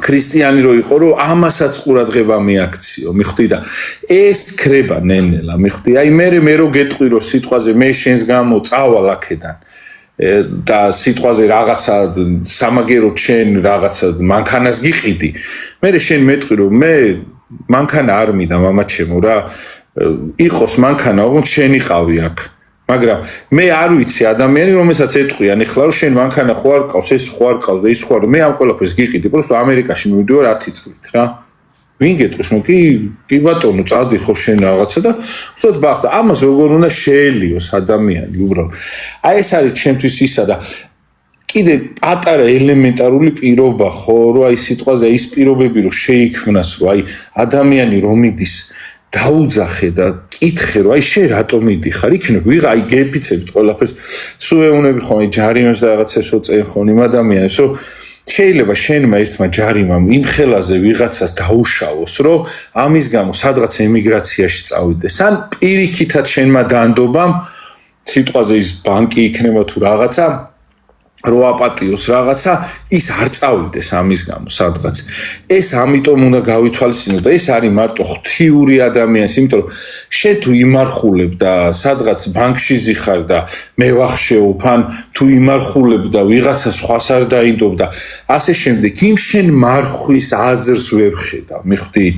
ქრისტიანი რო იყო რომ ამასაც ყურადღება მიაქციო მიხვდი და ეს ქრება ნელ-ნელა მიხვდი აი მე რო გეტყვი რომ სიტყვაზე მე შენს გამო წავალ აქედან და სიტყვაზე რაღაცა სამაგერო ჩენ რაღაცა მანქანას გიყიდი მე შენ მეტყვი რომ მე მანქანა არ მინდა მამაჩემო რა იყოს მანქანა ოღონდ შენ იყავი აქ მაგრამ მე არ ვიცი ადამიანი რომელსაც ეტყვიან ეხლა რომ შენ მანქანა ხო არ ყავს ეს ხო არ ყავს და ის ხო არ მე ამ ყველაფერს გიყიდი просто ამერიკაში მივიდივარ 10 წლით რა ვინ გეტყვის ნუ კი ბატონო წადი ხო შენ რაღაცა და უბრალოდ ბახტა ამას როგორ უნდა შეელიოს ადამიანი უბრალოდ აი ეს არის ჩემთვის ისა და კიდე პატარა ელემენტარული პირობა ხო რომ აი სიტყვაზე ის პირობები რომ შეიქმნას რომ აი ადამიანი რომ მიდის დაუძახე და კითხე რომ აი შენ რატომ მიდიხარ იქნებ ვიღა აი გეფიცებით ყველაფერს სულ ეუნები ხომ აი ჯარიმებს და რაღაცას რო წენ ხომ იმ ადამიანს რომ შეიძლება შენმა ერთმა ჯარიმამ იმ ხელაზე ვიღაცას დაუშავოს რომ ამის გამო სადღაც ემიგრაციაში წავიდეს ან პირიქითაც შენმა დანდობამ სიტყვაზე ის ბანკი იქნება თუ რაღაცა რო აპატიოს რაღაცა ის არ წავიდეს ამის გამო სადღაც ეს ამიტომ უნდა გავითვალისწინო და ეს არის მარტო ღვთიური ადამიანის იმიტომ რომ შენ თუ იმარხულებ და სადღაც ბანკში ზიხარ და მე ვახშეობ ან თუ იმარხულებ და ვიღაცა სხვას არ დაინდობ და ასე შემდეგ იმ შენ მარხვის აზრს ვერ ხედავ მიხვდით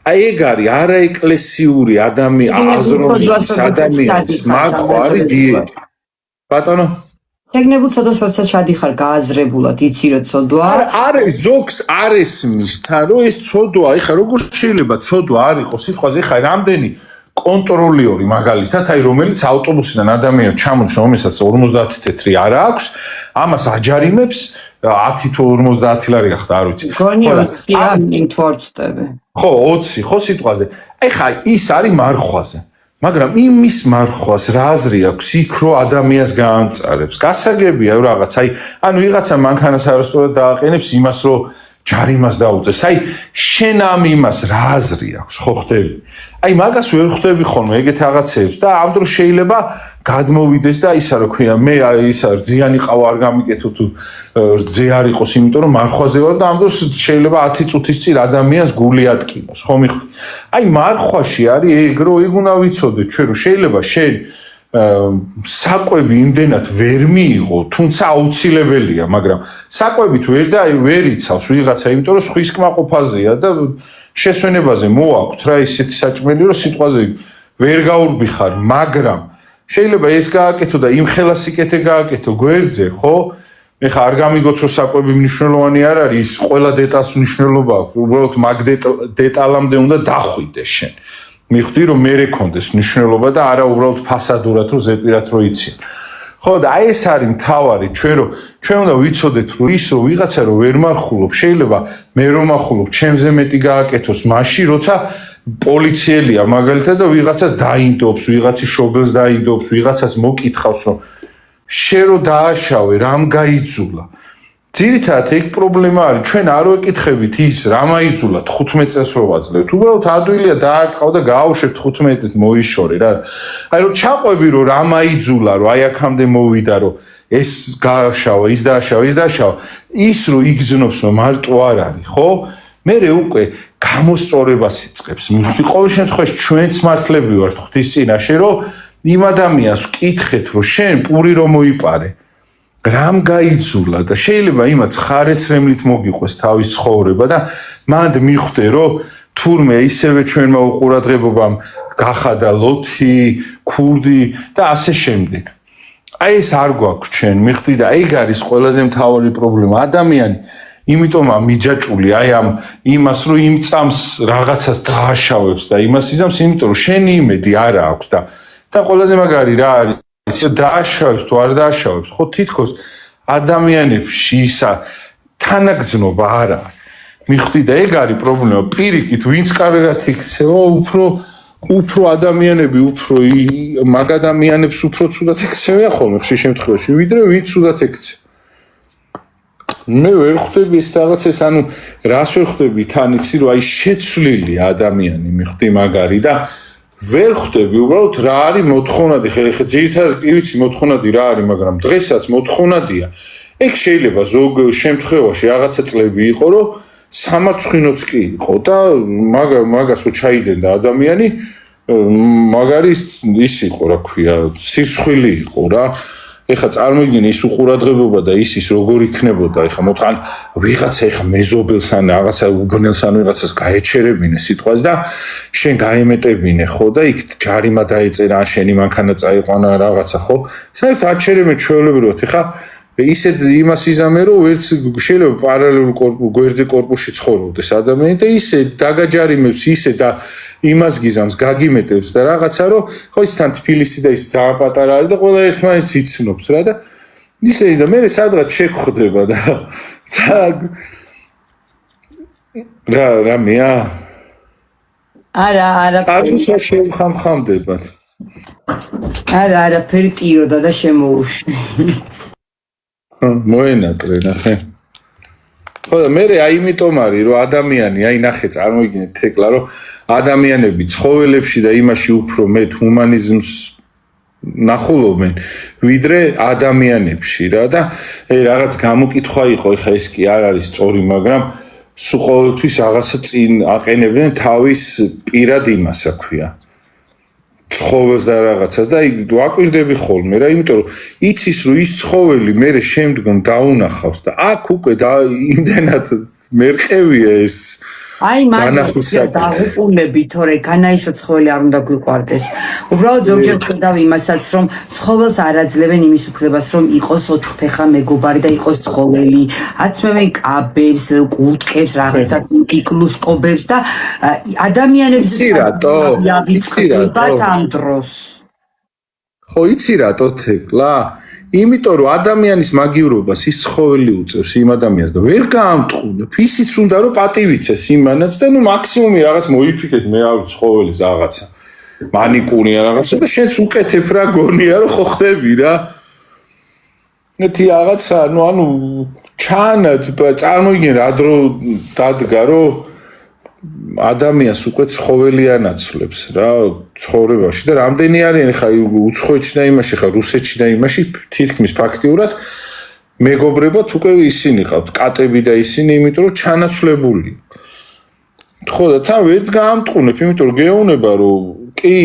აი ეგ არის არაეკლესიური აზროვნების ადამიანის მარხვა არის დიეტა ბატონო შეგნებულ ცოდვას როცა ჩადიხარ გააზრებულად იცი რომ ცოდვა არა ზოგს არ ესმის თან რომ ეს ცოდვა ეხა როგორ შეიძლება ცოდვა არ იყოს სიტყვაზე ეხა რამდენი კონტროლიორი მაგალითად აი რომელიც ავტობუსიდან ადამიანს ჩამოდის რომელსაც 50 თეთრი არ აქვს ამას აჯარიმებს 10 თუ 50 ლარი გახდა არ ვიცი გონი 20 ამ თორცდები ხო 20 ხო სიტყვაზე ეხა ის არის მარხვაზე მაგრამ იმის მარხვას რა აზრი აქვს იქ რო ადამიანს გაამწარებს გასაგებია რაღაც აი ანუ ვიღაცა მანქანას არასწორად დააყენებს იმას რო ჯარიმას დაუწეს აი შენ ამ იმას რა აზრი აქვს ხო ხდები აი მაგას ვერ ხვდები ხოლმე ეგეთ რაღაცებს და ამ დროს შეიძლება გადმოვიდეს და ისა რა ქვია მე ისა რძიანი ყავა არ გამიკეთო თუ რძე არ იყოს იმიტომ რომ მარხვაზე ვარ და ამ დროს შეიძლება 10 წუთის წინ ადამიანს გული ატკინოს ხო მიხვდი აი მარხვაში არის ეგ რო ეგ უნდა ვიცოდე ჩვენ რომ შეიძლება შენ საკვები იმდენად ვერ მიიღო თუმცა აუცილებელია მაგრამ საკვებით ვერ იცავს ვიღაცა იმიტომ რომ სხვის კმაყოფაზეა და შესვენებაზე მოაქვთ რა ისეთი საჭმელი რომ სიტყვაზე ვერ გაურბიხარ მაგრამ შეიძლება ეს გააკეთო და იმ ხელასიკეთე გააკეთო გვერდზე ხო ეხა არ გამიგოთ რომ საკვები მნიშვნელოვანი არ არის ის ყველა დეტალს მნიშვნელობა აქვს უბრალოდ მაგ დეტალამდე უნდა დახვიდეს შენ მიხვდი რომ მე რეკონდეს მნიშვნელობა და არა უბრალოდ ფასადურად რომ ზეპირად რო იცი ხო და აი ეს არის მთავარი ჩვენ უნდა ვიცოდეთ რომ ის რომ ვიღაცა რომ ვერ მარხულობ შეიძლება მე რომ მარხულობ ჩემზე მეტი გააკეთოს მაშინ როცა პოლიციელია მაგალითად და ვიღაცას დაინდობს ვიღაცის შობელს დაინდობს ვიღაცას მოკითხავს რომ შენ რო დააშავე, რამ გაიძულა. ძირითადად ეგ პრობლემა არის, ჩვენ არ ვეკითხებით ის, რამ აიძულა 15 წელს რო ვაძლევთ. უბრალოდ ადვილია დაარტყავ და გააუშვებ 15-ით მოიშორე რა. აი რო ჩაყვები რომ რამ აიძულა, რომ აი აქამდე მოვიდა, რომ ეს გააშავა, ის დააშავა, ის რო იგზნობს, რომ მარტო არ არის, ხო? მერე უკვე გამოსწორებას იწყებს. ყოველ შემთხვევაში ჩვენც მართლები ვართ ღვთის წინაშე, რომ იმ ადამიანს ვკითხეთ, რომ შენ პური რომ მოიპარე, რამ გაიძულა და შეიძლება იმაც ხარეცრემლით მოგიყვეს თავის ცხოვრება და მანდ მიხვდე, რომ თურმე ისევე ჩვენმა უყურადღებობამ გახადა ლოთი, ქურდი და ასე შემდეგ. აი ეს არ გვაქვს ჩვენ, მიხვდი და ეგ არის ყველაზე მთავარი პრობლემა. ადამიანი იმიტომ მიჯაჭული აი ამ იმას რომ იმ წამს რაღაცას დააშავებს და იმას იზამს, იმიტომ რომ შენი იმედი არ აქვს და ყველაზე მაგარი რა არის, ისე დააშავებს თუ არ დააშავებს, ხო თითქოს ადამიანებში ისა თანაგზნობა არ არის. მიხვდი და ეგ არის პრობლემა. პირიქით, ვინც კარგად იქცევა, უფრო ადამიანები, უფრო მაგ ადამიანებს უფრო ცუდად ექცევიან ხოლმე ხშირ შემთხვევაში, ვიდრე ვინც ცუდად ექცევა. მე ვერ ხვდები ეს რაღაცას, ანუ რას ვერ ხვდები თან იცი, რომ აი შეცვლილი ადამიანი მიხვდი მაგარი და ვერ ხვდები უბრალოდ რა არის მოთხოვნადი. ხე ძირითადად კი ვიცი მოთხოვნადი რა არის, მაგრამ დღესაც მოთხოვნადია. ეგ შეიძლება ზოგ შემთხვევაში რაღაცა წლები იყო, რომ სამარცხვინოც კი იყო და მაგას რო ჩაიდენდა ადამიანი, მაგარი ის იყო, რა ქვია, სირცხვილი იყო რა. ეხლა წარმოგიდგენე ის უყურადღებობა და ის როგორ იქნებოდა, ეხლა მოთხან ვიღაცა ეხლა მეზობელს ან რაღაცა უბნელს ან ვიღაცას გაეჩერებინე სიტყვას და შენ გაემეტებინე ხო და იქ ჯარიმა დაეწერა ან შენი მანქანა წაიყვანა რაღაცა ხო. საერთოდ აჩერებენ ჩვეულებრივად. ეხლა ისე იმას იზამე რომ ვერც შეიძლება პარალელურ გვერდზე კორპუსში ცხოვრობდეს ადამიანი და ისე დაგაჯარიმებს ისე და იმას გიზამს გაგიმეტებს და რაღაცა რომ ხო ის თან თბილისი და ის ძალიან პატარა არის და ყველა ერთმანეთს იცნობს რა და ისე და მე სადღაც შეგხვდება და რა მეა არა წარსა შევხამხამდებათ არა ფერი ტიროდა და შემოუშვი მოენატრე ნახე. ხო და მე აი იმიტომ არის რომ ადამიანი აი ნახე წარმოგიდგენთ ეკლა რომ ადამიანები ცხოველებში და იმაში უფრო მეტ ჰუმანიზმს ნახულობენ ვიდრე ადამიანებში რა და რაღაც გამოკითხვა იყო ეხა ეს კი არ არის სწორი მაგრამ სულ ყოველთვის რაღაცა წინ აყენებენ თავის პირად იმას აქვია ცხოველს და რაღაცას და ვაკვირდები ხოლმე რა იმიტომ რომ იცის რომ ის ცხოველი მე შემდგომ დაუნახავს და აქ უკვე იმდენად მერყევია ეს აი მაგას დაუყუნები თორე განაისო ცხოველი არ უნდა გვიყვარდეს უბრალოდ ზოგიერთ ხედავ იმასაც რომ ცხოველს არ აძლევენ იმის უფლებას რომ იყოს ოთხფეხა მეგობარი და იყოს ცხოველი აცმევენ კაბებს კურტკებს რაღაცა კიკლუსკობებს და ადამიანებს ავიწყდებათ ამ დროს ხო იცი რატო თეკლა იმიტომ რომ ადამიანის მაგივრობას ის ცხოველი უწევს იმ ადამიანს და ვერ გაამტყუნებ ისიც უნდა რომ პატივიცეს იმანაც და ნუ მაქსიმუმი რაღაც მოიფიქრეთ მე არ ცხოველის რაღაცა მანიკურია რაღაცა და შენც უკეთებ რა გონია რომ ხო ხდები რა ნეთი რაღაცა ნუ ანუ ჩანად წარმოგიდგენ რა დრო დადგა რომ ადამიანს უკვე ცხოველი ანაცვლებს რა ცხოვრებაში და რამდენი არიან ხა უცხოეთში და იმაში ხა რუსეთში და იმაში თითქმის ფაქტიურად მეგობრებად უკვე ისინი ყავთ კატები და ისინი იმიტომ რომ ჩანაცვლებული ხო და თან ვერც გაამტყუნებ იმიტომ რომ გეუბნება რომ კი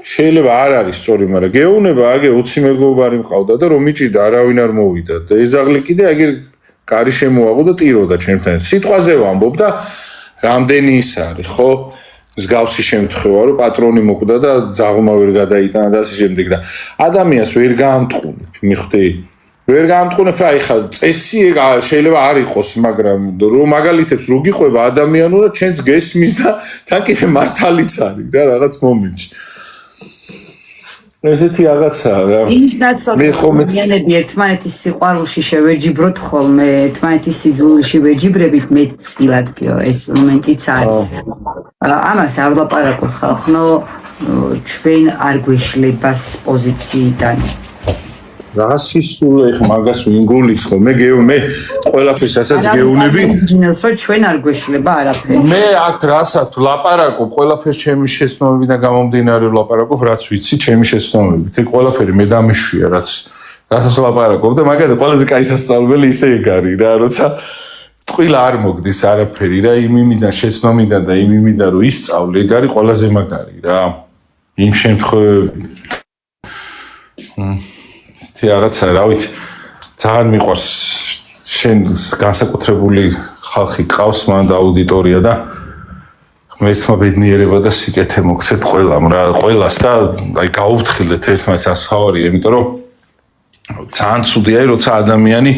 შეიძლება არ არის სწორი მაგრამ გეუბნება აგერ 20 მეგობარი მყავდა და რომ მიჭირდა არავინ არ მოვიდა და ეზაღლი კიდე აგერ კარი შემოაღო და ტიროდა ჩემთან სიტყვაზე ვამბობ და რამდენი ის არის ხო მსგავსი შემთხვევა რომ პატრონი მოკვდა და ძაღლმა ვერ გადაიტანა და ასე შემდეგ და ადამიანს ვერ გაამტყუნებ მიხვდი ვერ გაამტყუნებ რა ეხლა წესი შეიძლება არ იყოს მაგრამ რომ მაგალითებს რო გიყვება ადამიანურად ჩვენც გესმის და თან კიდე მართალიც არის რა რაღაც მომენტში ესეთი რაღაცა რა ის ნაცვლად ადამიანები ერთმანეთის სიყვარულში შევეჯიბროთ ხოლმე ერთმანეთის სიძულში ვეჯიბრებით მეტწილადგეო ეს მომენტიც არის ამას არ ვლაპარაკობ ხალხო ჩვენ არ გვეშლება პოზიციიდან რა სისულე ხ მაგას ვინგულის ხო მე ყველაფერს ასაც გეუნები დინოს რომ ჩვენ არ გვეშლება არაფერი მე აქ რასაც ლაპარაკობ ყველაფერს ჩემი შეცდომებიდან გამომდინარე ლაპარაკობ რაც ვიცი ჩემი შეცდომებით ეგ ყველაფერი მე დამიშვია რასაც ლაპარაკობ და მაგაზე ყველაზე კაი სასწავლებელი ისე ეგ არის რა როცა ტყილა არ მოგდის არაფერი რა იმ იმიდან შეცდომიდან და იმ იმიდან რომ ისწავლე ეგ არის ყველაზე მაგარი რა იმ შემთხვევებში რაღაცა რა ვიცი ძალიან მიყვარს შენ განსაკუთრებული ხალხი ყავს მან და აუდიტორია და ღმერთმა ბედნიერება და სიკეთე მოგცეთ ყველამ რა ყველას და აი გაუფრთხილეთ ერთმანეთს ასავარია იმიტომ რომ ძალიან ცუდია როცა ადამიანი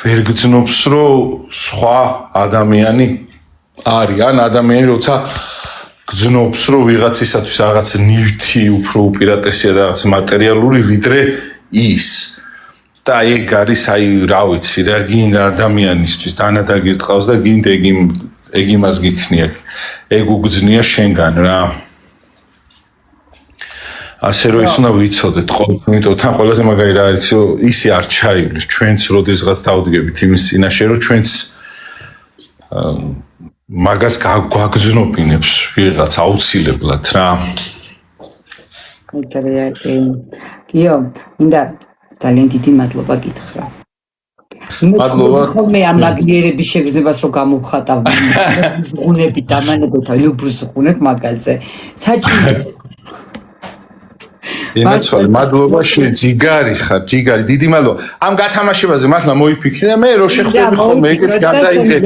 ვერ გძნობს რომ სხვა ადამიანი არის ან ადამიანი როცა გძნობს რომ ვიღაცისათვის რაღაც ნივთი უფრო უპირატესია და რაღაც მატერიალური ვიდრე ის და ეგ არის აი რა ვიცი რა გინდა ადამიანისთვის დანადაგი რტყავს და გინდა ეგ იმას გიქნია ეგ უგძნია შენგან რა ასე რომ ის უნდა ვიცოდეთ იმიტომ თან ყველაზე მაგარი რა არის რომ ისი არ ჩაივლის ჩვენც როდესღაც დავდგებით იმის წინაშე რომ ჩვენც მაგას გვაგზნობინებს ვიღაც აუცილებლად რა კიო მინდა ძალიან დიდი მადლობა გითხრა მადლობა ხოლმე ამ მაგნიერების შეგრძნებას რომ გამოვხატავ ზღუნებით ამანებოთა ბრუზღუნებ მაგაზე საჭირო იმეცოლი მადლობა შენ ჯიგარი ხარ ჯიგარი დიდი მადლობა ამ გათამაშებაზე მართლა მოიფიქრე და მე რო შეხვდები ხოლმე ეგეც გადაიღე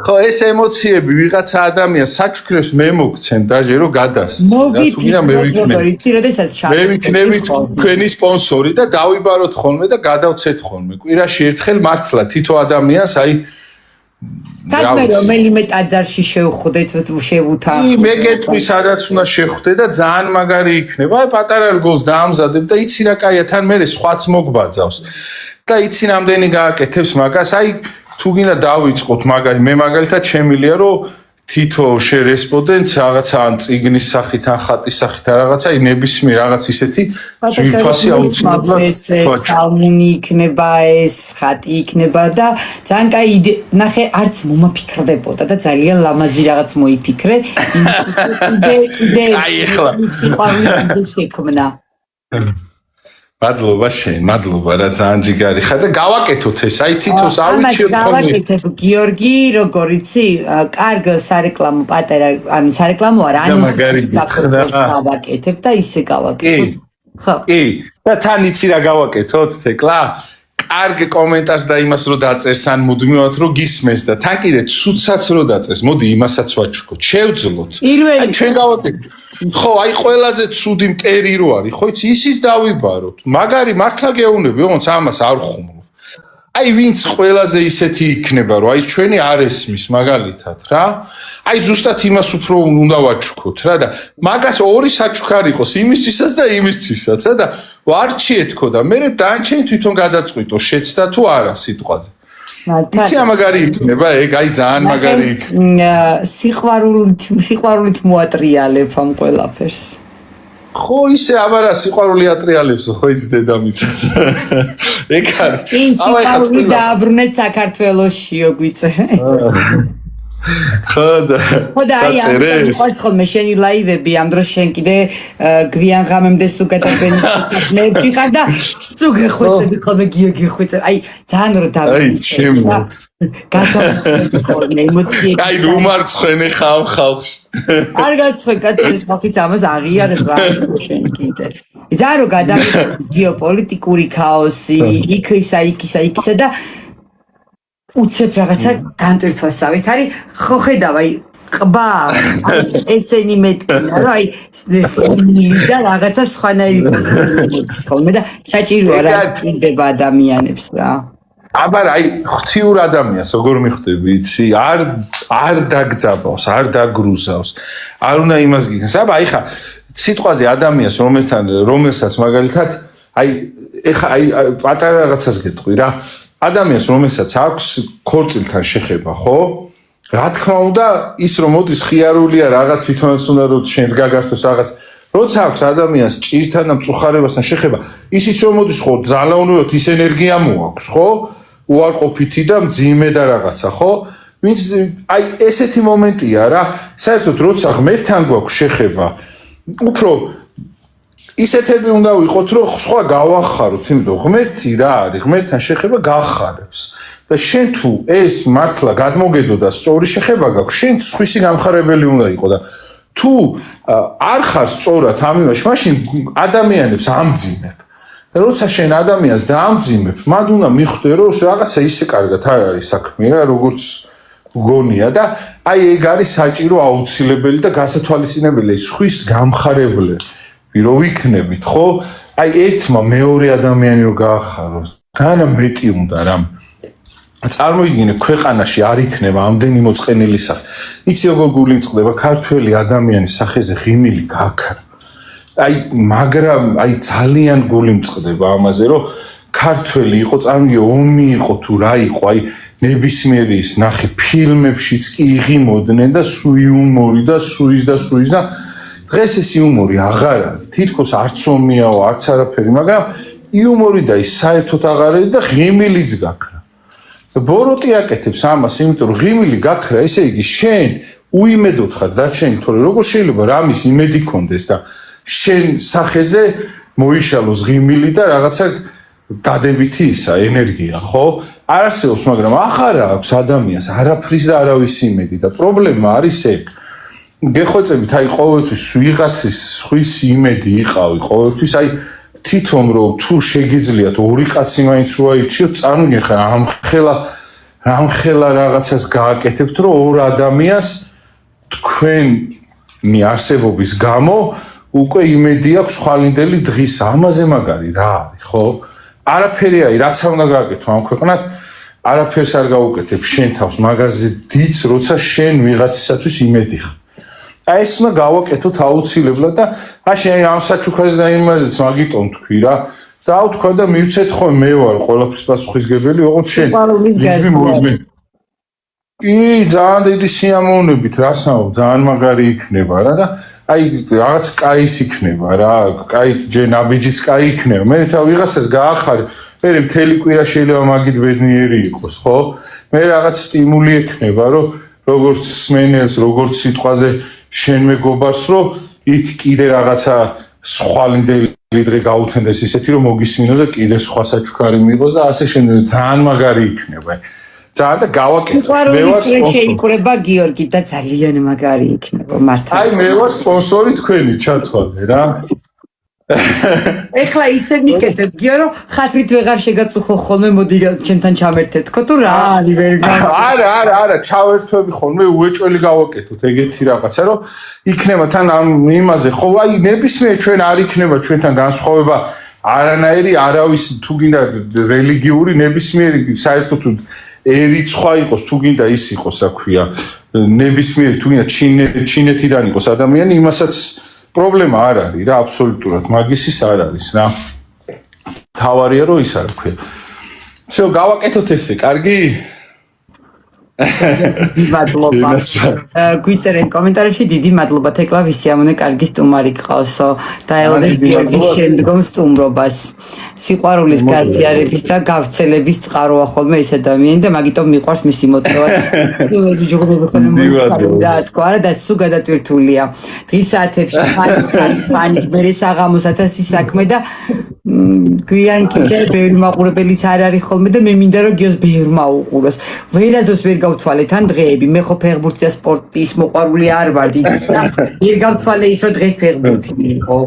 ხო ეს ემოციები ვიღაცა ადამიანს საჩუქრებს მე მოგცემ დაჟე რომ გადასცე რა თუ გინდა მე ვიქნები თქვენი სპონსორი და დავიბაროთ ხოლმე და გადავცეთ ხოლმე კვირაში ერთხელ მართლა თითო ადამიანს აი საქმე რომელიმე ტაძარში შევხვდეთ შევუთავ მე გეტყვი სადაც უნდა შეხვდე და ძალიან მაგარი იქნება აი პატარა რგოლს დაამზადებ და იცი რა კაია თან მე სხვაც მოგბაძავს და იცი რამდენი გააკეთებს მაგას აი თუ გინდა დავიწყოთ მაგარი მე მაგალითად შემილია რომ თითო შერესპონდენტს რაღაცა ან წიგნის სახით ან ხატის სახით რაღაცა ნებისმიერ რაღაც ისეთი ძვირფასი აუცილებლად სალმუნი იქნება ეს ხატი იქნება და ძალიან კაი ნახე არც მომაფიქრდებოდა და ძალიან ლამაზი რაღაც მოიფიქრე იმის კიდე აი ეხლა სიყვარული შექმნა მადლობა შენ, მადლობა რა ძალიან ჯიგარი ხარ და გავაკეთოთ ეს, აი თითოს ავიჩიოთ ხოლმე. გავაკეთებ გიორგი, როგორ იცი, კარგ სარეკლამო პატარა, ანუ სარეკლამო არა, ანონსს გავაკეთებ და ისე გავაკეთებ. ხო. კი. და თან იცი რა გავაკეთოთ, თეკლა? კარგ კომენტარს და იმას რო დაწერს ან მუდმივად რო გისმეს და თან კიდე ცუცაც რო დაწერს, მოდი იმასაც ვაჩუქოთ, შევძლოთ. აი ჩვენ გავაკეთეთ. ხო, აი ყველაზე ცუდი მტერი რო არის, ხო იცი, ისიც დავიბაროთ. მაგარი მართლა გეუბნები, ოღონდ ამას არ ხუმრობ. აი ვინც ყველაზე ისეთი იქნება, რომ აი ჩვენი არ ესმის მაგალითად, რა. აი ზუსტად იმას უფრო უნდა ვაჩუქოთ, რა და მაგას ორი საჩუქარი იყოს, იმისთვისაც და იმისთვისაც, და ვარჩიეთქო და მე დანჩენი თვითონ გადაწყვიტო, შეცდა თუ არა სიტყვაზე. იცი ამაგარი იქნება, ეგ აი ძალიან მაგარი იქნება. სიყვარულით მოატრიალებ ამ ყველაფერს. ხო ისე აბარა სიყვარული ატრიალებს, ხო იცი დედამიწას. ეგ არის. კი, სიყვარული დააბრუნეთ საქართველოსშიო გვიწერე. ხო და აი ამ ხოლმე შენი ლაივები ამ დროს შენ კიდე გვიან ღამემდე სუგადაბენი საქმეებში ხარ და სუგე ხვეწები ხოლმე გიოგი ხვეწები აი ძალიან რო აი ჩემო გადავწყვეტი ხოლმე ემოციები აი ნუ მარცხენე ხავ ხალხში არ გაცხვენ კაცის ხალხიც ამას აღიარებს რა შენ კიდე ძალიან რო გადავიწყვეტ გეოპოლიტიკური ქაოსი იქ ისა და უცებ რაღაცა განტვირთვასავით არის ხო ხედავ აი ყბა ესენი მეტკინა რომ აი ხმილი და რაღაცა სხვანაირი პოზიტივების ხოლმე და საჭიროა რა კიდება ადამიანებს რა აბა აი ღვთიურ ადამიანს როგორ მიხვდები იცი არ დაგძაბავს არ დაგრუზავს არ უნდა იმას გიქნას აბა აი ხა სიტყვაზე ადამიანს რომელსაც მაგალითად აი ეხა აი პატარა რაღაცას გეტყვი რა ადამიანს რომელსაც აქვს ქორწილთან შეხება, ხო? რა თქმა უნდა, ის რომ მოდის ხიარულია რაღაც თვითონაც უნდა რომ შენს გაგართოს რაღაც როცა აქვს ადამიანს ჭირთან და მწუხარებასთან შეხება, ისიც რომ მოდის ხო, ძალაუნებად ის ენერგია მოაქვს, ხო? უარყოფითი და მძიმე და რაღაცა, ხო? ვინც აი ესეთი მომენტია რა, საერთოდ როცა ღმერთთან გვაქვს შეხება, უფრო ისეთები უნდა ვიყოთ, რომ სხვა გავახაროთ, იმიტომ ღმერთი რა არის, ღმერთთან შეხება გახარებს. და შენ თუ ეს მართლა გადმოგედო და სწორი შეხება გაქვს, შენ სხვისი გამხარებელი უნდა იყო და თუ არ ხარ სწორად ამ იმაში, მაშინ ადამიანებს ამძიმებ. როცა შენ ადამიანს დაამძიმებ, მან უნდა მიხვდე, რომ რაღაცა ისე კარგად არ არის საქმე რა, როგორც გონია და აი ეგ არის საჭირო აუცილებელი და გასათვალისწინებელი სხვის გამხარებლები, რომ ვიქნებით, ხო? აი ერთმა მეორე ადამიანი რო გაახაროს, განა მეტი უნდა რა. წარმოიდგინე ქვეყანაში არ იქნება ამდენი მოწყენილი სახე. იცი როგორ გული წყდება ქართველი ადამიანის სახეზე ღიმილი გაქრა. აი მაგრამ აი ძალიან გული წყდება ამაზე რომ ქართველი იყო წარმოიდგინე ომი იყო თუ რა იყო აი ნებისმიერი ის ნახე ფილმებშიც კი იღიმოდნენ და სუი იუმორი და სუის და დღეს ეს იუმორი აღარ არის. თითქოს არც ომიაო, არც არაფერი, მაგრამ იუმორი და ის საერთოდ აღარ არის და ღიმილიც გაქრა. ბოროტი აკეთებს ამას, იმიტომ რომ ღიმილი გაქრა, ესე იგი შენ უიმედოდ ხარ დარჩენილი, თორე როგორ შეიძლება რამის იმედი გქონდეს და შენ სახეზე მოიშალოს ღიმილი და რაღაცა დადებითი ისა ენერგია, ხო? არ არსებობს, მაგრამ ახლა აქვს ადამიანს არაფრის და არავის იმედი და პრობლემა არის ეგ. გეხვეწებით, აი ყოველთვის ვიღაცის სხვის იმედი იყავი, ყოველთვის აი თვითონ რომ თუ შეგიძლიათ ორი კაცი მაინც რო აირჩიოთ, წარმოგიდგენთ რამხელა რაღაცას გააკეთებთ, რომ ორ ადამიანს თქვენი არსებობის გამო უკვე იმედი აქვს ხვალინდელი დღის. ამაზე მაგარი რა არის, ხო? არაფერი აი რაც უნდა გააკეთო ამ ქვეყნად, არაფერს არ გაუკეთებ შენ თავს მაგაზე დიც, როცა შენ ვიღაცისათვის იმედი ხარ. აი ეს უნდა გავაკეთოთ აუცილებლად და მაშინ აი ამ საჩუქრაზე და იმაზეც მაგიტომ თქვი რა. დავთქვა და მივცეთ ხო მე ვარ ყველაფრის პასუხისგებელი, ოღონდ შენ კი ძალიან დიდი სიამოვნებით რასაო, ძალიან მაგარი იქნება რა და აი რაღაც კაის იქნება რა, კაი ჯერ ნაბიჯიც კაი იქნება. მე თავ ვიღაცას გაახარე, მე მთელი კვირა შეიძლება მაგით ბედნიერი იყოს, ხო? მე რაღაც სტიმული ექნება, რომ როგორც სმენელს, როგორც სიტყვაზე შენ მეგობარს, რომ იქ კიდე რაღაცა სხვალინდელი დღე გაუთენდეს ისეთი, რომ მოგისმინოს და კიდე სხვა საჩუქარი მიიღოს და ასე შემდეგ ძალიან მაგარი იქნება. ძალიან და გავაკეთე. მე ვარ შეიკრება გიორგი და ძალიან მაგარი იქნება მართლა. აი მე ვარ სპონსორი თქვენი, ჩათვალე რა. ეხლა ისე მიკეთებ გიორო, ხათრით ვეღარ შეგაწუხო ხოლმე, მოდი ჩემთან ჩამერთეთქო თუ რა არის ვერ გა. არა, ჩავერთვები ხოლმე, უეჭველი გავაკეთოთ ეგეთი რაღაცა, რომ იქნება თან ამ იმაზე, ხო, აი ნებისმიერ ჩვენ არ იქნება ჩვენთან განსხვავება არანაირი, არავის თუ გინდა რელიგიური ნებისმიერი საერთოდ ერიცხვა იყოს, თუ გინდა ის იყოს, რა ქვია, ნებისმიერი თუ გინდა ჩინეთიდან იყოს ადამიანი, იმასაც პრობლემა არ არის რა, აბსოლუტურად მაგისის არ არის რა. თავარია რომ ის არ ქვია. всё, გავაკეთოთ ესე, კარგი? მადლობა. გვიწერენ კომენტარებში დიდი მადლობა, თეკლა ვისიამოვნე, კარგი სტუმარი გყავსო და ელოდე გიორგის შემდგომ სტუმრობას. სიყვარულის გაზიარების და გავრცელების წყაროა ხოლმე ეს ადამიანი და მაგიტომ მიყვარს მისი მოწვევა. იმედი ჯგუფები ხოლმე და თქვა და სულ გადატვირთულია. დღის საათებში ფანი მე საღამოსათას ის საქმე და გვიან კიდე ბევრი მაყურებელიც არ არის ხოლმე და მე მინდა რომ გიოს ბევრი მაუყუროს. ვერადოს ვერ გავთვალეთ ან დღეები, მე ხო ფეხბურთი და სპორტის მოყვარული არ ვარ დიდი და ვერ გავთვალე ის რომ დღეს ფეხბურთი იყო.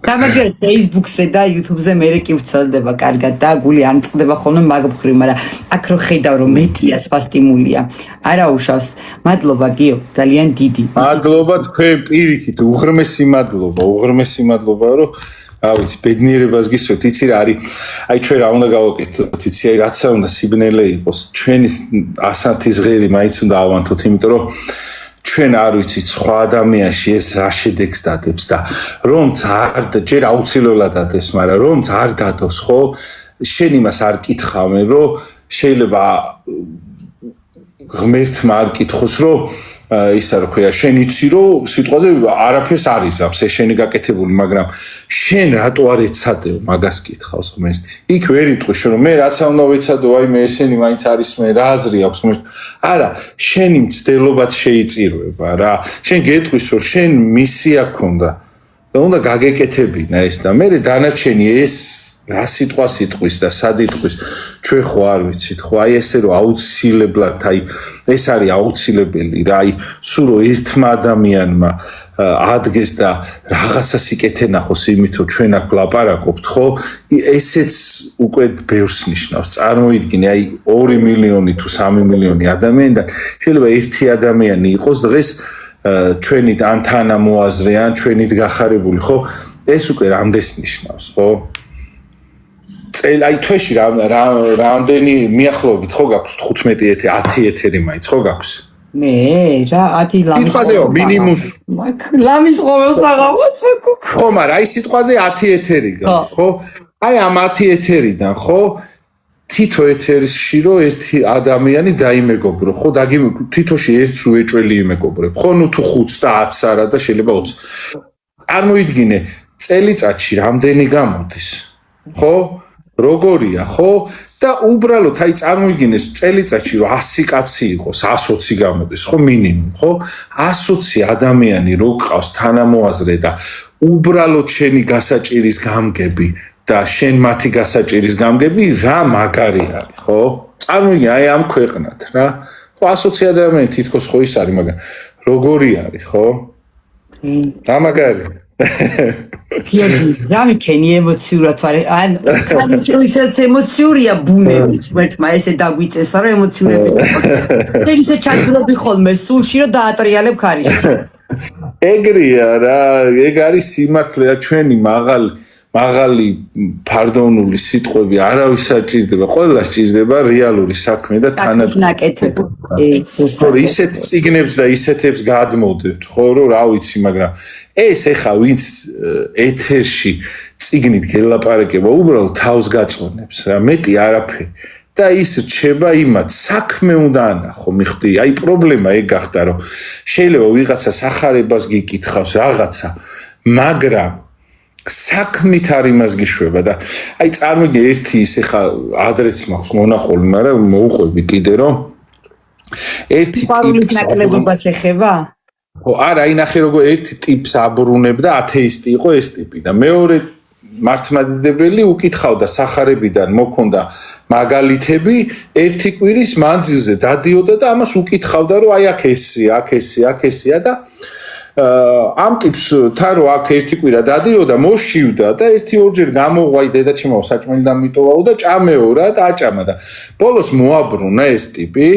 გამაგერ Facebook-ზე და YouTube-ზე მე კი ვცელდება კარგად და გული არ მწყდება ხოლმე მაგ მხრივ, მაგრამ აქ რო ხედავ რომ მეტია სხვა სტიმულია. არა უშავს. მადლობა გიო, ძალიან დიდი. მადლობა თქვენ პირიქით, უღრმესი მადლობა, რომ ავიც ბედნიერებას გისურვებთ, იცი რა არის. აი ჩვენ რა უნდა გავაკეთოთ, იცი აი რაცა უნდა სიბნელე იყოს. ჩვენი 100 ღერი მაინც უნდა ავანთოთ, იმიტომ რომ ჩვენ არ ვიცით სხვა ადამიანში ეს რა შედეგს დადებს და რომც არ ჯერ აუცილებლად დადებს, მაგრამ რომც არ დადოს, ხო? შენ იმას არ კითხავენ, რომ შეიძლება ღმერთმა არ კითხოს, რომ ისა რა ქვია, შენ იცი რომ სიტყვაზე არაფერს არ იზამს, ეს შენი გაკეთებული, მაგრამ შენ რატო არ ეცადეო მაგას კითხავს ღმერთი. იქ ვერ იტყვი შენ რომ მე რაცა უნდა ვეცადო, აი მე ესენი მაინც არის მე რა აზრი აქვს ღმერთი. არა, შენი მცდელობაც შეიწირვება რა. შენ გეტყვის რომ შენ მისია გქონდა და უნდა გაგეკეთებინა ეს და მე დანარჩენი ეს რა სიტყვა სიტყვის და სად იტყვის ჩვენ ხო არ ვიცით ხო აი ესე რომ აუცილებლად აი ეს არის აუცილებელი რა აი სულ რომ ერთმა ადამიანმა ადგეს და რაღაცას იკეთე ნახოს იმით რომ ჩვენ აქ ვლაპარაკობთ ხო ესეც უკვე ბევრს ნიშნავს წარმოიდგინე აი 2 მილიონი თუ 3 მილიონი ადამიანი და შეიძლება ერთი ადამიანი იყოს დღეს ჩვენით ან თანამოაზრე ან ჩვენით გახარებული ხო ეს უკვე რამდენს ნიშნავს ხო აი თვეში რამდენი მიახლოებით ხო გაქვს 15 10 ეთერი მაინც ხო გაქვს მე რა 10 ლამის სიტყვაზეო მინიმუმს ლამის ყოველ საღამოს ხო მაგრამ აი სიტყვაზე 10 ეთერი გაქვს ხო აი ამ 10 ეთერიდან ხო თითო ეთერში რო ერთი ადამიანი დაიმეგობრო ხო თითოში ერთს უეჭველი იმეგობრებ ხო ნუ თუ 5 და 10 არა და შეიძლება 20 წარმოიდგინე წელიწადში რამდენი გამოდის ხო როგორია ხო და უბრალოდ აი წარმოიდგინეს წელიწადში რომ 100 კაცი იყოს 120 გამოდის ხო მინიმუმ ხო 120 ადამიანი რო ყავს თანამოაზრე და უბრალოდ შენი გასაჭირის გამგები და შენ მათი გასაჭირის გამგები რა მაგარი არის ხო წარმოიდგინე აი ამ ქვეყნად რა ხო 120 ადამიანი თითქოს ხო ის არის მაგრამ როგორი არის ხო რა მაგარი ფიოდი რამე ქენი ემოციურად ვარ ან ისეც ემოციურია ბუნებით ერთმა ესე დაგვიწესა რომ ემოციურები და ისე ჩაგდრობი ხოლმე სულში რომ დაატრიალებ ქარიშხალს ეგრეა რა ეგ არის სიმართლე და ჩვენი მაღალი ფარდონული სიტყვები არავის არ ჭირდება ყველას ჭირდება რეალური საქმე და თანადროული ისეთ წიგნებს და ისეთებს გადმოდებთ ხო რომ რა ვიცი მაგრამ ეს ეხა ვინც ეთერში წიგნით გელაპარაკება უბრალოდ თავს გაწონებს რა მეტი არაფერი და ის რჩება იმათ საქმე უნდა ანახო მიხდი აი პრობლემა ეგ გახდა რომ შეიძლება ვიღაცა სახარებას გიკითხავს რაღაცა მაგრამ საქმით არ იმას გიშვება და აი წარმოგიდგე ერთი ის ეხა ადრეც მაქვს მონახული მაგრამ მოუყვები კიდე რომ ერთი ტიპის ნაკლებობას ეხება ხო არა აი ნახე როგორ ერთი ტიპს აბრუნებდა ათეისტი იყო ეს ტიპი და მეორე მართლმადიდებელი უკითხავდა სახარებიდან მოქონდა მაგალითები ერთი კვირის მანძილზე დადიოდა და ამას უკითხავდა რომ აი აქ ესია და ამ ტიპს თან რო აქ ერთი კვირა დადიოდა მოშივდა და ერთი ორჯერ გამოღვაი დედაჩემო საჭმელიდან მიტოვაო და ჭამეო რა და აჭამა და ბოლოს მოაბრუნა ეს ტიპი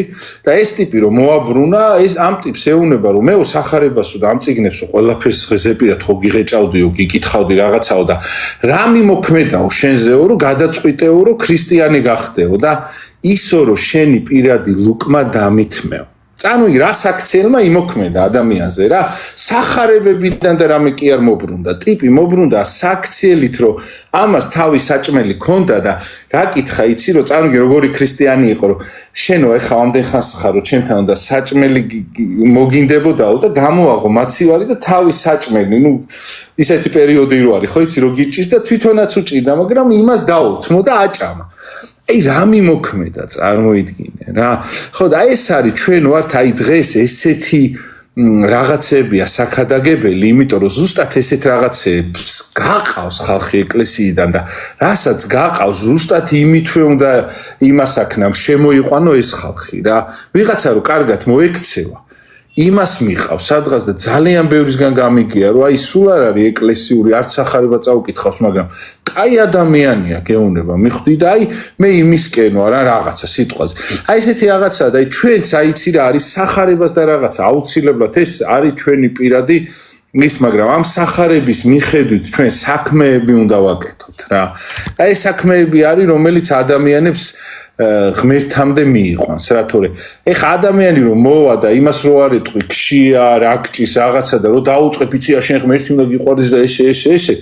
და ეს ტიპი რომ მოაბრუნა ეს ამ ტიპს ეუნება რომ მეო სახარებასო და ამ წიგნებსო ყველაფერს ზეპირად ხო გიღეჭავდიო გიკითხავდი რაღაცაო და რა მიმოქმედაო შენზეო რომ გადაწყვიტეო რომ ქრისტიანი გახდეო და ისო რომ შენი პირადი ლუკმა დამითმეო წარმოიდგინე რა საქციელმა იმოქმედა ადამიანზე რა სახარებებიდან და რამე კი არ მოbrunდა ტიპი მოbrunდა საქციელით რომ ამას თავი საჭმელი ქონდა და რა კითხა იცი რომ წარმოიდგინე როგორი ქრისტიანი იყო რომ შენო ეხა ამდენ ხანს ხარ რომ ჩემთან და საჭმელი მოგინდებოდაო და გამოაღო მაცივარი და თავი საჭმელი ნუ ისეთი პერიოდი რო არის ხო იცი რომ გიჭირს და თვითონაც უჭირდა მაგრამ იმას დაუთმო და აჭამა აი რა მიმოქმედა წარმოიდგინე რა ხო და ეს არის ჩვენ ვართ აი დღეს ესეთი რაღაცებია საქადაგებელი იმიტომ რომ ზუსტად ესეთ რაღაცებს გაყავს ხალხი ეკლესიიდან და რასაც გაყავს ზუსტად იმითვე უნდა იმასაკნამ შემოიყვანო ეს ხალხი რა ვიღაცა რომ კარგად მოექცევა იმას მიყავს სადღაც და ძალიან ბევრისგან გამიგია რომ აი სულ არ არის ეკლესიური არც სახარება წაუკითხავს მაგრამ კაი ადამიანია გეუნება მიხდი და აი მე იმისკენო რა რაღაცა სიტყვაზე აი ესეთი რაღაცა და აი ჩვენც აიცი რა არის სახარებას და რაღაცა აუცილებლად ეს არის ჩვენი პირადი ის მაგრამ ამ სახარების მიხედვით ჩვენ საქმეები უნდა ვაკეთოთ რა აი ეს საქმეები არის რომელიც ადამიანებს ღმერთამდე მიიყვანს რა თორე ეხა ადამიანი რომ მოვა და იმას რო არ ეტყვი ქშია რა გჭის რაღაცა და რო დაუწყებ იცია შენ ღმერთი უნდა გიყვარდეს და ესე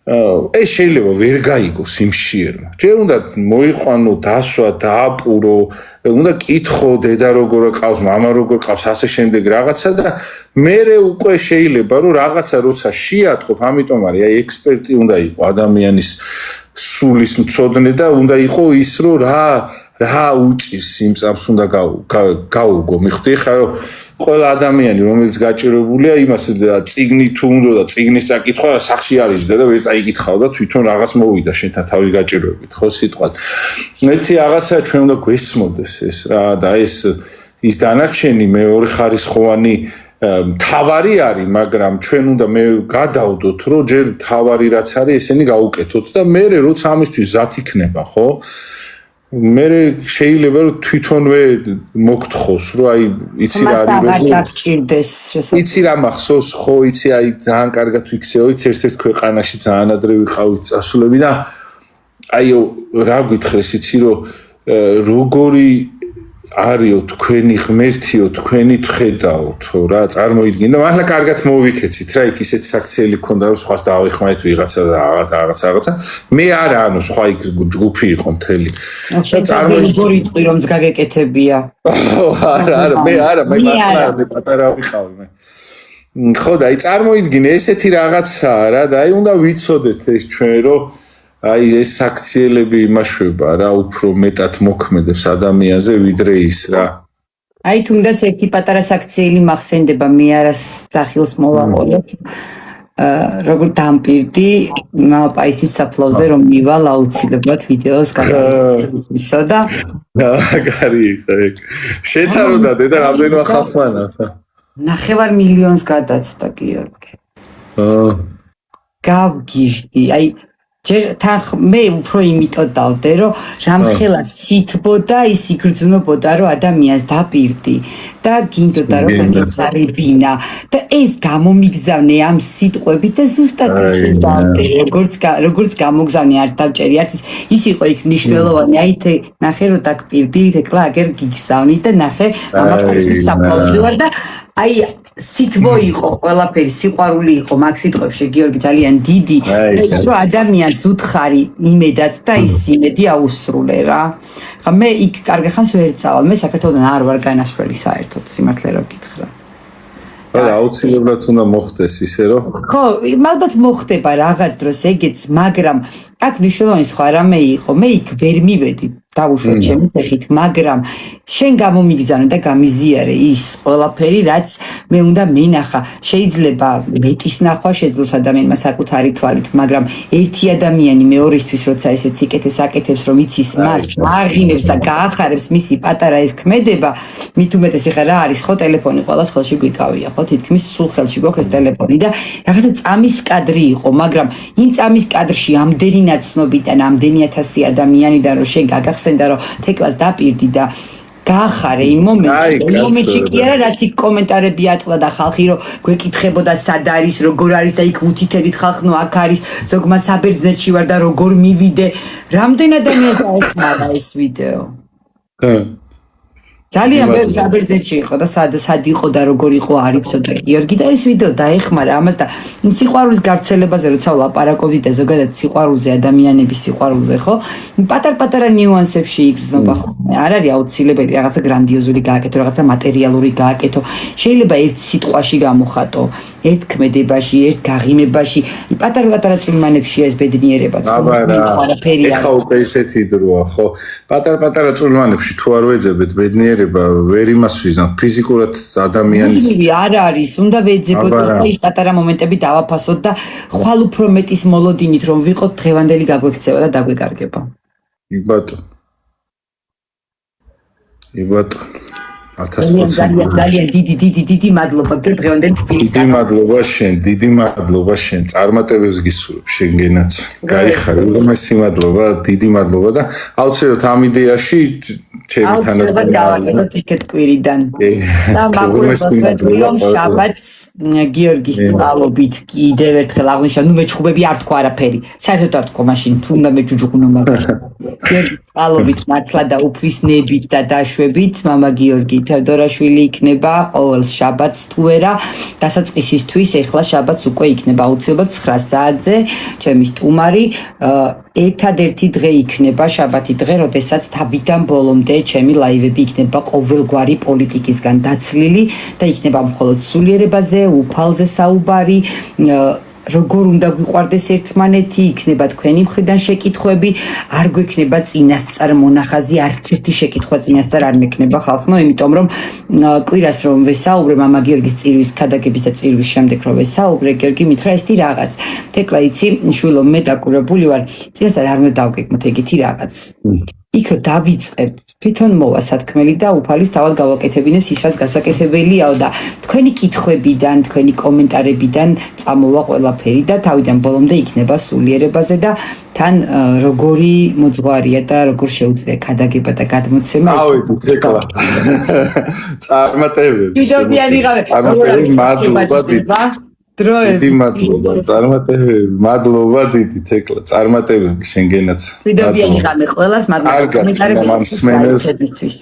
ეს შეიძლება ვერ გაიგოს იმ შიერმა. ჯერ უნდა მოიყვანო, დასვა, დააპურო, უნდა კითხო დედა როგორ ყავს, მამა როგორ ყავს, ასე შემდეგ რაღაცა და მერე უკვე შეიძლება რომ რაღაცა როცა შეატყობ, ამიტომ არის აი ექსპერტი უნდა იყო ადამიანის სულის მწოდნე და უნდა იყო ის რომ რა უჭირს იმ წამს უნდა გაუგო. მიხვდი ხა რომ ყველა ადამიანი რომელიც გაჭირებულია იმას წიგნი თუ უნდა და წიგნის საკითხვა სახში არიჯდა და ვერ წაიკითხავ და თვითონ რაღაც მოვიდა შენთან თავის გაჭირვებით ხო სიტყვად. ერთი რაღაცა ჩვენ უნდა გვესმოდეს ეს რა და ის დანარჩენი მეორე ხარისხოვანი თავარი არის, მაგრამ ჩვენ უნდა გადავდოთ, რომ ჯერ თავარი რაც არის, ესენი გაუკეთოთ და მე როცა ამისთვის ზათ იქნება, ხო? მე შეიძლება რომ თვითონვე მოგთხოს, რომ აი იცი რა არის როგორ იცი რა მახსოვს, ხო, იცი აი ძალიან კარგად ვიქცეოით ერთ-ერთ ქვეყანაში ძალიან ადრე ვიყავით წასულები და აიო რა გითხრეს იცი რომ როგორი არიო თქვენი ღმერთიო თქვენი თხედაოთ ხო რა წარმოიდგინე და მართლა კარგად მოვიქეცით რა იქ ისეთი საქციელი ქონდა რომ სხვას დავეხმარეთ ვიღაცა და რაღაცა მე არა ანუ სხვა იქ ჯგუფი იყო მთელი და წარმოიდგინე იტყვი რომ გაგეკეთებია არა მე პატარა ვიყავი მე ხო და აი წარმოიდგინე ესეთი რაღაცა რა და აი უნდა ვიცოდეთ ეს ჩვენ რომ აი ეს საქციელები იმაშვება რა უფრო მეტად მოქმედებს ადამიანზე ვიდრე ის რა. აი თუნდაც ერთი პატარა საქციელი მახსენდება მე არას სახილს მოვაყოლებ. როგორ დამპირდი მამაპაისის საფლავზე რომ მივალ აუცილებლად ვიდეოს გადავისო და გარი შეცაროდა დედა რამდენმა ხალხმანა 9 მილიონს გადაცდა გიორგი. გავგიჟდი აი მე უფრო იმიტომ დავდე, რომ რამხელა სითბოდა, ის იგრძნობოდა, რომ ადამიანს დაპირდი და გინდოდა, რომ გაგეწარებინა და ეს გამომიგზავნე ამ სიტყვებით და ზუსტად ისე დავდე, როგორც გამოგზავნე არც დავჭერი, არც ის იყო იქ მნიშვნელოვანი, აი თე ნახე რომ დაგპირდი, ეკლა აგერ გიგზავნი და ნახე მამაპაისის საფლავზე ვარ და აი სითბო იყო ყველაფერი სიყვარული იყო მაგ სიტყვებში გიორგი ძალიან დიდი და ის რომ ადამიანს უთხარი იმედად და ის იმედი აუსრულე რა ხა მე იქ კარგი ხანს ვერ წავალ მე საქართველოსთან არ ვარ განასვლელი საერთოდ სიმართლე რომ გითხრა და აუცილებლად უნდა მოხდეს ისე რომ ხო ალბათ მოხდება რაღაც დროს ეგეც მაგრამ აქ მნიშვნელოვანი სხვა რამე იყო მე იქ ვერ მივედი დავუშვე ჩემი ფეხით მაგრამ შენ გამომიგზავნე და გამიზიარე ის ყველაფერი რაც მე უნდა მენახა შეიძლება მეტის ნახვა შეძლოს ადამიანმა საკუთარი თვალით მაგრამ ერთი ადამიანი მეორისთვის როცა ესეც იკეთებს აკეთებს რომ იცის მას აღიმებს და გაახარებს მისი პატარა ეს ქმედება მით უმეტეს ეხა რა არის ხო ტელეფონი ყველას ხელში გვიკავია ხო თითქმის სულ ხელში გვაქვს ეს ტელეფონი და რაღაცა წამის კადრი იყო მაგრამ იმ წამის კადრში ამდენი ნაცნობიდან ამდენი ათასი ადამიანიდან რომ შენ გაგახსენდა რომ თეკლას დაპირდი და გაახარე იმ მომენტში კი არა რაც იქ კომენტარები ატყდა და ხალხი რომ გვეკითხებოდა სად არის როგორ არის და იქ უთითებით ხალხნო აქ არის ზოგმა საბერძნეთში ვარ და როგორ მივიდე რამდენ ადამიანს აეხმარა ეს ვიდეო ძალიან ბევრი საბერძნეთში იყო და სად იყო და როგორ იყო არიცო და გიორგი და ეს ვიდეო დაეხმარა ამას და სიყვარულის გავრცელებაზე როცა ვლაპარაკობდი და ზოგადად სიყვარულზე ადამიანების სიყვარულზე ხო პატარ-პატარა ნიუანსებში იგრძნობა ხო არ არის აუცილებელი რაღაცა გრანდიოზული გააკეთო რაღაცა მატერიალური გააკეთო შეიძლება ერთ სიტყვაში გამოხატო ერთ ქმედებაში ერთ გაღიმებაში პატარ-პატარა წვრილმანებშია ეს ბედნიერებაც ხო ეხა უკვე ისეთი დროა ხო პატარ-პატარა წვრილმანებში თუ არ ვეძებეთ ბედნიერება ვერ იმას ვიზნავ ფიზიკურად ადამიანის არ არის უნდა ვეძებოთ ის პატარა მომენტები დავაფასოთ და ხვალ უფრო მეტის მოლოდინით რომ ვიყოთ დღევანდელი გაგვექცევა და დაგვეკარგება იბატო 1000% ძალიან დიდი მადლობა დღევანდელი თბილისს დიდი მადლობა შენ წარმატებებს გისურვებ შენგენაც გაიხარე უმეტესი მადლობა დიდი მადლობა და აუცილებლად ამ იდეაში ჩემი აუცილებლად გავაკეთოთ იქეთ კვირიდან. და მაყურებელს ვეთქვი, რომ შაბათს გიორგის წყალობით კიდევ ერთხელ აღნიშნავ, ნუ მეჩხუბები არ თქვა არაფერი. საერთოდ არ თქვა მაშინ, თუ უნდა მეჯუჯუყნო მაგას. გიორგის წყალობით მართლა და უფლისნებით და დაშვებით, მამა გიორგი თევდორაშვილი იქნება ყოველ შაბათს თუ არა, დასაწყისისთვის ეხლა შაბათს უკვე იქნება აუცილებლად 9 საათზე, ჩემი სტუმარი. ერთადერთი დღე იქნება შაბათი დღე, როდესაც თავიდან ბოლომდე ჩემი ლაივები იქნება ყოველგვარი პოლიტიკისგან დაცლილი და იქნება მხოლოდ სულიერებაზე, უფალზე საუბარი, როგორ უნდა გვიყვარდეს ერთმანეთი, იქნება თქვენი მხრიდან შეკითხვები, არ გვექნება წინასწარ მონახაზი, არც ერთი შეკითხვა წინასწარ არ მექნება ხალხო, იმიტომ რომ კვირას რომ ვესაუბრე მამა გიორგის წირვის ქადაგების და წირვის შემდეგ რომ ვესაუბრე, გიორგი მითხრა ესეთი რაღაც. თეკლა იცი, შვილო მე დაკურებული ვარ, წინასწარ არ უნდა დავგეგმოთ ეგეთი რაღაც. იქ დავიწყებთ, თვითონ მოვა სათქმელი და უფალის თავად გავაკეთებინებს ის რაც გასაკეთებელიაო და თქვენი კითხვებიდან, თქვენი კომენტარებიდან წამოვა ყველაფერი და თავიდან ბოლომდე იქნება სულიერებაზე და თან როგორი მოძღვარია და როგორ შეუძლია ქადაგება და გადმოცემა. ავედი თეკლა. წარმატებები. ვიდეოებიიღავე. მადლობა დიდი. დროები. დიდი მადლობა. წარმატებები. მადლობა დიდი თეკლა. წარმატებები შენგენაც. ვიდეოები აღიღამე ყველას, მადლობა კომენტარებისთვის.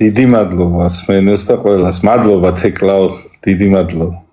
დიდი მადლობა სმენელს და ყველას. მადლობა თეკლაო. დიდი მადლობა.